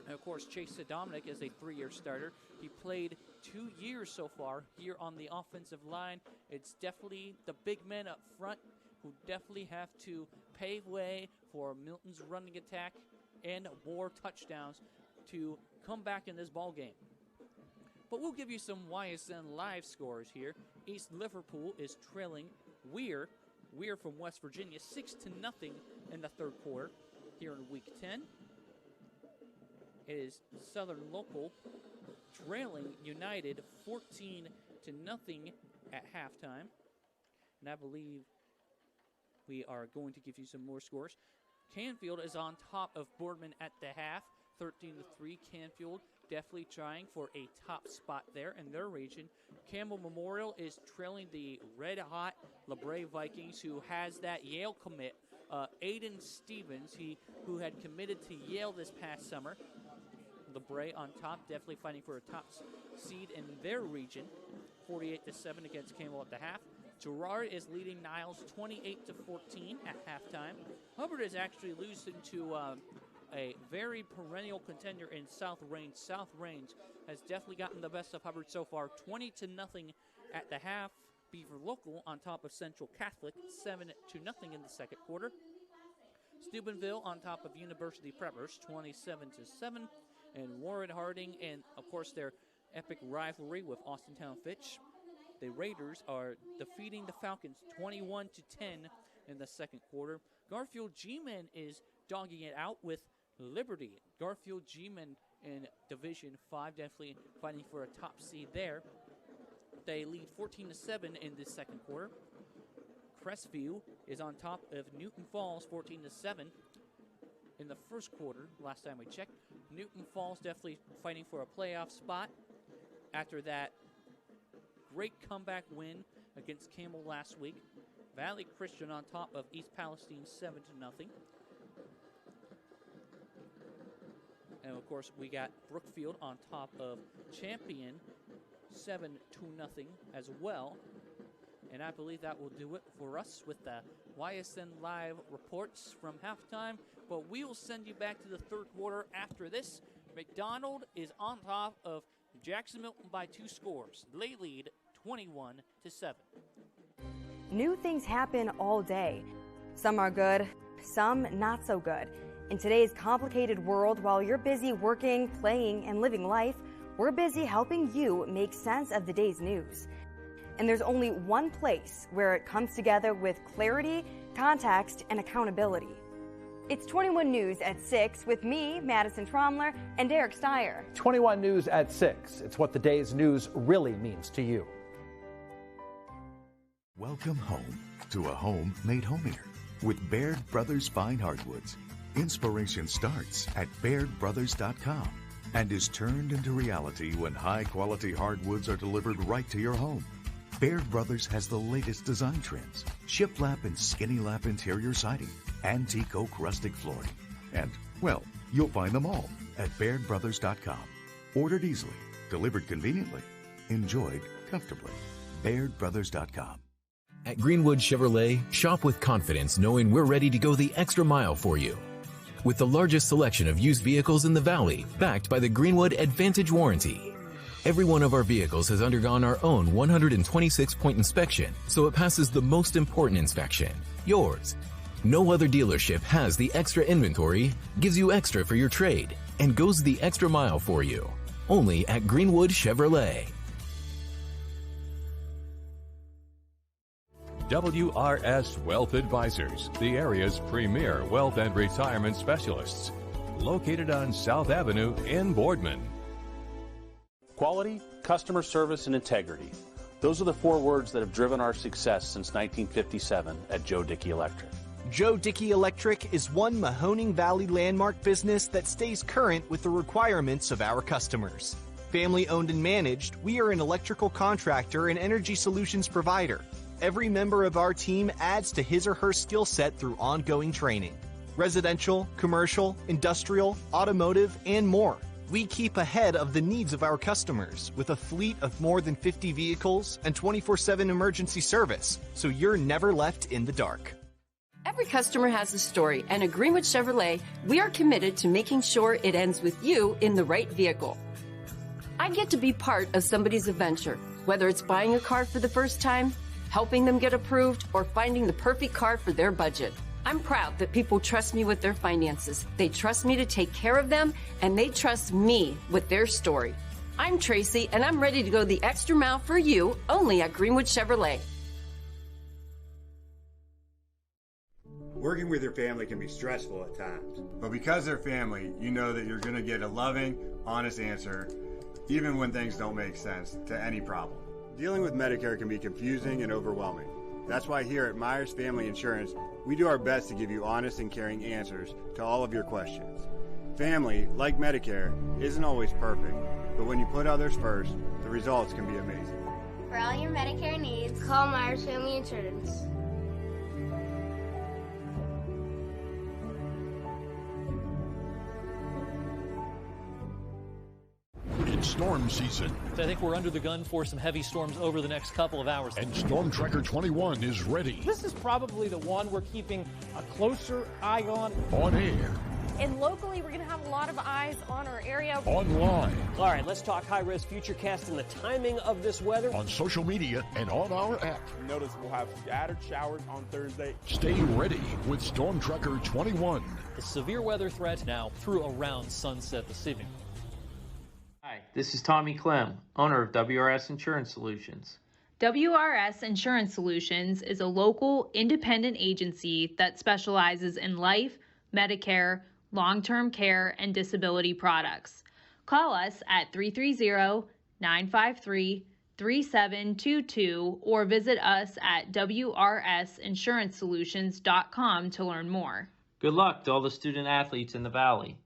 And, of course, Chase Dominic is a 3-year starter. He played 2 years so far here on the offensive line. It's definitely the big men up front who definitely have to pave way for Milton's running attack and more touchdowns to come back in this ball game. But we'll give you some YSN live scores here. East Liverpool is trailing Weir from West Virginia 6-0 in the 3rd quarter here in Week 10. It is Southern Local trailing United 14-0 at halftime. And I believe we are going to give you some more scores. Canfield is on top of Boardman at the half, 13-3. Canfield definitely trying for a top spot there in their region. Campbell Memorial is trailing the red-hot LeBray Vikings, who has that Yale commit, Aiden Stevens, who had committed to Yale this past summer. LeBray on top, definitely fighting for a top seed in their region, 48-7 against Campbell at the half. Girard is leading Niles 28-14 at halftime. Hubbard is actually losing to a very perennial contender in South Range. South Range has definitely gotten the best of Hubbard so far, 20-0 at the half. Beaver Local on top of Central Catholic, 7-0 in the 2nd quarter. Steubenville on top of University Preppers, 27-7. And Warren Harding, and of course their epic rivalry with Austintown Fitch. The Raiders are defeating the Falcons 21-10 in the 2nd quarter. Garfield G-Men is dogging it out with Liberty. Garfield G-Men in Division 5, definitely fighting for a top seed there. They lead 14-7 in the 2nd quarter. Crestview is on top of Newton Falls 14-7 in the 1st quarter, last time we checked. Newton Falls definitely fighting for a playoff spot after that great comeback win against Campbell last week. Valley Christian on top of East Palestine 7-0. And of course we got Brookfield on top of Champion 7-0 as well. And I believe that will do it for us with the YSN Live reports from halftime. But we will send you back to the 3rd quarter after this. McDonald is on top of Jackson-Milton by 2 scores. They lead 21-7. New things happen all day. Some are good, some not so good. In today's complicated world, while you're busy working, playing, and living life, we're busy helping you make sense of the day's news. And there's only one place where it comes together with clarity, context, and accountability. It's 21 News at 6 with me, Madison Tromler, and Derek Steyer. 21 News at 6. It's what the day's news really means to you. Welcome home to a home made homier with Baird Brothers Fine Hardwoods. Inspiration starts at BairdBrothers.com and is turned into reality when high-quality hardwoods are delivered right to your home. Baird Brothers has the latest design trends, shiplap and skinny lap interior siding, antique oak rustic flooring. And, well, you'll find them all at BairdBrothers.com. Ordered easily, delivered conveniently, enjoyed comfortably. BairdBrothers.com. At Greenwood Chevrolet, shop with confidence knowing we're ready to go the extra mile for you. With the largest selection of used vehicles in the Valley, backed by the Greenwood Advantage Warranty. Every one of our vehicles has undergone our own 126-point inspection, so it passes the most important inspection, yours. No other dealership has the extra inventory, gives you extra for your trade, and goes the extra mile for you. Only at Greenwood Chevrolet. WRS Wealth Advisors, the area's premier wealth and retirement specialists. Located on South Avenue in Boardman. Quality, customer service, and integrity. Those are the 4 words that have driven our success since 1957 at Joe Dickey Electric. Joe Dickey Electric is one Mahoning Valley landmark business that stays current with the requirements of our customers. Family owned and managed, we are an electrical contractor and energy solutions provider. Every member of our team adds to his or her skill set through ongoing training. Residential, commercial, industrial, automotive, and more. We keep ahead of the needs of our customers with a fleet of more than 50 vehicles and 24/7 emergency service, so you're never left in the dark. Every customer has a story, and at Greenwood Chevrolet, we are committed to making sure it ends with you in the right vehicle. I get to be part of somebody's adventure, whether it's buying a car for the first time, helping them get approved, or finding the perfect car for their budget. I'm proud that people trust me with their finances. They trust me to take care of them, and they trust me with their story. I'm Tracy, and I'm ready to go the extra mile for you, only at Greenwood Chevrolet. Working with your family can be stressful at times, but because they're family, you know that you're going to get a loving, honest answer, even when things don't make sense, to any problem. Dealing with Medicare can be confusing and overwhelming. That's why here at Myers Family Insurance, we do our best to give you honest and caring answers to all of your questions. Family, like Medicare, isn't always perfect, but when you put others first, the results can be amazing. For all your Medicare needs, call Myers Family Insurance. It's storm season. I think we're under the gun for some heavy storms over the next couple of hours. And Storm Tracker 21 is ready. This is probably the one we're keeping a closer eye on. On air. And locally, we're going to have a lot of eyes on our area. Online. All right, let's talk high-risk futurecast and the timing of this weather. On social media and on our app. Notice we'll have scattered showers on Thursday. Stay ready with Storm Tracker 21. The severe weather threat now through around sunset this evening. Hi, this is Tommy Clem, owner of WRS Insurance Solutions. WRS Insurance Solutions is a local, independent agency that specializes in life, Medicare, long-term care, and disability products. Call us at 330-953-3722 or visit us at wrsinsuranceSolutions.com to learn more. Good luck to all the student athletes in the Valley.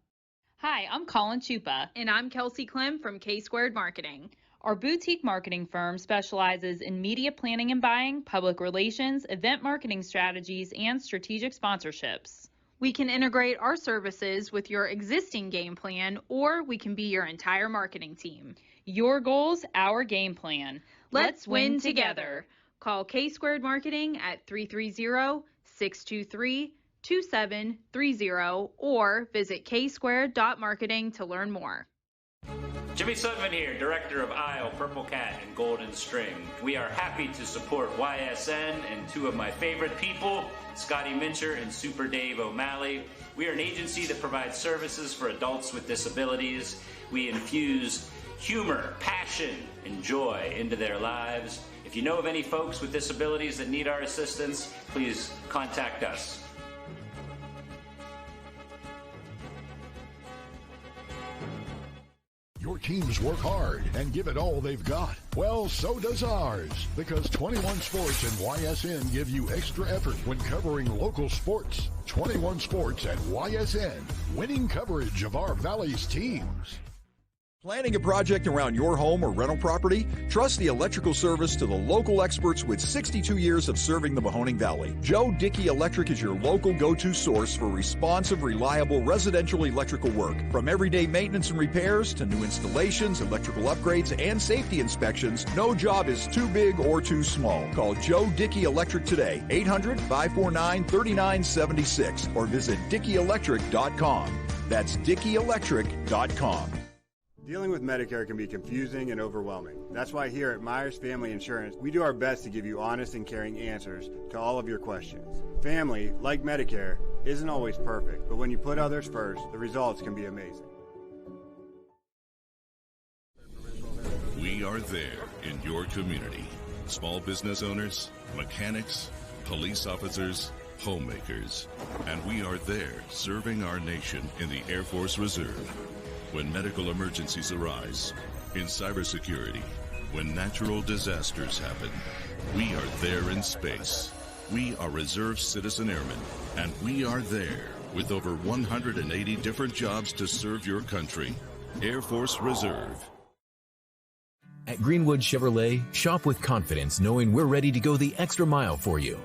Hi, I'm Colin Chupa. And I'm Kelsey Clem from K-Squared Marketing. Our boutique marketing firm specializes in media planning and buying, public relations, event marketing strategies, and strategic sponsorships. We can integrate our services with your existing game plan, or we can be your entire marketing team. Your goals, our game plan. Let's win together. Call K-Squared Marketing at 330-623-2730 or visit ksquared.marketing to learn more. Jimmy Sudman here, Director of Aisle, Purple Cat, and Golden String. We are happy to support YSN and 2 of my favorite people, Scotty Mincher and Super Dave O'Malley. We are an agency that provides services for adults with disabilities. We infuse humor, passion, and joy into their lives. If you know of any folks with disabilities that need our assistance, please contact us. Your teams work hard and give it all they've got. Well, so does ours, because 21 Sports and YSN give you extra effort when covering local sports. 21 Sports and YSN, winning coverage of our Valley's teams. Planning a project around your home or rental property? Trust the electrical service to the local experts with 62 years of serving the Mahoning Valley. Joe Dickey Electric is your local go-to source for responsive, reliable residential electrical work. From everyday maintenance and repairs to new installations, electrical upgrades, and safety inspections, no job is too big or too small. Call Joe Dickey Electric today, 800-549-3976, or visit DickeyElectric.com. That's DickeyElectric.com. Dealing with Medicare can be confusing and overwhelming. That's why here at Myers Family Insurance, we do our best to give you honest and caring answers to all of your questions. Family, like Medicare, isn't always perfect, but when you put others first, the results can be amazing. We are there in your community. Small business owners, mechanics, police officers, homemakers. And we are there serving our nation in the Air Force Reserve. When medical emergencies arise, in cybersecurity, when natural disasters happen, we are there in space. We are Reserve Citizen Airmen, and we are there with over 180 different jobs to serve your country. Air Force Reserve. At Greenwood Chevrolet, shop with confidence knowing we're ready to go the extra mile for you.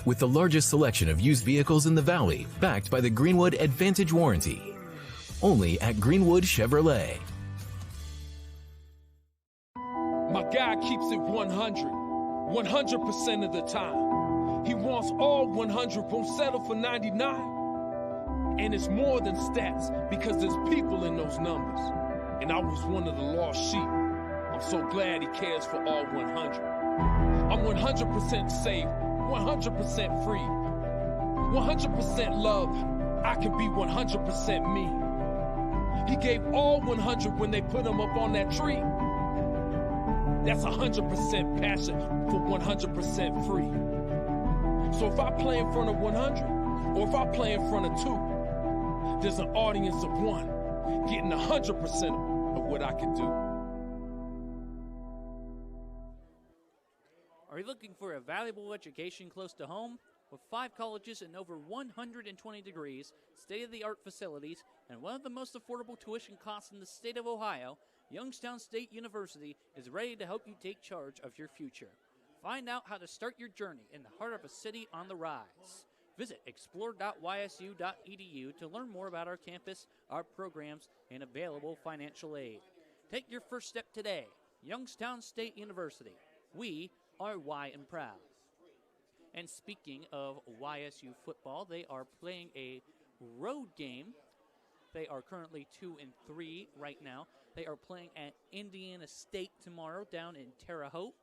With the largest selection of used vehicles in the Valley, backed by the Greenwood Advantage Warranty. Only at Greenwood Chevrolet. My guy keeps it 100% of the time. He wants all 100, won't settle for 99. And it's more than stats, because there's people in those numbers. And I was one of the lost sheep. I'm so glad he cares for all 100. I'm 100% safe, 100% free, 100% love. I can be 100% me. He gave all 100 when they put him up on that tree. That's 100% passion for 100% free. So if I play in front of 100, or if I play in front of 2, there's an audience of 1 getting 100% of what I can do. Are you looking for a valuable education close to home? With 5 colleges and over 120 degrees, state-of-the-art facilities, and one of the most affordable tuition costs in the state of Ohio, Youngstown State University is ready to help you take charge of your future. Find out how to start your journey in the heart of a city on the rise. Visit explore.ysu.edu to learn more about our campus, our programs, and available financial aid. Take your first step today. Youngstown State University. We are Y and proud. And speaking of YSU football, they are playing a road game. They are currently 2-3 right now. They are playing at Indiana State tomorrow down in Terre Haute.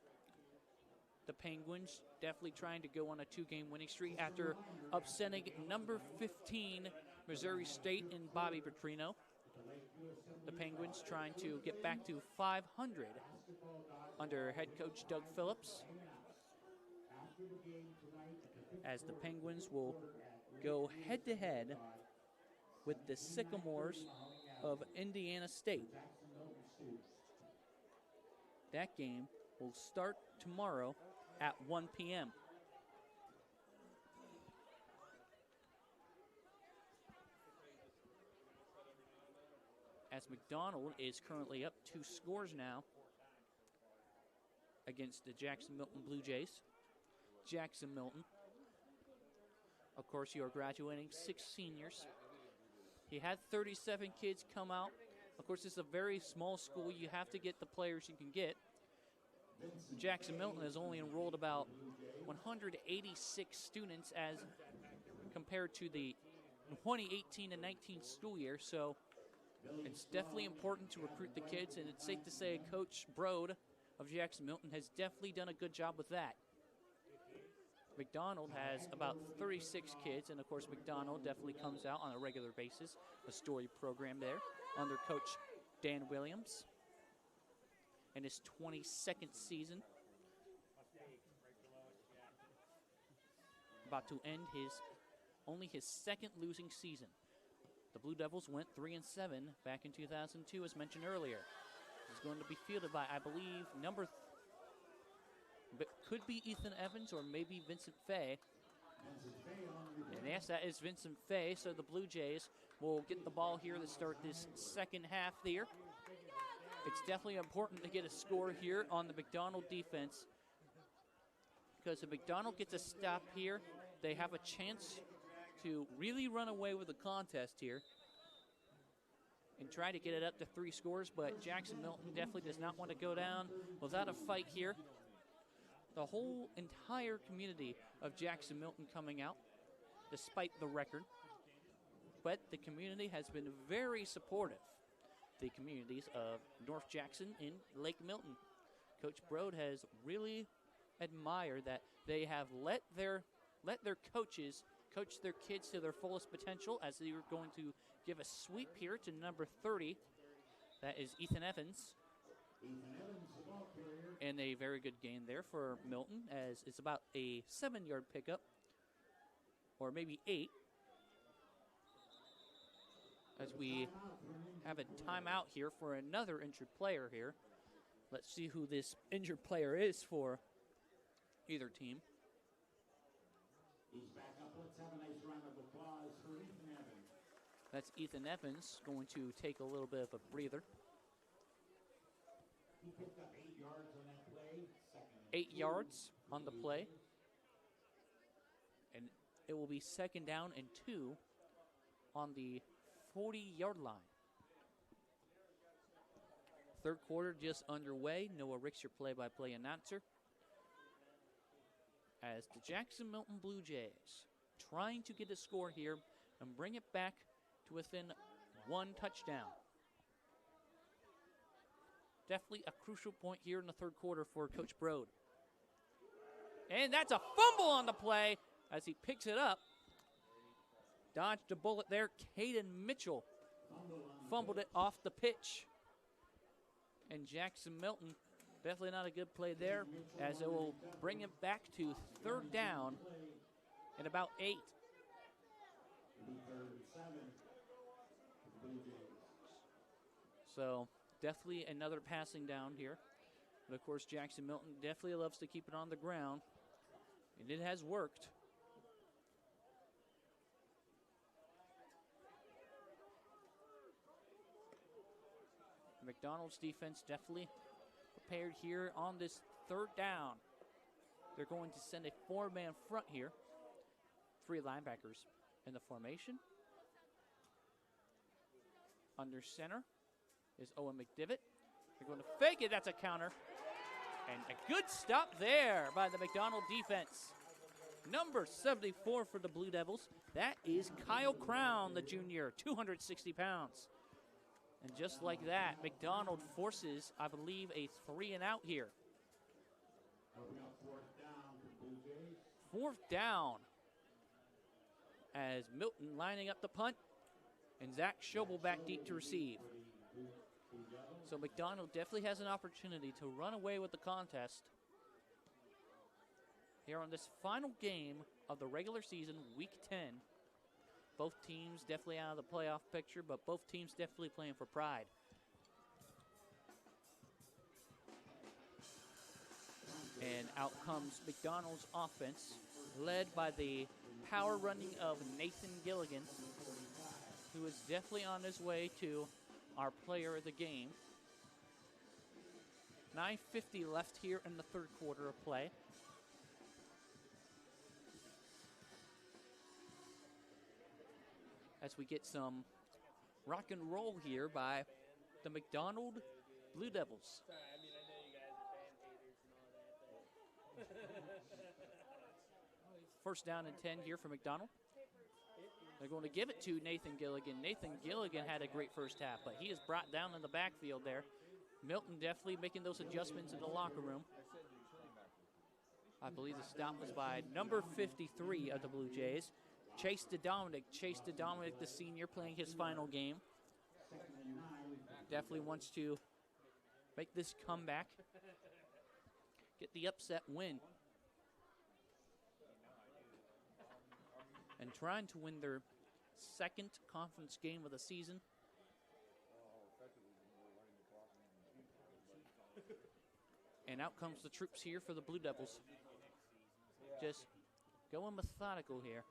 The Penguins definitely trying to go on a 2-game winning streak after upsetting number 15 Missouri State in Bobby Petrino. The Penguins trying to get back to 500 under head coach Doug Phillips, as the Penguins will go head-to-head with the Sycamores of Indiana State. That game will start tomorrow at 1 p.m. As McDonald is currently up 2 scores now against the Jackson-Milton Blue Jays. Jackson-Milton, of course, you are graduating 6 seniors. He had 37 kids come out. Of course, it's a very small school. You have to get the players you can get. Jackson-Milton has only enrolled about 186 students as compared to the 2018 and 19 school year. So it's definitely important to recruit the kids, and it's safe to say Coach Brode of Jackson-Milton has definitely done a good job with that. McDonald has about 36 kids, and of course McDonald definitely comes out on a regular basis, a story program there under Coach Dan Williams in his 22nd season. About to end only his 2nd losing season. The Blue Devils went 3-7 back in 2002, as mentioned earlier. He's going to be fielded by, I believe, but could be Ethan Evans or maybe Vincent Fay. And yes, that is Vincent Fay, so the Blue Jays will get the ball here to start this second half there. It's definitely important to get a score here on the McDonald defense, because if McDonald gets a stop here, they have a chance to really run away with the contest here and try to get it up to 3 scores, but Jackson-Milton definitely does not want to go down without a fight here. The whole entire community of Jackson-Milton coming out, despite the record. But the community has been very supportive the communities of North Jackson and Lake Milton. Coach Brode has really admired that they have let their coaches coach their kids to their fullest potential, as they are going to give a sweep here to number 30. That is Ethan Evans. And a very good gain there for Milton, as it's about a 7-yard pickup, or maybe 8. As we have a timeout here for another injured player here. Let's see who this injured player is for either team. He's back up. Let's have a nice round of applause for Ethan Evans. That's Ethan Evans going to take a little bit of a breather. He picked up 8 yards on that play. 8 yards on the play. And it will be 2nd down and 2 on the 40-yard line. Third quarter just underway. Noah Ricks, your play-by-play announcer. As the Jackson-Milton Blue Jays trying to get a score here and bring it back to within 1 touchdown. Definitely a crucial point here in the third quarter for Coach Brode. And that's a fumble on the play as he picks it up. Dodged a bullet there. Caden Mitchell fumbled it off the pitch. And Jackson-Milton, definitely not a good play there, as it will bring him back to 3rd down and about 8. So definitely another passing down here. But of course, Jackson-Milton definitely loves to keep it on the ground, and it has worked. McDonald's defense definitely prepared here on this 3rd down. They're going to send a 4-man front here. 3 linebackers in the formation. Under center is Owen McDivitt. They're going to fake it. That's a counter. And a good stop there by the McDonald defense. Number 74 for the Blue Devils. That is Kyle Crown, the junior, 260 pounds. And just like that, McDonald forces, I believe, a 3-and-out here. 4th down. As Milton lining up the punt, and Zach Schobel back deep to receive. So McDonald definitely has an opportunity to run away with the contest here on this final game of the regular season, Week 10. Both teams definitely out of the playoff picture, but both teams definitely playing for pride. And out comes McDonald's offense, led by the power running of Nathan Gilligan, who is definitely on his way to our player of the game. 9:50 left here in the third quarter of play. As we get some rock and roll here by the McDonald Blue Devils. Sorry, I mean, I know you guys are fan haters and all that. First down and 10 here for McDonald. They're going to give it to Nathan Gilligan. Nathan Gilligan had a great first half, but he is brought down in the backfield there. Milton definitely making those adjustments in the locker room. I believe the stop was by number 53 of the Blue Jays, Chase DeDominic. Chase DeDominic, the senior, playing his final game. Definitely wants to make this comeback, get the upset win. And trying to win their second conference game of the season. And out comes the troops here for the Blue Devils. Just going methodical here.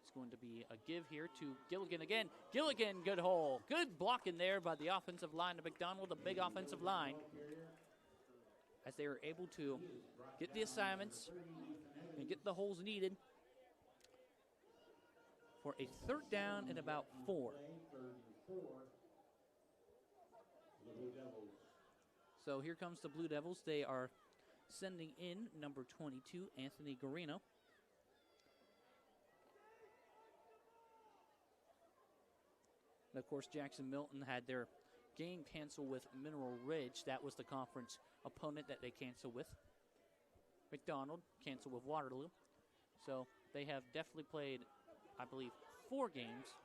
It's going to be a give here to Gilligan again. Gilligan, good hole. Good blocking there by the offensive line of McDonald, the big offensive line, as they are able to get the assignments and get the holes needed for a third down and about 4. So here comes the Blue Devils. They are sending in number 22, Anthony Garino. And, of course, Jackson-Milton had their game canceled with Mineral Ridge. That was the conference opponent that they canceled with. McDonald canceled with Waterloo. So they have definitely played, I believe, 4 games.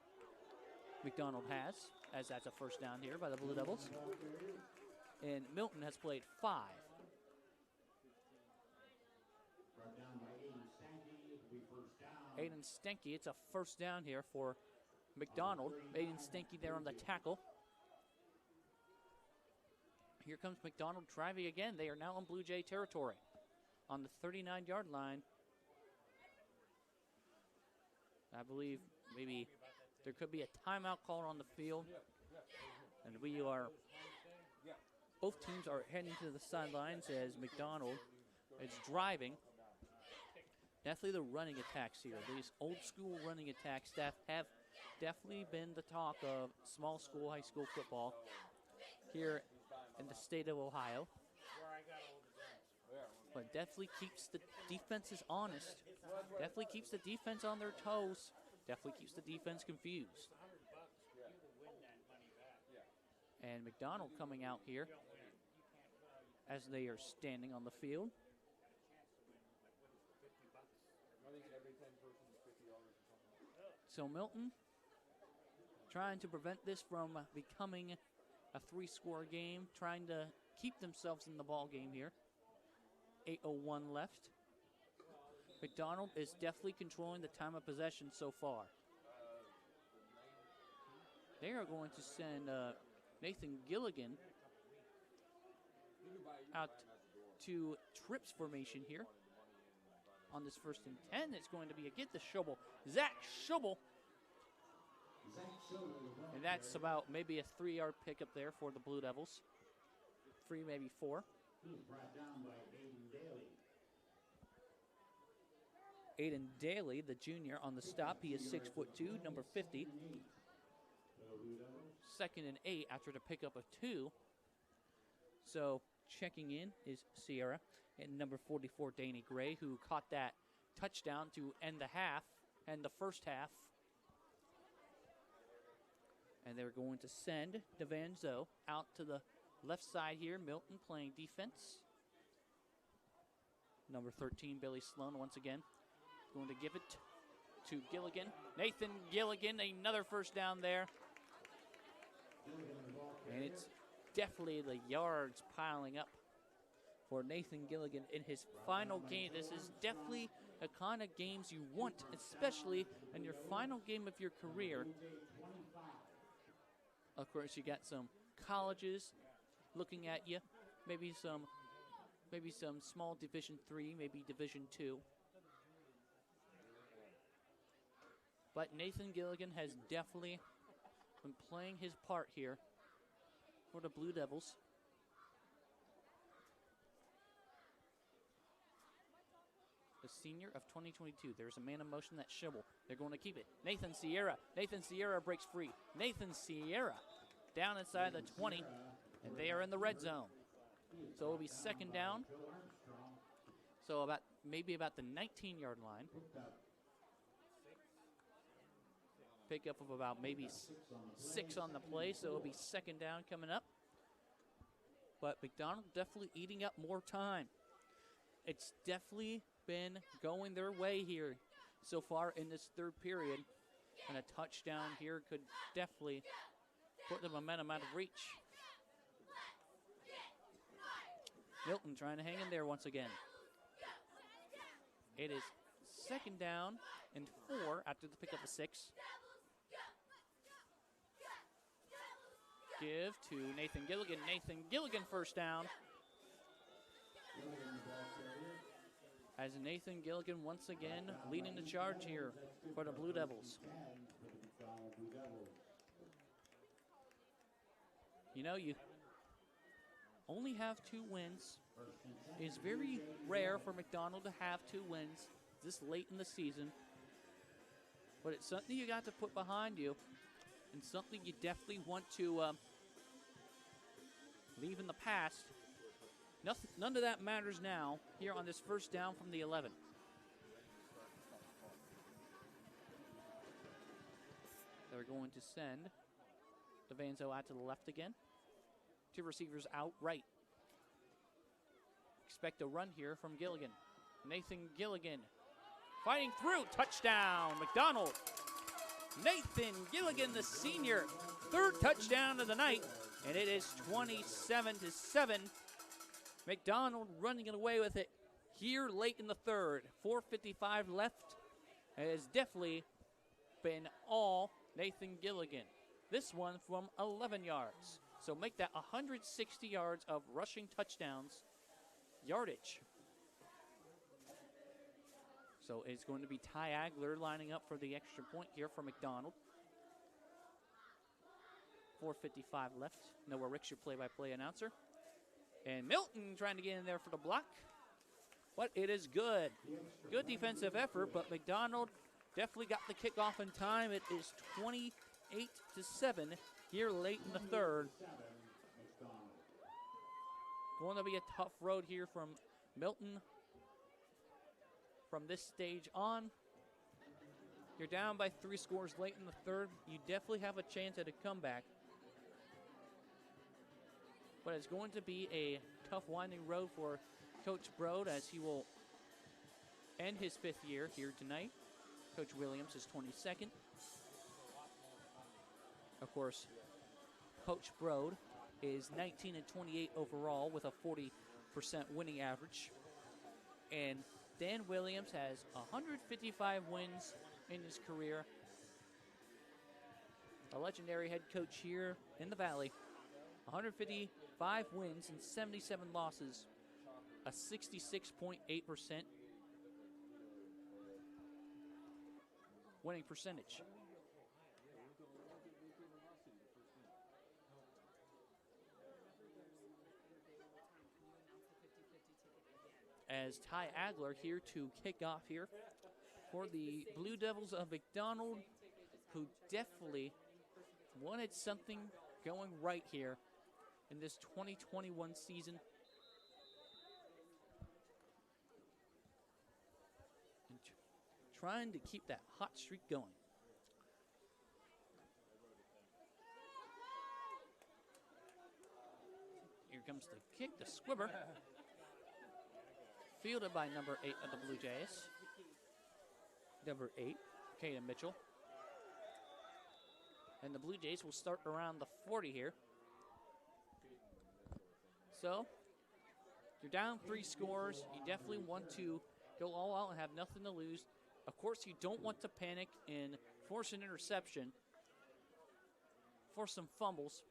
McDonald has, as that's a first down here by the Blue Devils. And Milton has played 5. Aiden Stenke, it's a first down here for McDonald. Aiden Stenke there on the tackle. Here comes McDonald driving again. They are now on Blue Jay territory on the 39-yard line. I believe maybe there could be a timeout called on the field. And both teams are heading to the sidelines as McDonald is driving. Definitely the running attacks here. These old school running attacks that have definitely been the talk of small school, high school football here in the state of Ohio. But definitely keeps the defenses honest. Definitely keeps the defense on their toes. Definitely keeps the defense confused. And McDonald coming out here as they are standing on the field. So Milton trying to prevent this from becoming a 3-score game, trying to keep themselves in the ball game here. 8:01 left. McDonald is definitely controlling the time of possession so far. They are going to send Nathan Gilligan out to trips formation here. On this 1st and 10, it's going to be the Schobel. Zach Schobel. And that's about maybe a 3-yard pickup there for the Blue Devils. 3, maybe 4. Aiden Daly, the junior, on the stop. He is 6'2", number 50. 2nd and 8 after the pickup of 2. So checking in is Sierra and number 44, Danny Gray, who caught that touchdown to end the first half. And they're going to send DeVanzo out to the left side here. Milton playing defense. Number 13, Billy Sloan, once again, going to give it to Gilligan. Nathan Gilligan, another first down there. And it's definitely the yards piling up for Nathan Gilligan in his final game. This is definitely the kind of games you want, especially in your final game of your career. Of course, you got some colleges looking at you, maybe some small Division III, maybe Division II. But Nathan Gilligan has definitely been playing his part here for the Blue Devils. The senior of 2022. There's a man in motion, that's Schibble. They're going to keep it. Nathan Sierra. Nathan Sierra breaks free. Nathan Sierra down inside the 20, and they are in the red zone. So it'll be 2nd down. So maybe about the 19-yard line. Pickup of about maybe 6 on the play, so it'll be 2nd down coming up. But McDonald definitely eating up more time. It's definitely been going their way here so far in this 3rd period. And a touchdown here could definitely put the momentum out of reach. Milton trying to hang in there once again. It is 2nd down and 4 after the pickup of 6. Give to Nathan Gilligan. Nathan Gilligan first down. As Nathan Gilligan once again leading the charge here for the Blue Devils. You know, you only have 2 wins. It's very rare for McDonald to have 2 wins this late in the season. But it's something you got to put behind you and something you definitely want to leave in the past. None of that matters now here on this first down from the 11. They're going to send DeVanzo out to the left again. Two receivers out right. Expect a run here from Gilligan. Nathan Gilligan fighting through. Touchdown, McDonald. Nathan Gilligan, the senior. Third touchdown of the night, and it is 27-7. McDonald running away with it here late in the third. 4:55 left. It has definitely been all Nathan Gilligan. This one from 11 yards. So make that 160 yards of rushing touchdowns yardage. So it's going to be Ty Agler lining up for the extra point here for McDonald. 4:55 left. Noah Ricks, your play-by-play announcer. And Milton trying to get in there for the block. But it is good. Good defensive effort, but McDonald definitely got the kickoff in time. It is 28-7 here late in the third. Going to be a tough road here from Milton from this stage on. You're down by 3 scores late in the third. You definitely have a chance at a comeback. But it's going to be a tough winding road for Coach Brode as he will end his 5th year here tonight. Coach Williams is 22nd. Of course, Coach Brode is 19-28 overall with a 40% winning average. And Dan Williams has 155 wins in his career. A legendary head coach here in the Valley. 155 wins and 77 losses. A 66.8% winning percentage. As Ty Agler here to kick off here for the Blue Devils of McDonald, who definitely wanted something going right here in this 2021 season. And trying to keep that hot streak going. Here comes the kick, the squibber. Fielded by number 8 of the Blue Jays. Number 8, Caden Mitchell. And the Blue Jays will start around the 40 here. So, you're down 3 scores. You definitely want to go all out and have nothing to lose. Of course, you don't want to panic and force an interception, force some fumbles.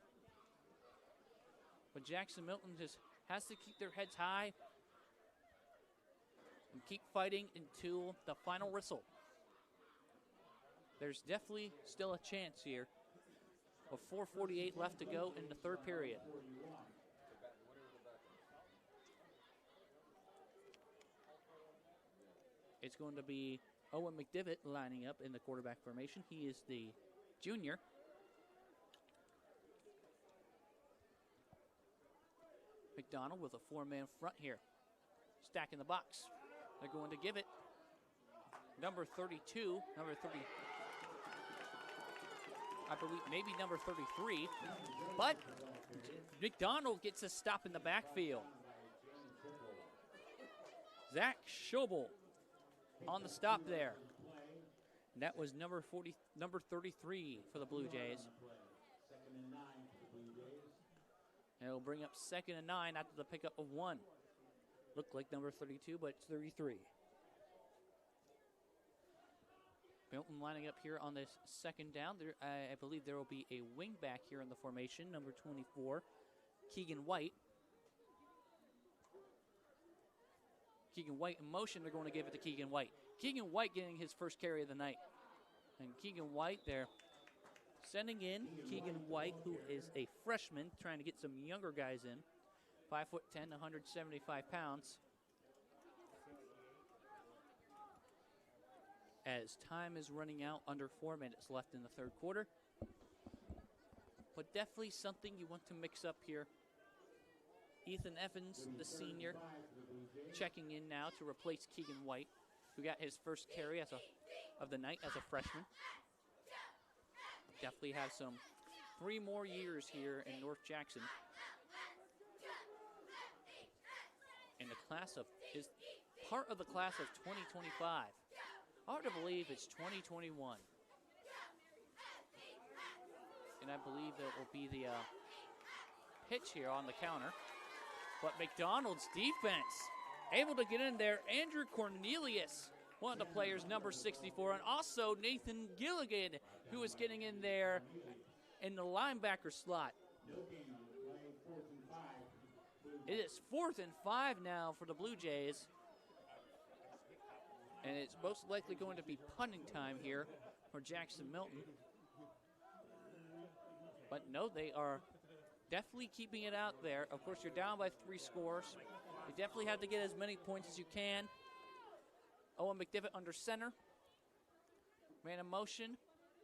But Jackson-Milton just has to keep their heads high and keep fighting until the final whistle. There's definitely still a chance here with 4:48 left to go in the third period. It's going to be Owen McDivitt lining up in the quarterback formation. He is the junior. McDonald with a 4-man front here. Stacking the box. They're going to give it number 32, number 30, I believe maybe number 33, but McDonald gets a stop in the backfield. Zach Schobel on the stop there. And that was number 33 for the Blue Jays. And it'll bring up 2nd and 9 after the pickup of 1. Looked like number 32, but it's 33. Milton lining up here on this 2nd down. There, I believe there will be a wing back here in the formation, number 24, Keegan White. Keegan White in motion. They're going to give it to Keegan White. Keegan White getting his first carry of the night. And Keegan White there sending in Keegan White, who is a freshman, trying to get some younger guys in. 5'10", 175 pounds. As time is running out, under 4 minutes left in the third quarter. But definitely something you want to mix up here. Ethan Evans, the senior, checking in now to replace Keegan White, who got his first carry of the night as a freshman. Definitely have some 3 more years here in North Jackson. And the class of is part of the class of 2025. Hard to believe it's 2021. And I believe that will be the pitch here on the counter. But McDonald's defense able to get in there. Andrew Cornelius, one of the players, number 64, and also Nathan Gilligan, who is getting in there in the linebacker slot. It is 4th and 5 now for the Blue Jays. And it's most likely going to be punting time here for Jackson-Milton. But no, they are definitely keeping it out there. Of course, you're down by 3 scores. You definitely have to get as many points as you can. Owen McDivitt under center. Man in motion.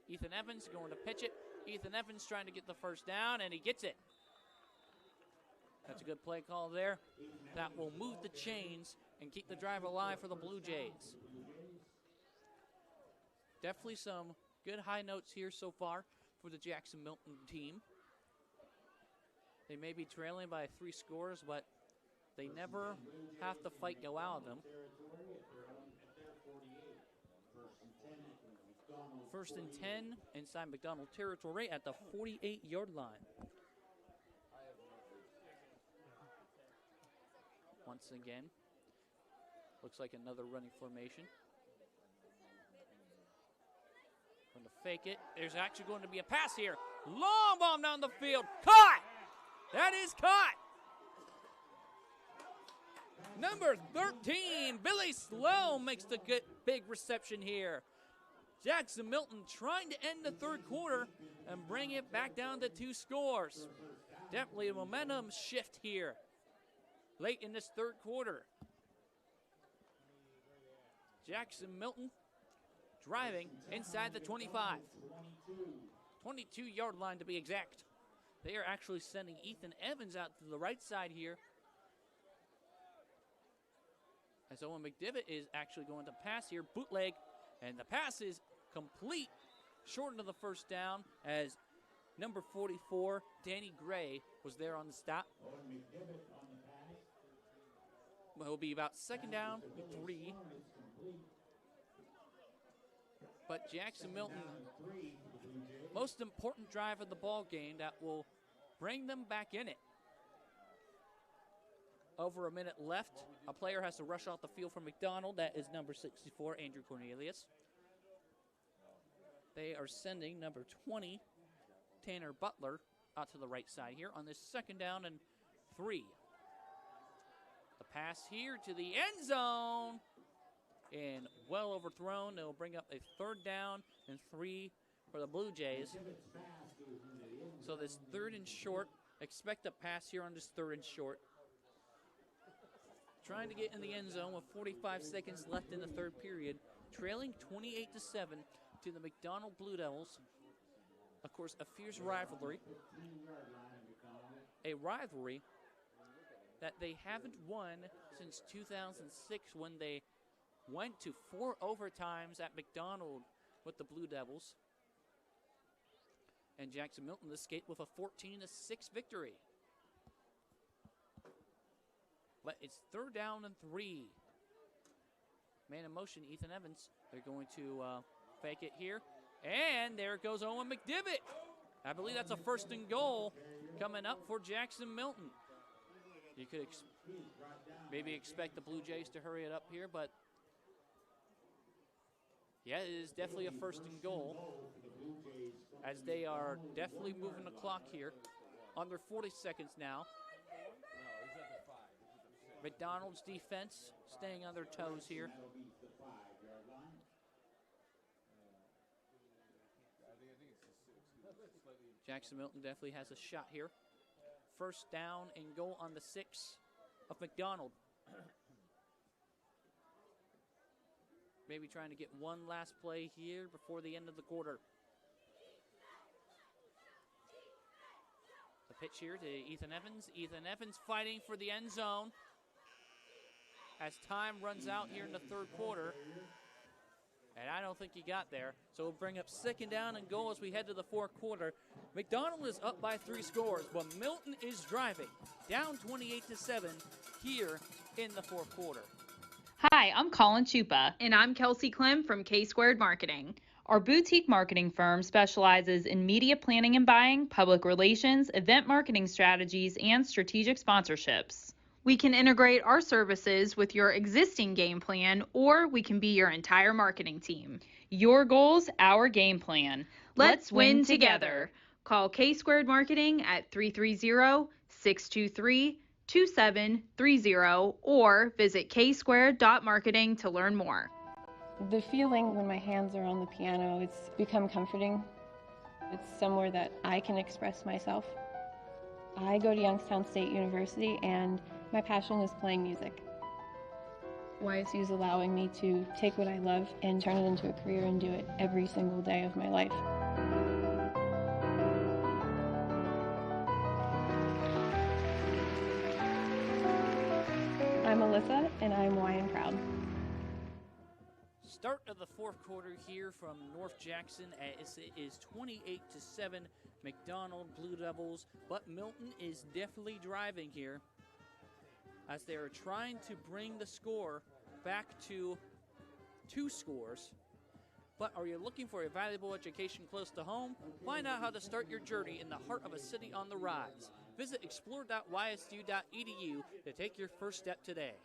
Ethan Evans going to pitch it. Ethan Evans trying to get the first down, and he gets it. That's a good play call there. That will move the chains and keep the drive alive for the Blue Jays. Definitely some good high notes here so far for the Jackson-Milton team. They may be trailing by 3 scores, but they never have the fight go out of them. 1st and 10 inside McDonald territory at the 48-yard line. Once again, looks like another running formation. Going to fake it. There's actually going to be a pass here. Long bomb down the field. Caught! That is caught! Number 13, Billy Sloan makes the good big reception here. Jackson-Milton trying to end the 3rd quarter and bring it back down to 2 scores. Definitely a momentum shift here late in this 3rd quarter. Jackson-Milton driving inside the 25. 22-yard line to be exact. They are actually sending Ethan Evans out to the right side here. As Owen McDivitt is actually going to pass here, bootleg, and the pass is complete, short of the first down, as number 44, Danny Gray, was there on the stop. Well, it'll be about 2nd down, 3. But Jackson-Milton, most important drive of the ball game that will bring them back in it. Over a minute left. A player has to rush off the field from McDonald. That is number 64, Andrew Cornelius. They are sending number 20, Tanner Butler, out to the right side here on this 2nd down and 3. The pass here to the end zone. And well overthrown. They'll bring up a 3rd down and 3 for the Blue Jays. So this 3rd and short. Expect a pass here on this 3rd and short. Trying to get in the end zone with 45 seconds left in the 3rd period. Trailing 28-7 to the McDonald Blue Devils. Of course, a fierce rivalry. A rivalry that they haven't won since 2006 when they went to 4 overtimes at McDonald with the Blue Devils. And Jackson-Milton escaped with a 14-6 victory. But it's 3rd down and 3. Man in motion, Ethan Evans. They're going to fake it here. And there goes Owen McDivitt. I believe that's a 1st and goal coming up for Jackson-Milton. You could maybe expect the Blue Jays to hurry it up here, but yeah, it is definitely a 1st and goal, as they are definitely moving the clock here. Under 40 seconds now. McDonald's defense staying on their toes here. Jackson-Milton definitely has a shot here. 1st down and goal on the 6 of McDonald. Maybe trying to get one last play here before the end of the quarter. The pitch here to Ethan Evans. Ethan Evans fighting for the end zone as time runs out here in the 3rd quarter. And I don't think he got there. So we'll bring up second down and goal as we head to the fourth quarter. McDonald is up by 3 scores, but Milton is driving, down 28-7 here in the fourth quarter. Hi, I'm Colin Chupa. And I'm Kelsey Clem from K-Squared Marketing. Our boutique marketing firm specializes in media planning and buying, public relations, event marketing strategies, and strategic sponsorships. We can integrate our services with your existing game plan, or we can be your entire marketing team. Your goals, our game plan. Let's win together. Call K-Squared Marketing at 330-623-2730 or visit ksquared.marketing to learn more. The feeling when my hands are on the piano, it's become comforting. It's somewhere that I can express myself. I go to Youngstown State University and my passion is playing music. YSU is allowing me to take what I love and turn it into a career and do it every single day of my life. I'm Alyssa, and I'm YN proud. Start of the fourth quarter here from North Jackson as it is 28-7 McDonald Blue Devils, but Milton is definitely driving here as they are trying to bring the score back to 2 scores. But are you looking for a valuable education close to home? Find out how to start your journey in the heart of a city on the rise. Visit explore.ysu.edu to take your first step today.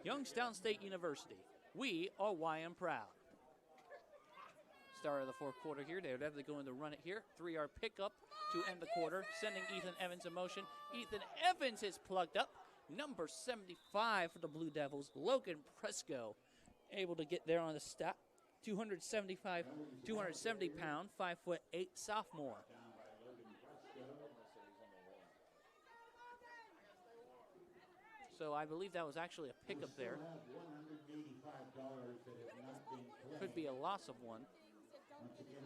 Youngstown State University. We are YM proud. Start of the fourth quarter here. They're definitely going to run it here. 3-yard pickup to end the quarter, sending Ethan Evans in motion. Ethan Evans is plugged up. Number 75 for the Blue Devils, Logan Presco, able to get there on the step. 270-pound, 5'8" sophomore. So I believe that was actually a pickup there. Could be a loss of one.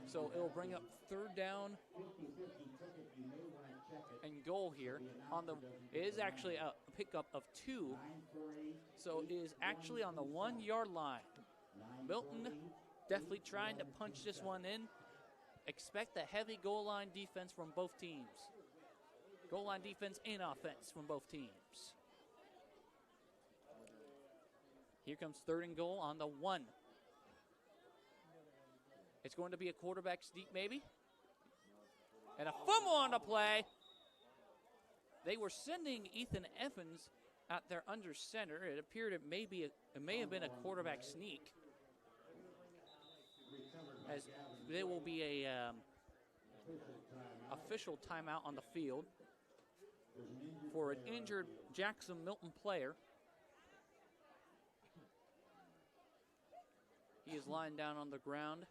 So it'll bring up third down and goal here. It is actually a pickup of 2. So it is actually on the 1-yard line. Milton definitely trying to punch this one in. Expect a heavy goal line defense from both teams. Goal line defense and offense from both teams. Here comes third and goal on the 1. It's going to be a quarterback sneak maybe. And a fumble on the play. They were sending Ethan Evans out there under center. It appeared it may have been a quarterback sneak. As there will be a official timeout on the field for an injured Jackson-Milton player. He is lying down on the ground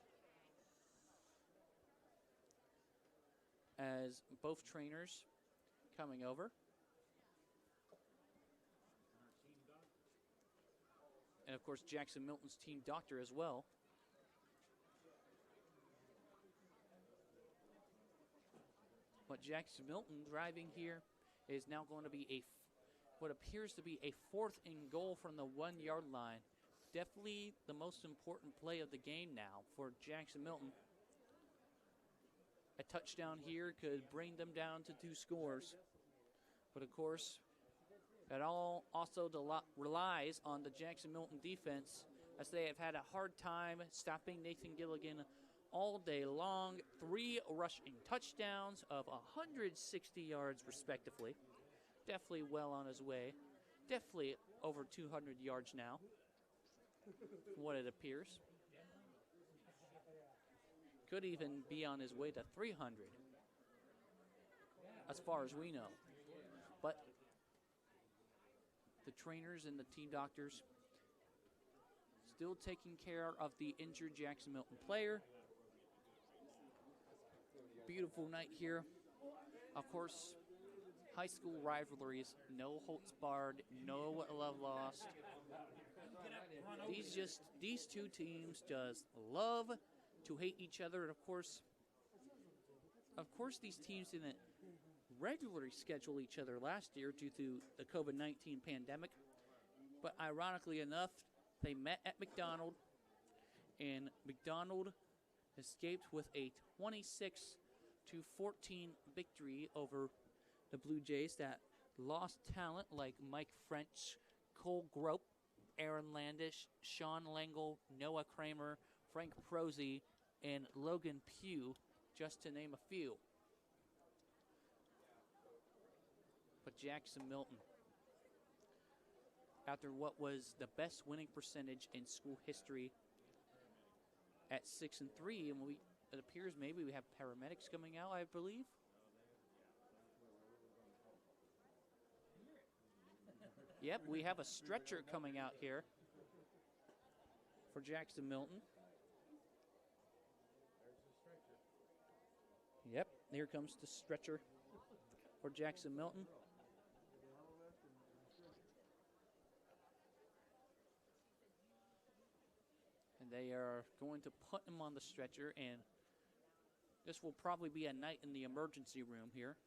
as both trainers coming over. And of course, Jackson-Milton's team doctor as well. But Jackson-Milton driving here is now going to be what appears to be a 4th and goal from the 1-yard line. Definitely the most important play of the game now for Jackson-Milton. A touchdown here could bring them down to 2 scores. But of course, it all also relies on the Jackson-Milton defense as they have had a hard time stopping Nathan Gilligan all day long. 3 rushing touchdowns of 160 yards respectively. Definitely well on his way. Definitely over 200 yards now, what it appears. Could even be on his way to 300, as far as we know. But the trainers and the team doctors still taking care of the injured Jackson-Milton player. Beautiful night here. Of course, high school rivalries, no holds barred, no love lost. These 2 teams just love to hate each other. And of course these teams didn't regularly schedule each other last year due to the COVID-19 pandemic. But ironically enough, they met at McDonald And McDonald escaped with a 26-14 victory over the Blue Jays that lost talent like Mike French, Cole Grope, Aaron Landish, Sean Langle, Noah Kramer, Frank Prosey, and Logan Pugh, just to name a few. But Jackson-Milton, after what was the best winning percentage in school history at 6-3, and it appears maybe we have paramedics coming out, I believe. Yep, we have a stretcher coming out here for Jackson-Milton. Yep, here comes the stretcher for Jackson-Milton. And they are going to put him on the stretcher, and this will probably be a night in the emergency room here.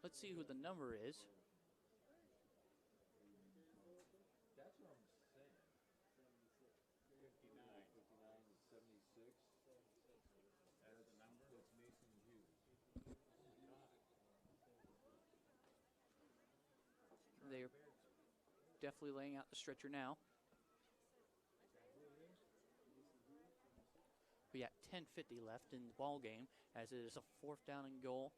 Let's see who the number is. That's what I'm saying. 59, 76. That's the number. That's Mason Hughes. They're definitely laying out the stretcher now. We got 10:50 left in the ball game, as it is a 4th down and goal.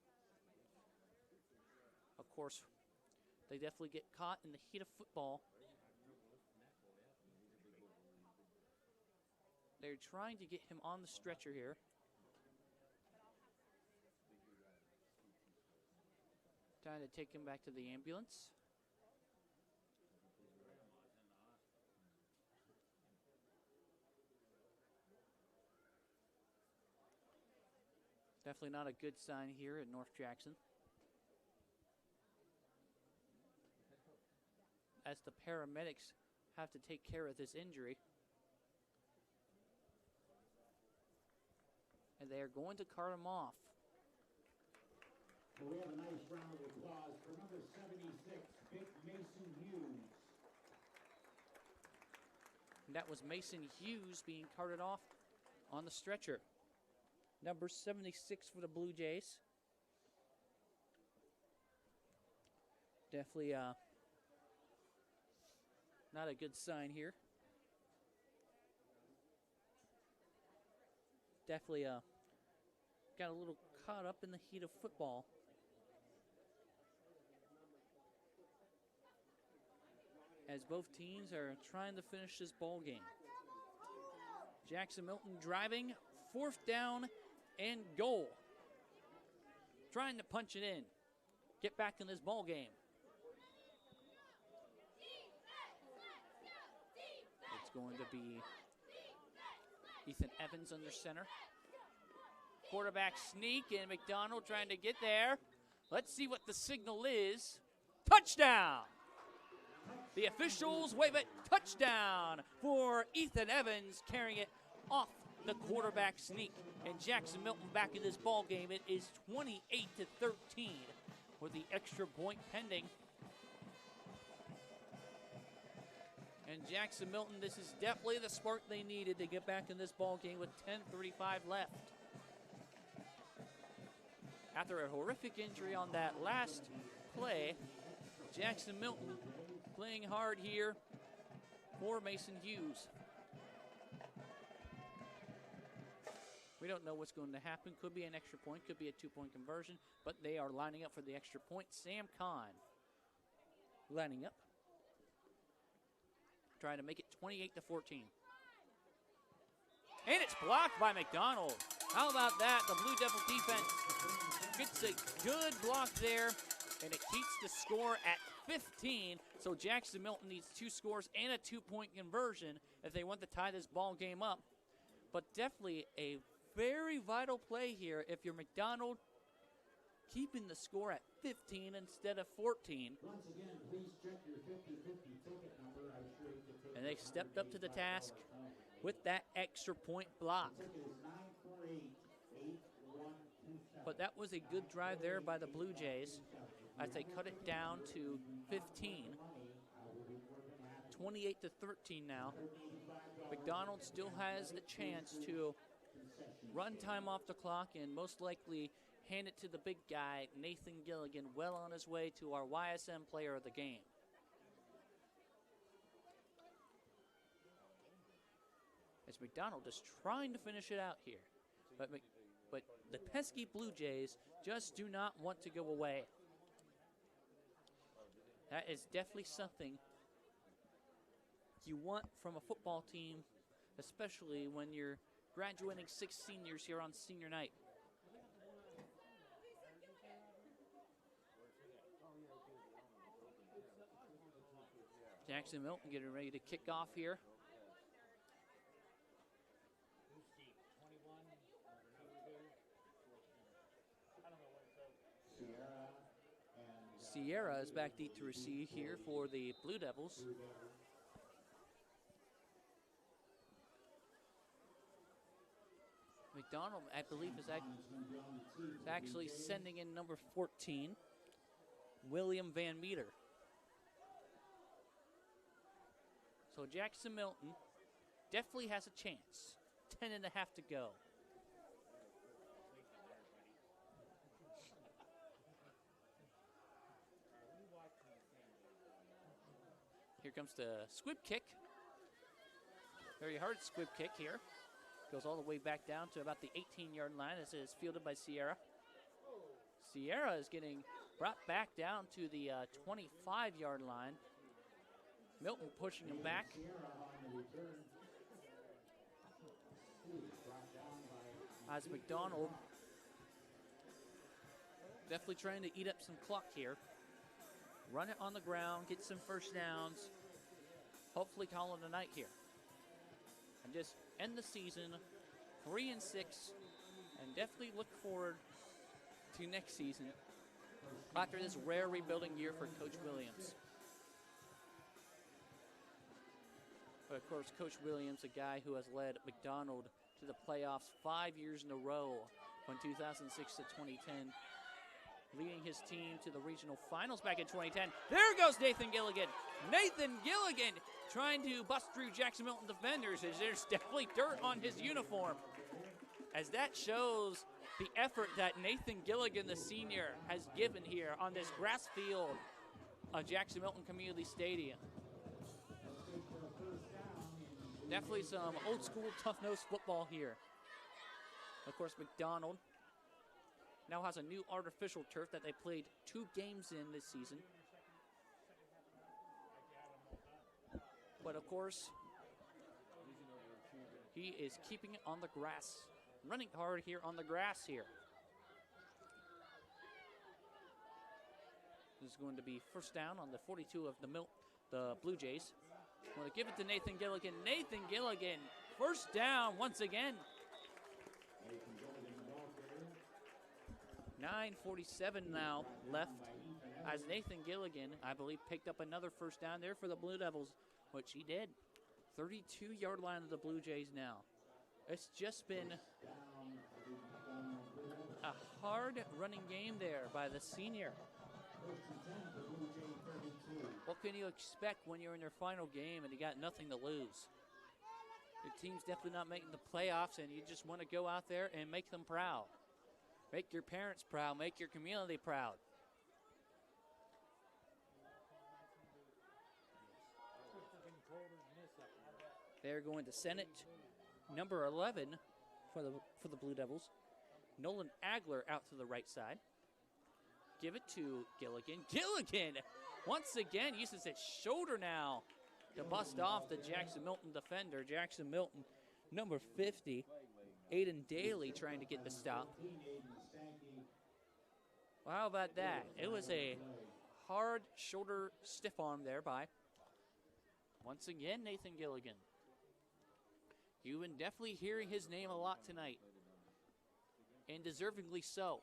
Of course, they definitely get caught in the heat of football. They're trying to get him on the stretcher here. Trying to take him back to the ambulance. Definitely not a good sign here in North Jackson, as the paramedics have to take care of this injury. And they are going to cart him off. Well, we have a nice round of applause for number 76, Big Mason Hughes. And that was Mason Hughes being carted off on the stretcher. Number 76 for the Blue Jays. Definitely not a good sign here. Definitely got a little caught up in the heat of football. As both teams are trying to finish this ball game. Jackson-Milton driving, 4th down and goal. Trying to punch it in. Get back in this ball game. It's going to be Ethan Evans under center. Quarterback sneak, and McDonald trying to get there. Let's see what the signal is. Touchdown! The officials wave it, touchdown for Ethan Evans, carrying it off the quarterback sneak. And Jackson-Milton back in this ball game. It is 28-13 with the extra point pending. And Jackson-Milton, this is definitely the spark they needed to get back in this ball game with 10:35 left. After a horrific injury on that last play, Jackson-Milton playing hard here for Mason Hughes. We don't know what's going to happen. Could be an extra point, could be a 2-point conversion, but they are lining up for the extra point. Sam Kahn lining up, trying to make it 28-14. And it's blocked by McDonald. How about that? The Blue Devil defense gets a good block there, and it keeps the score at 15. So Jackson-Milton needs 2 scores and a 2-point conversion if they want to tie this ball game up. But definitely a very vital play here if you're McDonald, keeping the score at 15 instead of 14. Once again, please check your 50/50 ticket number. I assure you the ticket And they stepped up to the task with that extra point block. But that was a good drive there by the Blue Jays. as they cut it down to 15. 28-13 now. McDonald still has the chance to run time off the clock and most likely hand it to the big guy, Nathan Gilligan, well on his way to our YSM player of the game. As McDonald is trying to finish it out here. But the pesky Blue Jays just do not want to go away. That is definitely something you want from a football team, especially when you're graduating 6 seniors here on senior night. Jackson-Milton getting ready to kick off here. Sierra is back deep to receive here for the Blue Devils. McDonald, I believe, is actually sending in number 14, William Van Meter. So Jackson-Milton definitely has a chance. 10.5 to go. Here comes the squib kick. Very hard squib kick here. Goes all the way back down to about the 18-yard line as it is fielded by Sierra. Sierra is getting brought back down to the 25-yard line. Milton pushing him back. As McDonald definitely trying to eat up some clock here. Run it on the ground, get some first downs. Hopefully call it a night here. And just end the season 3-6, and definitely look forward to next season after this rare rebuilding year for Coach Williams. But of course, Coach Williams, a guy who has led McDonald to the playoffs 5 years in a row, from 2006 to 2010, leading his team to the regional finals back in 2010. There goes Nathan Gilligan. Nathan Gilligan trying to bust through Jackson-Milton defenders, as there's definitely dirt on his uniform. As that shows the effort that Nathan Gilligan, the senior, has given here on this grass field of Jackson-Milton Community Stadium. Definitely some old school tough-nosed football here. Of course, McDonald now has a new artificial turf that they played 2 games in this season. But of course, he is keeping it on the grass. Running hard here on the grass here. This is going to be first down on the 42 of the Blue Jays. I'm going to give it to Nathan Gilligan. Nathan Gilligan, first down once again. 9:47 now left as Nathan Gilligan, I believe, picked up another first down there for the Blue Devils, which he did. 32-yard line of the Blue Jays now. It's just been a hard running game there by the senior. What can you expect when you're in your final game and you got nothing to lose? Your team's definitely not making the playoffs, and you just want to go out there and make them proud. Make your parents proud. Make your community proud. They're going to send it number 11 for the Blue Devils. Nolan Agler out to the right side. Give it to Gilligan. Gilligan, once again, uses his shoulder now to bust off the Jackson-Milton defender. Jackson-Milton, number 50. Aiden Daly trying to get the stop. Well, how about that? It was a hard shoulder stiff arm there by, once again, Nathan Gilligan. You've been definitely hearing his name a lot tonight, and deservingly so.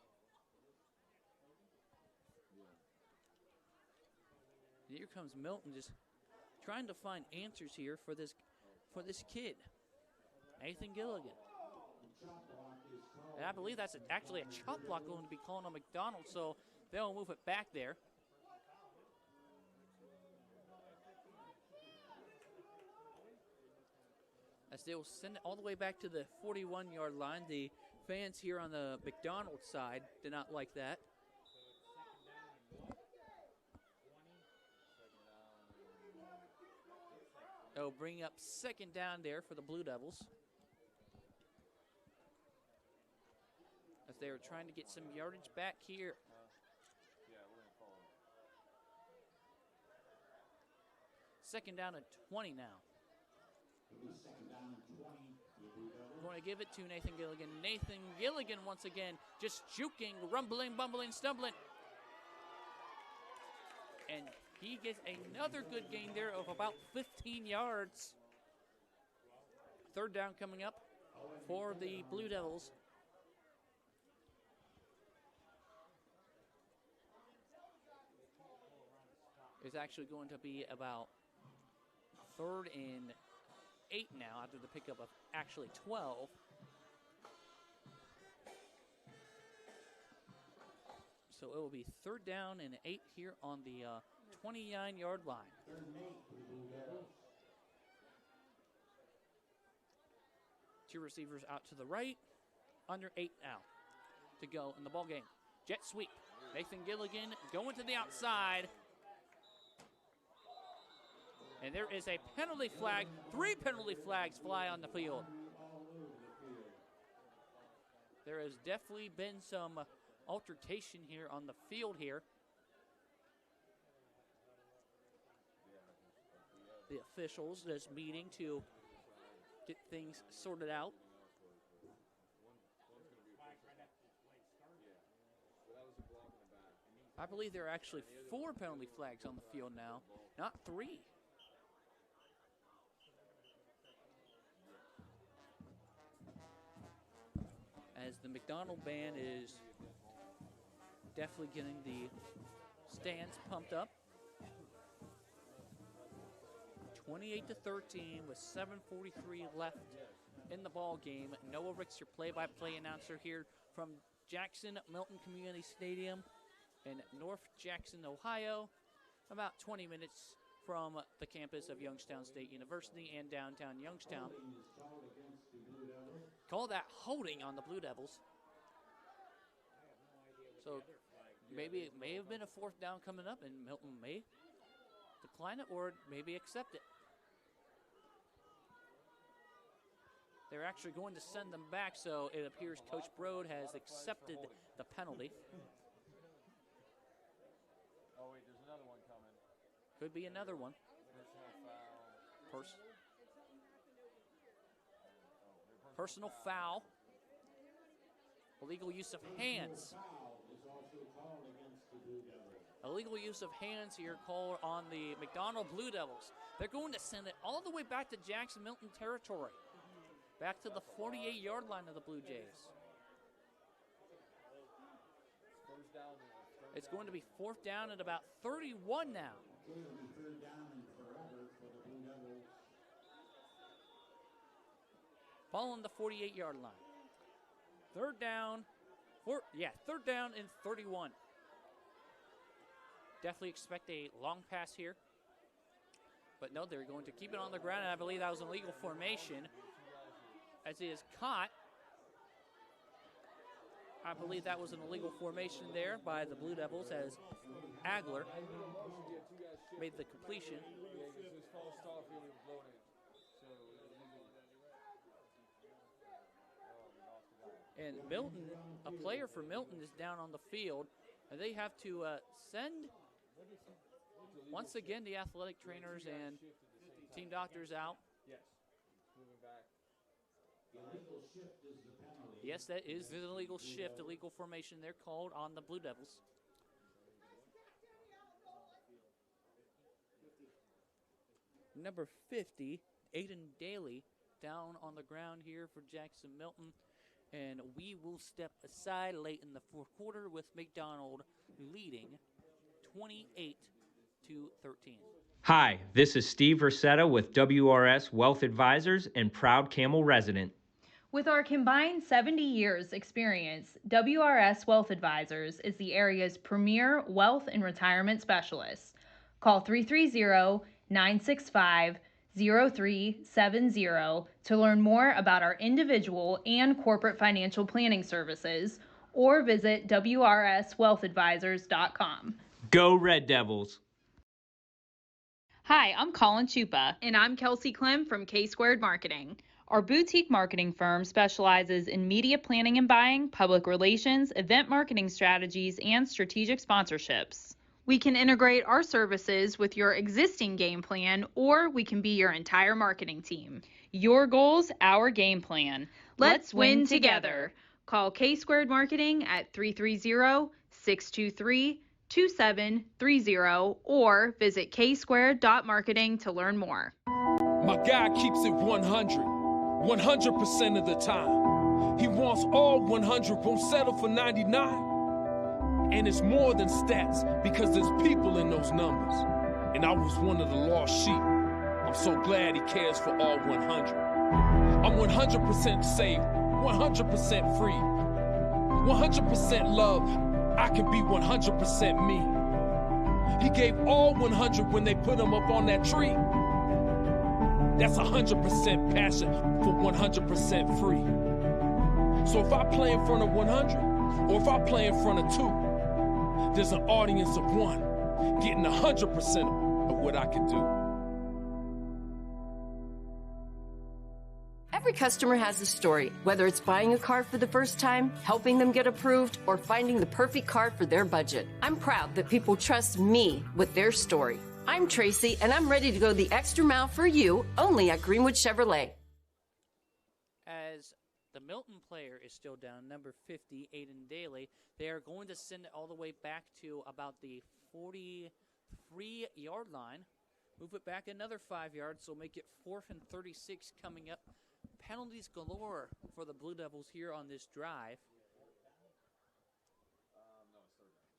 Here comes Milton, just trying to find answers here for this kid, Nathan Gilligan. And I believe that's actually a chop block going to be calling on McDonald, so They'll move it back there. As they will send it all the way back to the 41-yard line. The fans here on the McDonald side did not like that. They'll bring up second down there for the Blue Devils. As they are trying to get some yardage back here. Second down at 20 now. Going to give it to Nathan Gilligan. Nathan Gilligan once again just juking, rumbling, bumbling, stumbling. And he gets another good gain there of about 15 yards. Third down coming up for the Blue Devils. It's actually going to be about 3rd and 8 now after the pickup of actually 12. So it will be 3rd down and 8 here on the 29-yard line. Two receivers out to the right, under 8 now to go in the ball game. Jet sweep. Nathan Gilligan going to the outside. And there is a penalty flag. 3 penalty flags fly on the field. There has definitely been some altercation here on the field here. The officials just meeting to get things sorted out. I believe there are actually 4 penalty flags on the field now, not 3. As the McDonald band is definitely getting the stands pumped up. 28-13 with 7:43 left in the ball game. Noah Ricks, your play-by-play announcer here from Jackson-Milton Community Stadium in North Jackson, Ohio, about 20 minutes from the campus of Youngstown State University and downtown Youngstown. Call that holding on the Blue Devils. So maybe it may have been a 4th down coming up, and Milton may decline it or maybe accept it. They're actually going to send them back, so it appears Coach Brode has accepted the penalty. Oh, wait, there's another one coming. Could be another one. Personal foul. Illegal use of hands. Illegal use of hands here called on the McDonald Blue Devils. They're going to send it all the way back to Jackson-Milton territory. Back to the 48-yard line of the Blue Jays. It's going to be 4th down at about 31 now. Following the 48-yard line. 3rd down. 3rd down and 31. Definitely expect a long pass here. But no, they're going to keep it on the ground, and I believe that was an illegal formation. As it is caught. I believe that was an illegal formation there by the Blue Devils as Agler made the completion. And Milton, a player for Milton is down on the field, and they have to send, once again, the athletic trainers and team doctors out. Yes, that is the illegal shift, illegal formation they're called on the Blue Devils. Number 50, Aiden Daly, down on the ground here for Jackson-Milton. And we will step aside late in the 4th quarter with McDonald leading 28-13. Hi, this is Steve Rosetta with WRS Wealth Advisors and proud Camel resident. With our combined 70 years experience, WRS Wealth Advisors is the area's premier wealth and retirement specialist. Call 330-965-0370 to learn more about our individual and corporate financial planning services, or visit wrswealthadvisors.com. Go Red Devils! Hi, I'm Colin Chupa. And I'm Kelsey Clem from K-Squared Marketing. Our boutique marketing firm specializes in media planning and buying, public relations, event marketing strategies, and strategic sponsorships. We can integrate our services with your existing game plan, or we can be your entire marketing team. Your goals, our game plan. Let's win together. Call K-Squared Marketing at 330-623-2730 or visit ksquared.marketing to learn more. My guy keeps it 100% of the time. He wants all 100, won't settle for 99. And it's more than stats because there's people in those numbers. And I was one of the lost sheep. I'm so glad he cares for all 100. I'm 100% safe, 100% free, 100% love. I can be 100% me. He gave all 100 when they put him up on that tree. That's 100% passion for 100% free. So if I play in front of 100, or if I play in front of 2, there's an audience of 1 getting 100% of what I can do. Every customer has a story, whether it's buying a car for the first time, helping them get approved, or finding the perfect car for their budget. I'm proud that people trust me with their story. I'm Tracy, and I'm ready to go the extra mile for you, only at Greenwood Chevrolet. As the Milton player is still down, number 50, Aiden Daly, they are going to send it all the way back to about the 43-yard line. Move it back another 5 yards, so make it 4th and 36 coming up. Penalties galore for the Blue Devils here on this drive.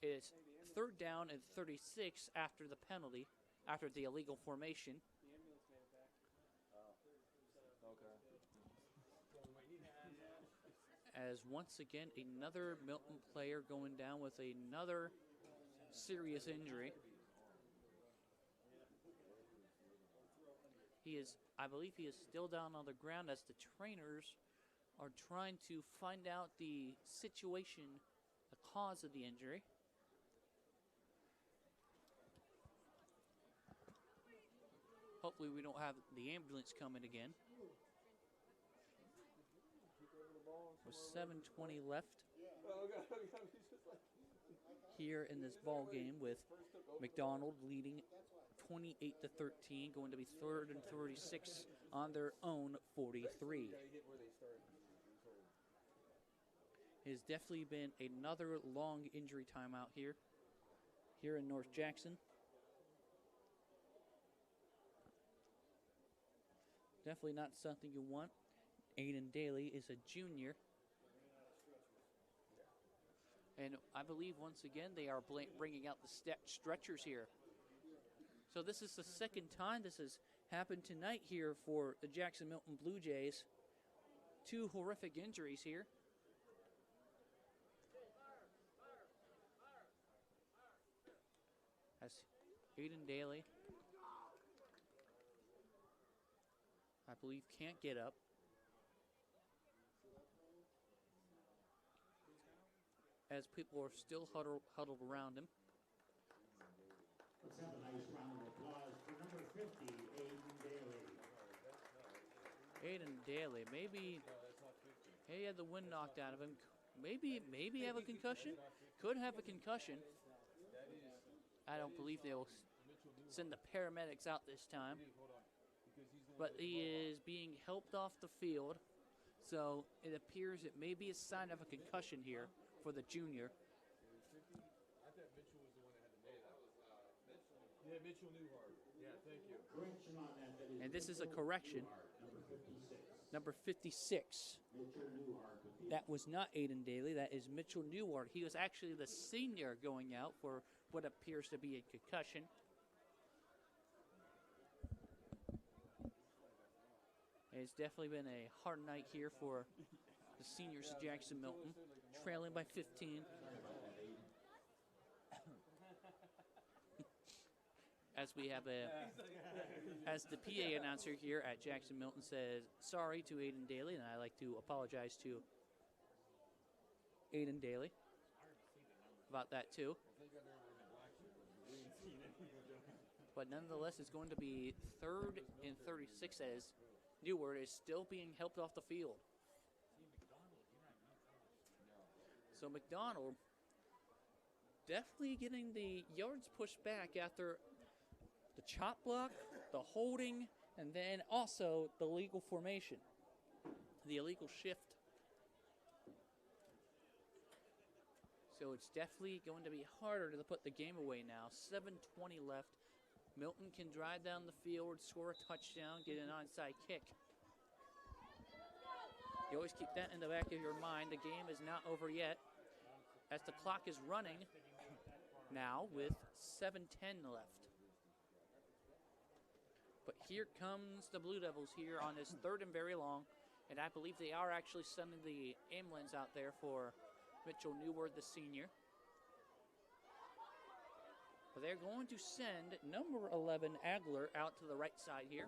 It's 3rd down and 36 after the penalty, after the illegal formation. As once again, another Milton player going down with another serious injury. I believe he is still down on the ground as the trainers are trying to find out the situation, the cause of the injury. Hopefully we don't have the ambulance coming again. With 7:20 left here in this ball game, with McDonald leading 28-13, going to be 3rd and 36 on their own 43. It has definitely been another long injury timeout here in North Jackson. Definitely not something you want. Aiden Daly is a junior. And I believe once again they are bringing out the stretchers here. So this is the second time this has happened tonight here for the Jackson-Milton Blue Jays. 2 horrific injuries here. That's Aiden Daly, I believe, can't get up. As people are still huddled around him. Let's have a nice round of applause for number 50, Aiden Daly. Aiden Daly, maybe he had the wind knocked out of him. Maybe have a concussion. Could have a concussion. I don't believe they will send the paramedics out this time. But he is being helped off the field. So it appears it may be a sign of a concussion here for the junior. I thought Mitchell was the one that had to make that. Yeah, Mitchell Newhart. Yeah, thank you. Correction on that. And this is a correction. Number 56. That was not Aiden Daly. That is Mitchell Newhart. He was actually the senior going out for what appears to be a concussion. It's definitely been a hard night here for the seniors of Jackson-Milton, trailing by 15. As we have as the PA announcer here at Jackson-Milton says, sorry to Aiden Daly, and I'd like to apologize to Aiden Daly about that too. But nonetheless, it's going to be 3rd and 36 as Neward is still being helped off the field. So McDonald definitely getting the yards pushed back after the chop block, the holding, and then also the illegal formation, the illegal shift. So it's definitely going to be harder to put the game away now. 7:20 left. Milton can drive down the field, score a touchdown, get an onside kick. You always keep that in the back of your mind. The game is not over yet, as the clock is running now with 7:10 left. But here comes the Blue Devils here on this 3rd and very long, and I believe they are actually sending the ambulance out there for Mitchell Neward, the senior. But they're going to send number 11, Agler, out to the right side here.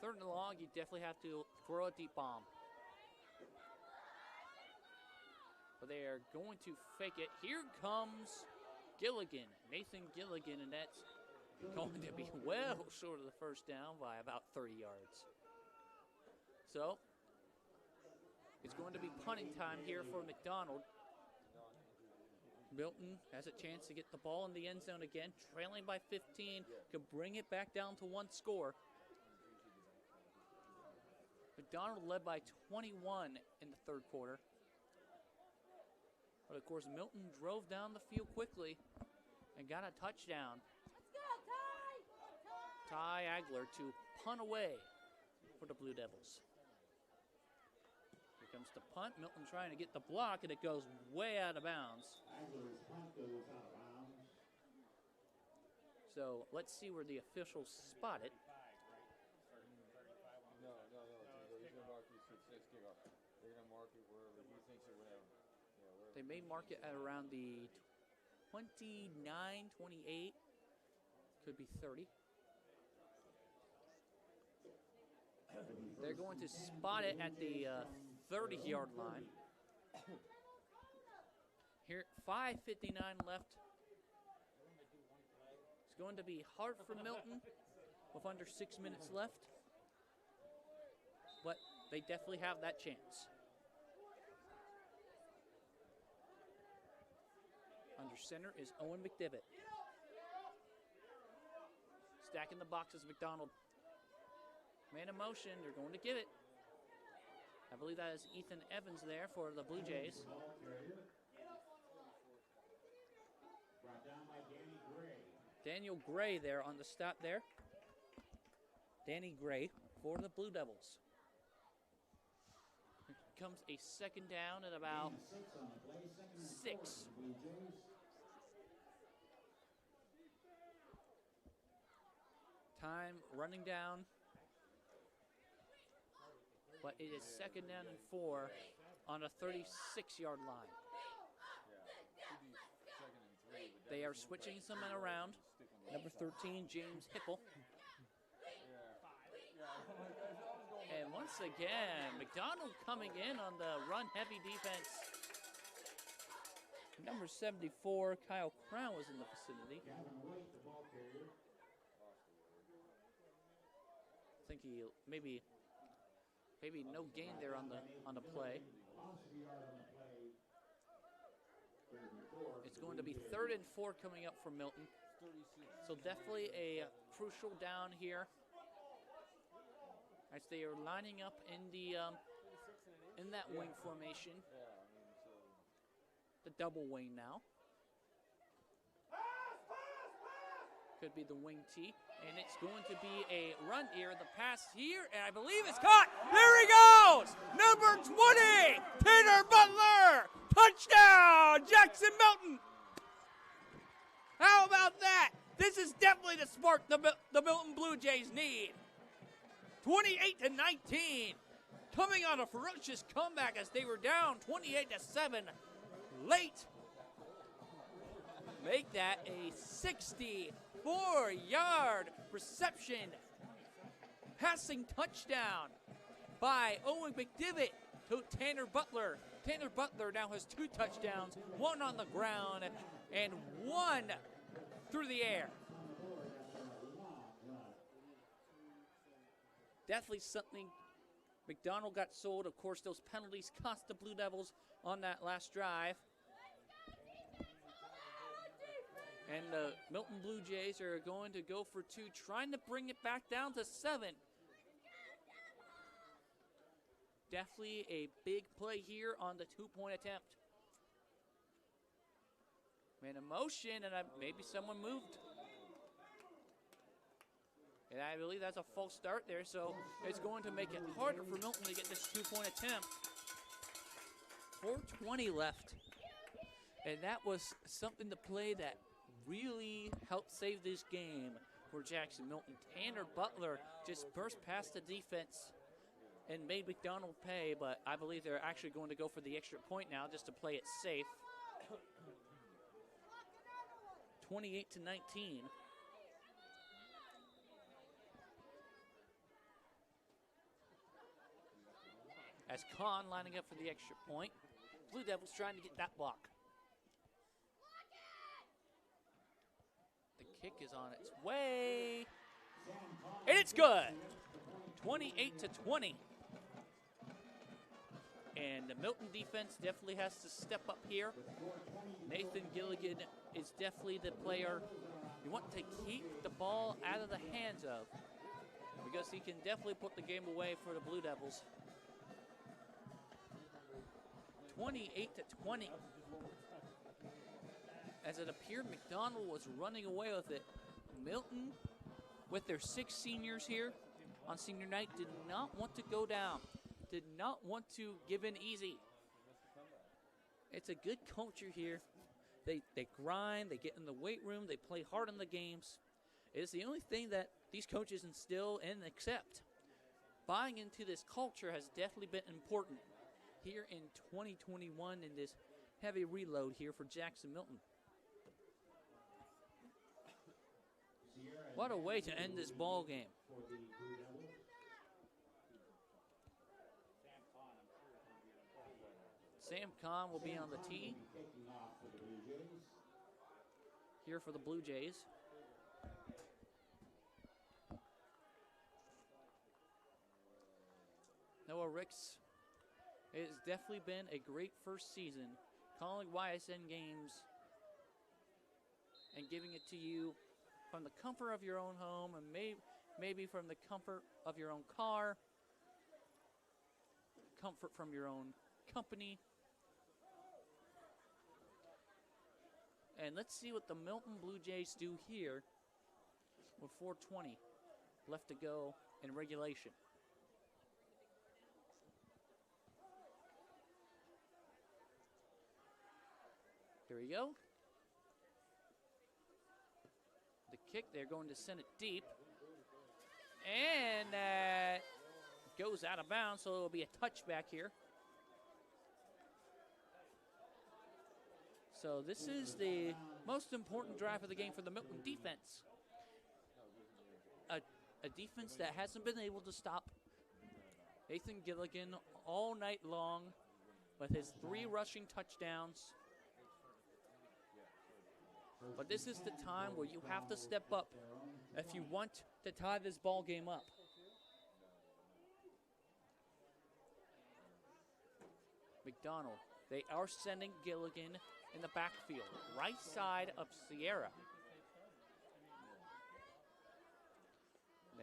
3rd and long, you definitely have to throw a deep bomb. But they are going to fake it. Here comes Gilligan, Nathan Gilligan, and that's going to be well short of the first down by about 30 yards. So it's going to be punting time here for McDonald. Milton has a chance to get the ball in the end zone again, trailing by 15, could bring it back down to 1 score. McDonald led by 21 in the 3rd quarter. But of course, Milton drove down the field quickly and got a touchdown. Ty Agler to punt away for the Blue Devils. Here comes the punt. Milton trying to get the block, and it goes way out of bounds. So let's see where the officials spot it. No. He's going to mark you 6 kickoff. They're going to mark it wherever he thinks it whatever. Yeah, They may mark it at around the 29, 28. Could be 30. They're going to spot it at the 30-yard line. Here, 5:59 left. It's going to be hard for Milton with under 6 minutes left. But they definitely have that chance. Under center is Owen McDivitt. Stacking the boxes, McDonald. Man in motion, they're going to give it. I believe that is Ethan Evans there for the Blue Jays. Daniel Gray there on the stop there. Danny Gray for the Blue Devils. Here comes a 2nd down at about 6. Time running down. But it is 2nd down and 4 on a 36-yard line. They are switching some men around. Number 13, James Hipple. And once again, McDonald coming in on the run-heavy defense. Number 74, Kyle Crown was in the vicinity. I think he maybe no gain there on the play. It's going to be 3rd and 4 coming up for Milton. So definitely a crucial down here as they are lining up in the in that wing formation. The double wing now. Could be the wing T, and it's going to be a run here. The pass here, and I believe it's caught. There he goes! Number 20, Peter Butler! Touchdown, Jackson-Milton! How about that? This is definitely the spark the Milton Blue Jays need 28-19. Coming on a ferocious comeback as they were down 28-7 late. Make that a 64-yard reception. Passing touchdown by Owen McDivitt to Tanner Butler. Tanner Butler now has 2 touchdowns, 1 on the ground and 1 through the air. Definitely something McDonald got sold. Of course, those penalties cost the Blue Devils on that last drive. And the Milton Blue Jays are going to go for 2, trying to bring it back down to 7. Definitely a big play here on the 2-point attempt. Man in motion, and maybe someone moved. And I believe that's a false start there, so it's going to make it harder for Milton to get this 2-point attempt. 4:20 left. And that was something to play that really helped save this game for Jackson-Milton. Tanner Butler just burst past the defense and made McDonald pay, but I believe they're actually going to go for the extra point now just to play it safe. 28-19. As Kahn lining up for the extra point. Blue Devils trying to get that block. The kick is on its way. And it's good. 28-20. And the Milton defense definitely has to step up here. Nathan Gilligan is definitely the player you want to keep the ball out of the hands of, because he can definitely put the game away for the Blue Devils. 28-20. As it appeared McDonald was running away with it. Milton, with their 6 seniors here on senior night, did not want to go down. Did not want to give in easy. It's a good culture here. They grind, they get in the weight room, they play hard in the games. It's the only thing that these coaches instill and accept. Buying into this culture has definitely been important here in 2021 in this heavy reload here for Jackson-Milton. What a way to end this ball game. Sam Kahn will be on the tee here for the Blue Jays. Noah Ricks, it has definitely been a great first season, calling YSN games and giving it to you from the comfort of your own home and maybe from the comfort of your own car, comfort from your own company. And let's see what the Milton Blue Jays do here with 4:20 left to go in regulation. Here we go. The kick, they're going to send it deep. And that goes out of bounds, so it'll be a touchback here. So this is the most important drive of the game for the Milton defense. A defense that hasn't been able to stop Nathan Gilligan all night long with his 3 rushing touchdowns. But this is the time where you have to step up if you want to tie this ball game up. McDonald, they are sending Gilligan in the backfield, right side of Sierra.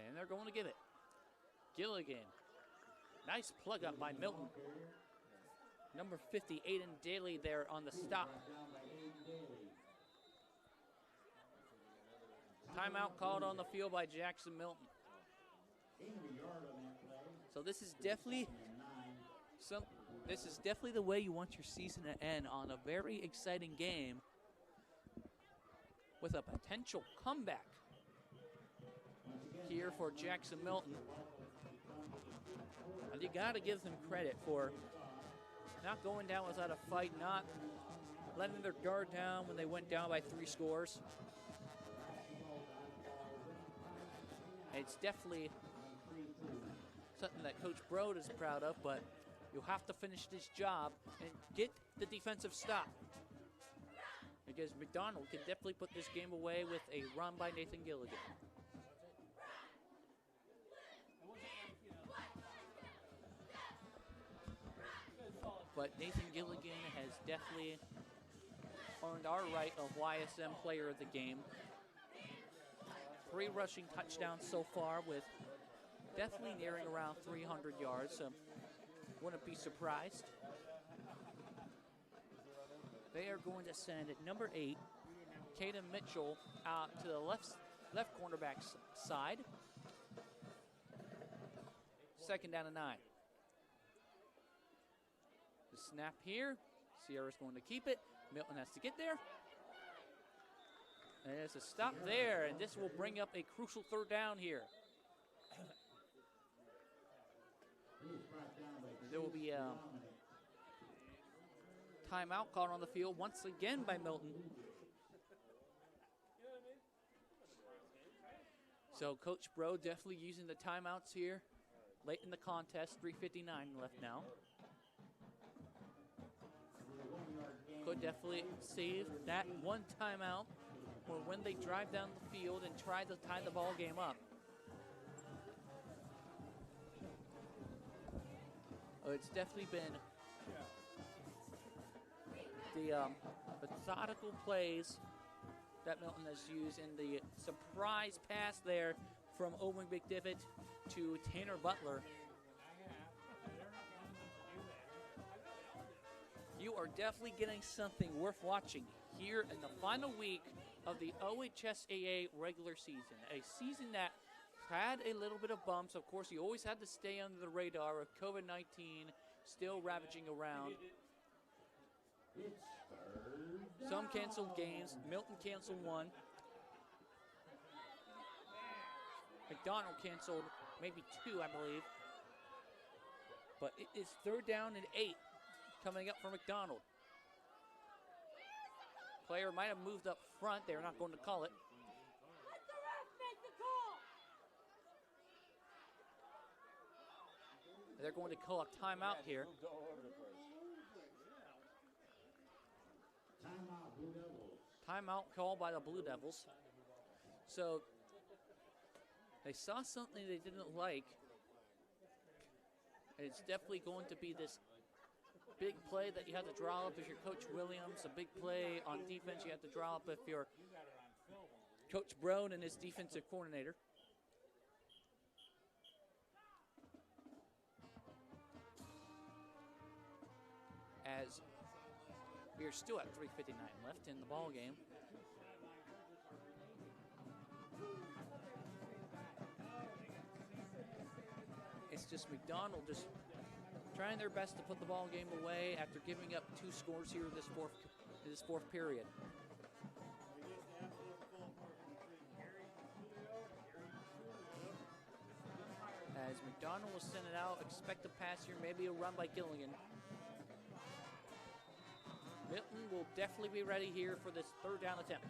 And they're going to give it. Gilligan, nice plug up by Milton. Number 50, Aiden Daly there on the stop. Timeout called on the field by Jackson-Milton. So this is definitely the way you want your season to end, on a very exciting game with a potential comeback here for Jackson-Milton. And you got to give them credit for not going down without a fight, not letting their guard down when they went down by 3 scores. It's definitely something that Coach Brode is proud of, but you'll have to finish this job and get the defensive stop. Because McDonald can definitely put this game away with a run by Nathan Gilligan. But Nathan Gilligan has definitely earned our right of YSM Player of the Game. 3 rushing touchdowns so far, with definitely nearing around 300 yards, so wouldn't be surprised. They are going to send at number 8, Caden Mitchell, out to the left cornerback's side. 2nd down and 9. The snap here. Sierra's going to keep it. Milton has to get there. And there's a stop there, and this will bring up a crucial 3rd down here. There will be a timeout called on the field once again by Milton. So Coach Bro definitely using the timeouts here late in the contest. 3:59 left now. Could definitely save that one timeout for when they drive down the field and try to tie the ball game up. It's definitely been the methodical plays that Milton has used in the surprise pass there from Owen McDivitt to Tanner Butler. You are definitely getting something worth watching here in the final week of the OHSAA regular season. A season that had a little bit of bumps. Of course, you always had to stay under the radar of COVID-19 still ravaging around. Some canceled games. Milton canceled 1. McDonald canceled maybe 2, I believe. But it is 3rd down and 8 coming up for McDonald. Player might have moved up front. They're not going to call it. They're going to call a timeout here. Timeout called by the Blue Devils. So they saw something they didn't like. And it's definitely going to be this big play that you have to draw up if you're Coach Williams. A big play on defense you have to draw up if you're Coach Brown and his defensive coordinator. As we are still at 3:59 left in the ball game. It's just McDonald just trying their best to put the ball game away after giving up 2 scores here in this fourth period. As McDonald will send it out, expect a pass here, maybe a run by Gilligan. Milton will definitely be ready here for this 3rd down attempt.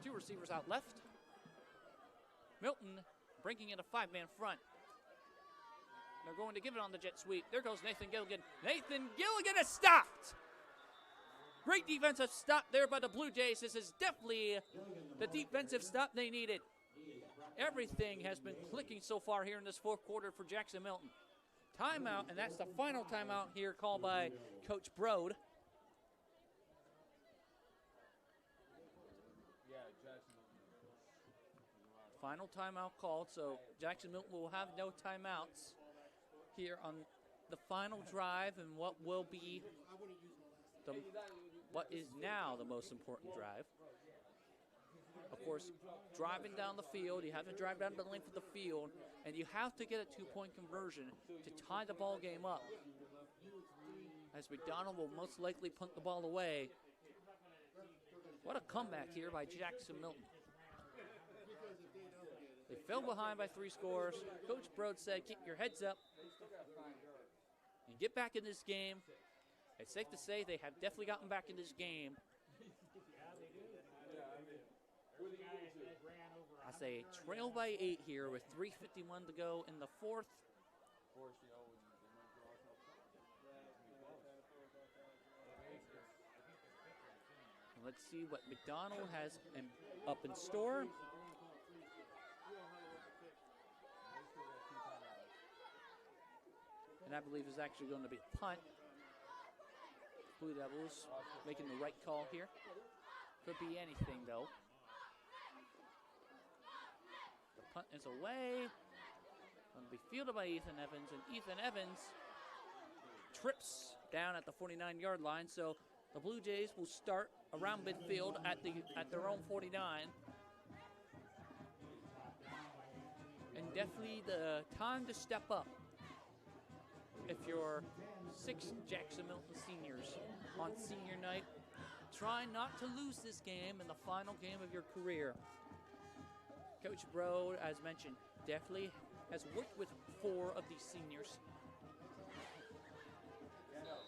2 receivers out left. Milton bringing in a 5-man front. They're going to give it on the jet sweep. There goes Nathan Gilligan. Nathan Gilligan is stopped. Great defensive stop there by the Blue Jays. This is definitely the defensive stop they needed. Everything has been clicking so far here in this 4th quarter for Jackson-Milton. Timeout, and that's the final timeout here called by Coach Brode. Final timeout called, so Jackson-Milton will have no timeouts here on the final drive and what will be what is now the most important drive. Of course, driving down the field, you have to drive down the length of the field, and you have to get a 2-point conversion to tie the ball game up. As McDonald will most likely punt the ball away. What a comeback here by Jackson-Milton. They fell behind by 3 scores. Coach Brode said, keep your heads up and get back in this game. It's safe to say they have definitely gotten back in this game. I say trail by 8 here with 3:51 to go in the 4th. Let's see what McDonald has up in store. And I believe is actually going to be a punt. Blue Devils making the right call here. Could be anything, though. The punt is away. Going to be fielded by Ethan Evans, and Ethan Evans trips down at the 49-yard line. So the Blue Jays will start around midfield at their own 49. And definitely the time to step up if you're 6 Jackson-Milton seniors on senior night. Try not to lose this game in the final game of your career. Coach Brode, as mentioned, definitely has worked with 4 of these seniors.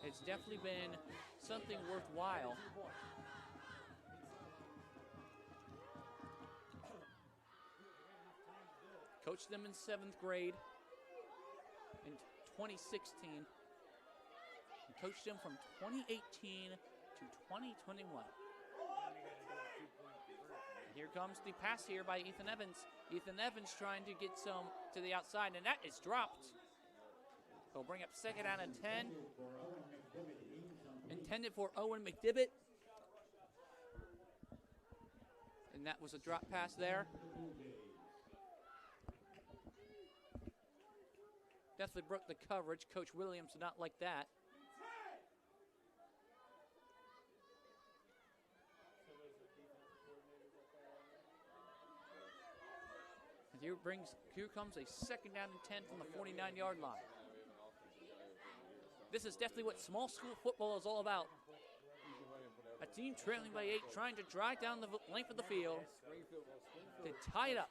It's definitely been something worthwhile. Coached them in 7th grade in 2016. And coached them from 2018 to 2021. Here comes the pass here by Ethan Evans. Ethan Evans trying to get some to the outside, and that is dropped. He'll bring up 2nd down and 10. Intended for Owen McDivitt. And that was a drop pass there. Definitely broke the coverage. Coach Williams did not like that. And here comes a 2nd down and 10 from the 49-yard line. This is definitely what small school football is all about. A team trailing by 8, trying to drive down the length of the field to tie it up.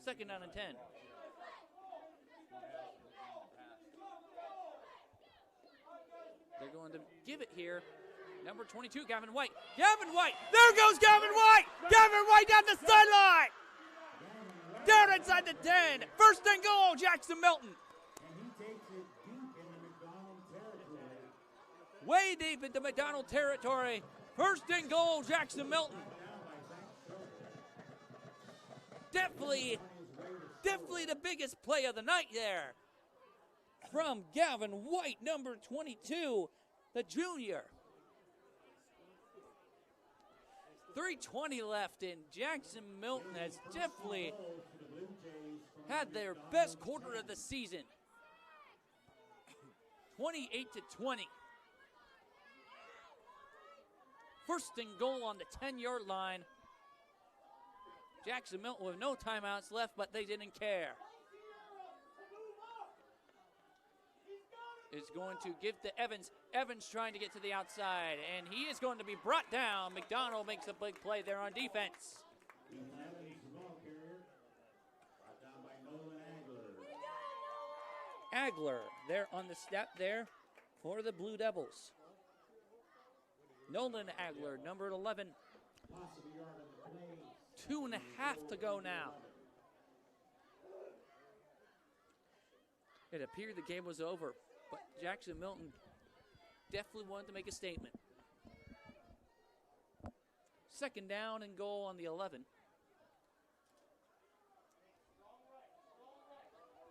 2nd down and 10. They're going to give it here. Number 22, Gavin White. Gavin White! There goes Gavin White! Gavin White down the sideline! Down inside the 10. 1st and goal, Jackson-Milton. Way deep into McDonald territory. 1st and goal, Jackson-Milton. Definitely the biggest play of the night there. From Gavin White, number 22, the junior. 3:20 left, and Jackson-Milton has definitely had their best quarter of the season. 28-20. 1st and goal on the 10-yard line. Jackson-Milton with no timeouts left, but they didn't care. Is going to give to Evans. Evans trying to get to the outside, and he is going to be brought down. McDonald makes a big play there on defense. Agler there on the step there for the Blue Devils. Nolan Agler, number 11. 2.5 to go now. It appeared the game was over, but Jackson-Milton definitely wanted to make a statement. 2nd down and goal on the 11.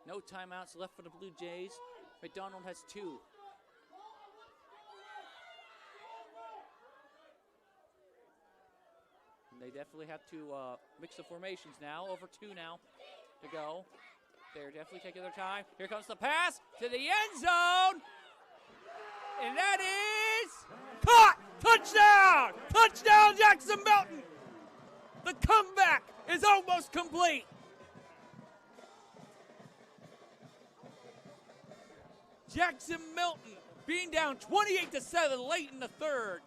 No timeouts left for the Blue Jays. McDonald has 2. And they definitely have to mix the formations now. Over 2 now to go. They're definitely taking their time. Here comes the pass to the end zone. And that is caught. Touchdown. Touchdown, Jackson-Milton. The comeback is almost complete. Jackson-Milton being down 28-7 late in the 3rd.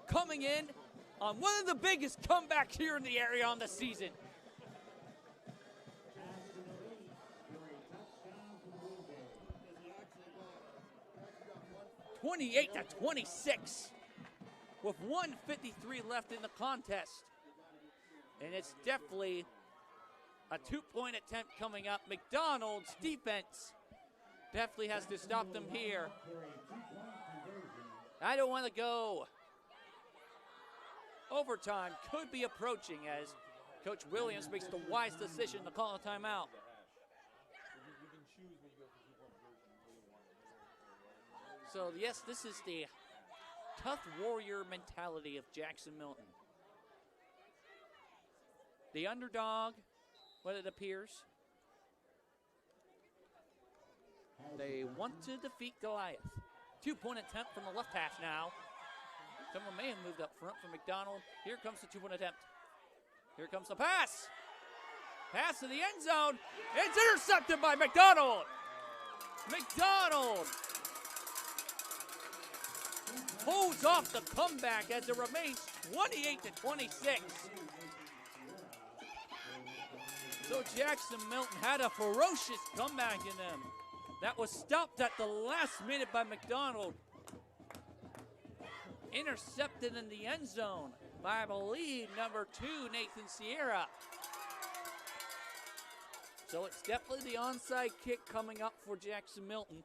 Coming in on one of the biggest comebacks here in the area on the season. 28-26 with 1:53 left in the contest. And it's definitely a two-point attempt coming up. McDonald's defense definitely has to stop them here. I don't want to go. Overtime could be approaching as Coach Williams makes the wise decision to call a timeout. So yes, this is the tough warrior mentality of Jackson-Milton. The underdog, what it appears. They want to defeat Goliath. Two-point attempt from the left hash now. Someone may have moved up front from McDonald. Here comes the two-point attempt. Here comes the pass. Pass to the end zone. It's intercepted by McDonald. McDonald holds off the comeback as it remains 28-26. So Jackson-Milton had a ferocious comeback in them. That was stopped at the last minute by McDonald. Intercepted in the end zone by, I believe, number 2, Nathan Sierra. So it's definitely the onside kick coming up for Jackson-Milton.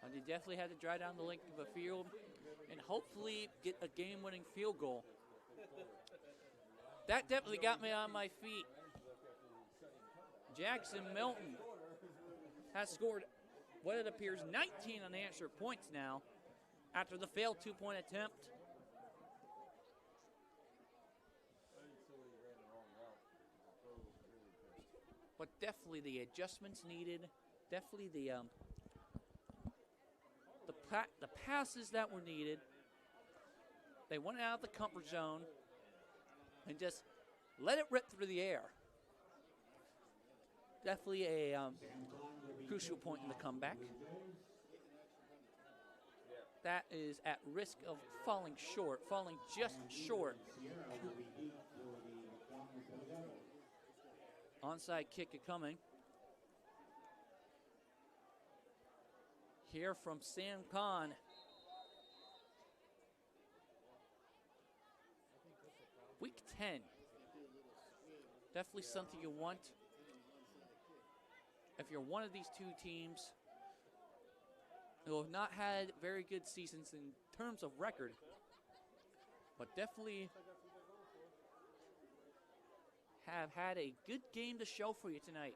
And he definitely had to drive down the length of the field and hopefully get a game-winning field goal. That definitely got me on my feet. Jackson-Milton has scored what it appears 19 unanswered points now after the failed two-point attempt. But definitely the adjustments needed, definitely the passes that were needed. They went out of the comfort zone and just let it rip through the air. Definitely a crucial point in the comeback. That is at risk of falling just short. Onside kick coming. Here from Sam Khan. Week 10. Definitely something you want. If you're one of these two teams who have not had very good seasons in terms of record, but definitely have had a good game to show for you tonight.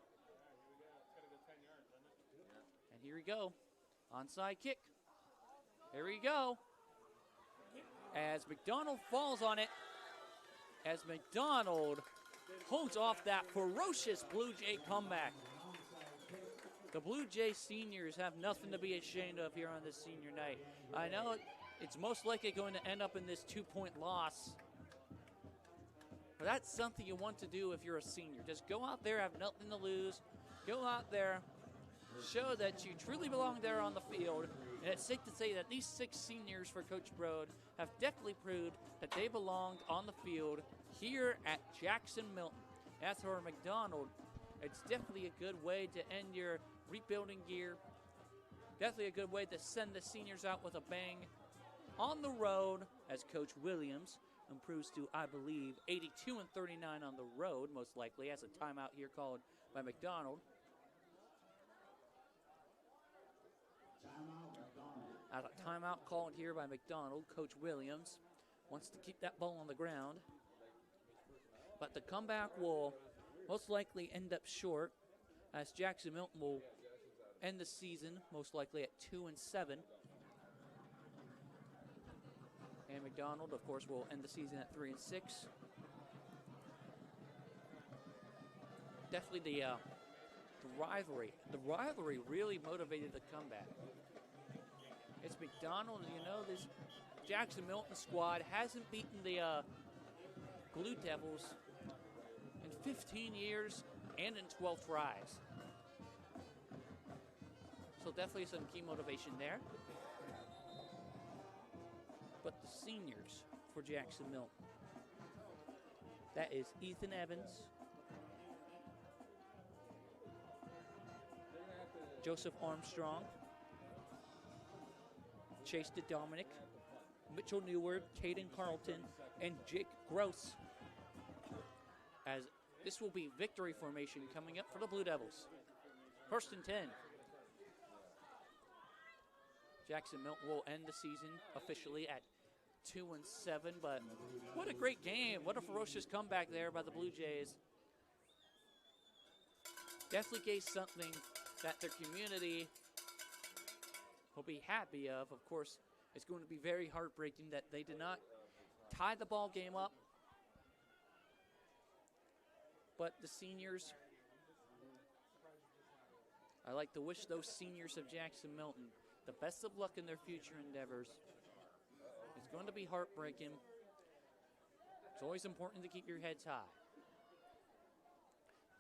And here we go. Onside kick. Here we go. As McDonald falls on it. As McDonald holds off that ferocious Blue Jay comeback. The Blue Jay seniors have nothing to be ashamed of here on this senior night. I know it's most likely going to end up in this two-point loss. But that's something you want to do if you're a senior. Just go out there, have nothing to lose. Go out there, show that you truly belong there on the field. And it's safe to say that these 6 seniors for Coach Brode have definitely proved that they belonged on the field here at Jackson-Milton. As for McDonald, it's definitely a good way to end your rebuilding year. Definitely a good way to send the seniors out with a bang on the road as Coach Williams improves to, I believe, 82-39 on the road, most likely, as a timeout here called by McDonald. As a timeout called here by McDonald, Coach Williams wants to keep that ball on the ground. But the comeback will most likely end up short, as Jackson-Milton will end the season most likely at 2-7. And McDonald, of course, will end the season at 3-6. Definitely the rivalry. The rivalry really motivated the comeback. It's McDonald, this Jackson-Milton squad hasn't beaten the Blue Devils in 15 years and in 12 tries. So definitely some key motivation there. but the seniors for Jackson-Milton. That is Ethan Evans, Joseph Armstrong, Chase DeDominic, Mitchell Neward, Caden Carlton, and Jake Gross. As this will be victory formation coming up for the Blue Devils. 1st and 10. Jackson-Milton will end the season officially at 2-7, but what a great game. What a ferocious comeback there by the Blue Jays. Definitely gave something that their community will be happy of. Of course, it's going to be very heartbreaking that they did not tie the ball game up. But the seniors, I like to wish those seniors of Jackson-Milton the best of luck in their future endeavors. It's going to be heartbreaking. It's always important to keep your heads high.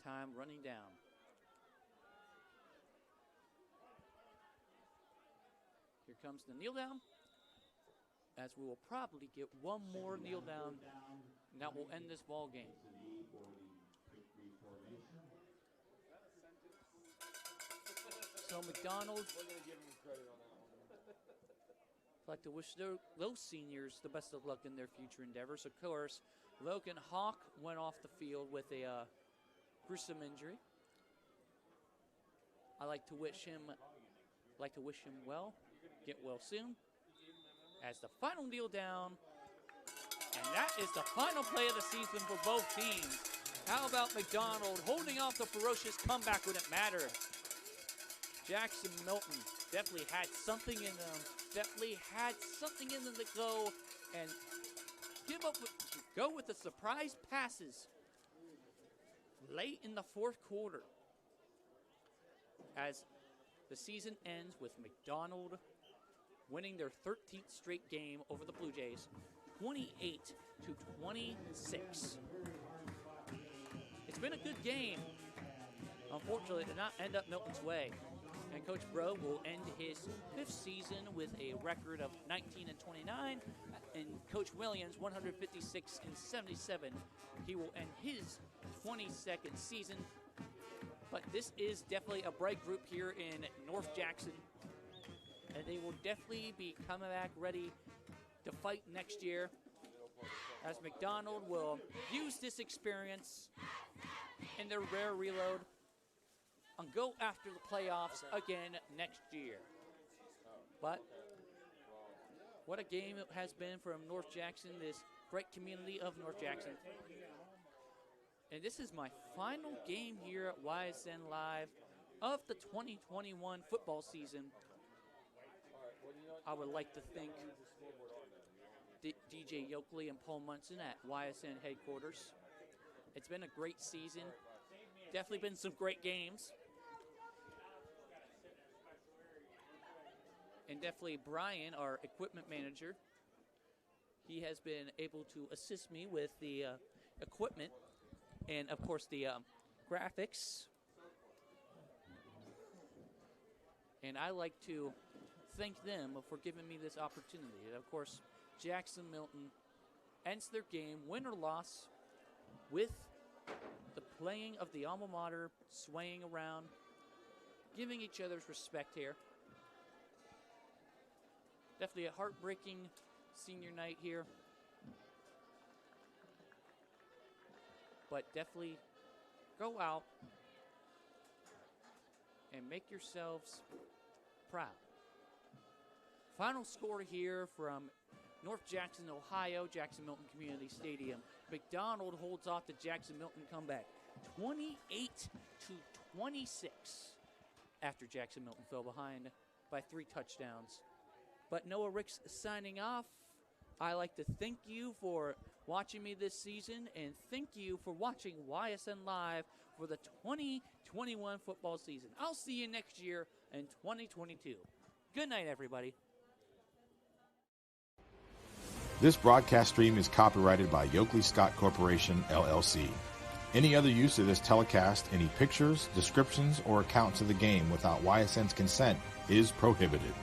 Time running down. Here comes the kneel down, as we will probably get one more kneel down, and that will end this ball game. So McDonald, I'd like to wish those seniors the best of luck in their future endeavors. Of course, Logan Hawk went off the field with a gruesome injury. I like to wish him well. Get well soon. As the final kneel down, and that is the final play of the season for both teams. How about McDonald holding off the ferocious comeback when it mattered? Jackson-Milton definitely had something in them. Definitely had something in them to go and go with the surprise passes late in the 4th quarter. As the season ends with McDonald winning their 13th straight game over the Blue Jays, 28-26. It's been a good game. Unfortunately, it did not end up Milton's way. And Coach Bro will end his 5th season with a record of 19-29. And Coach Williams, 156-77. He will end his 22nd season. But this is definitely a bright group here in North Jackson. And they will definitely be coming back ready to fight next year, as McDonald will use this experience in their rare reload and go after the playoffs again next year. But what a game it has been from North Jackson, this great community of North Jackson. And this is my final game here at YSN Live of the 2021 football season. I would like to thank DJ Yoakley and Paul Munson at YSN headquarters. It's been a great season. Definitely been some great games. And definitely Brian, our equipment manager, he has been able to assist me with the equipment and, of course, the graphics. And I like to thank them for giving me this opportunity. And, of course, Jackson-Milton ends their game, win or loss, with the playing of the alma mater swaying around, giving each other's respect here. Definitely a heartbreaking senior night here. But definitely go out and make yourselves proud. Final score here from North Jackson, Ohio, Jackson-Milton Community Stadium. McDonald holds off the Jackson-Milton comeback, 28-26, after Jackson-Milton fell behind by 3 touchdowns. But Noah Ricks signing off. I like to thank you for watching me this season, and thank you for watching YSN Live for the 2021 football season. I'll see you next year in 2022. Good night, everybody. This broadcast stream is copyrighted by Yoakley Scott Corporation, LLC. Any other use of this telecast, any pictures, descriptions, or accounts of the game without YSN's consent is prohibited.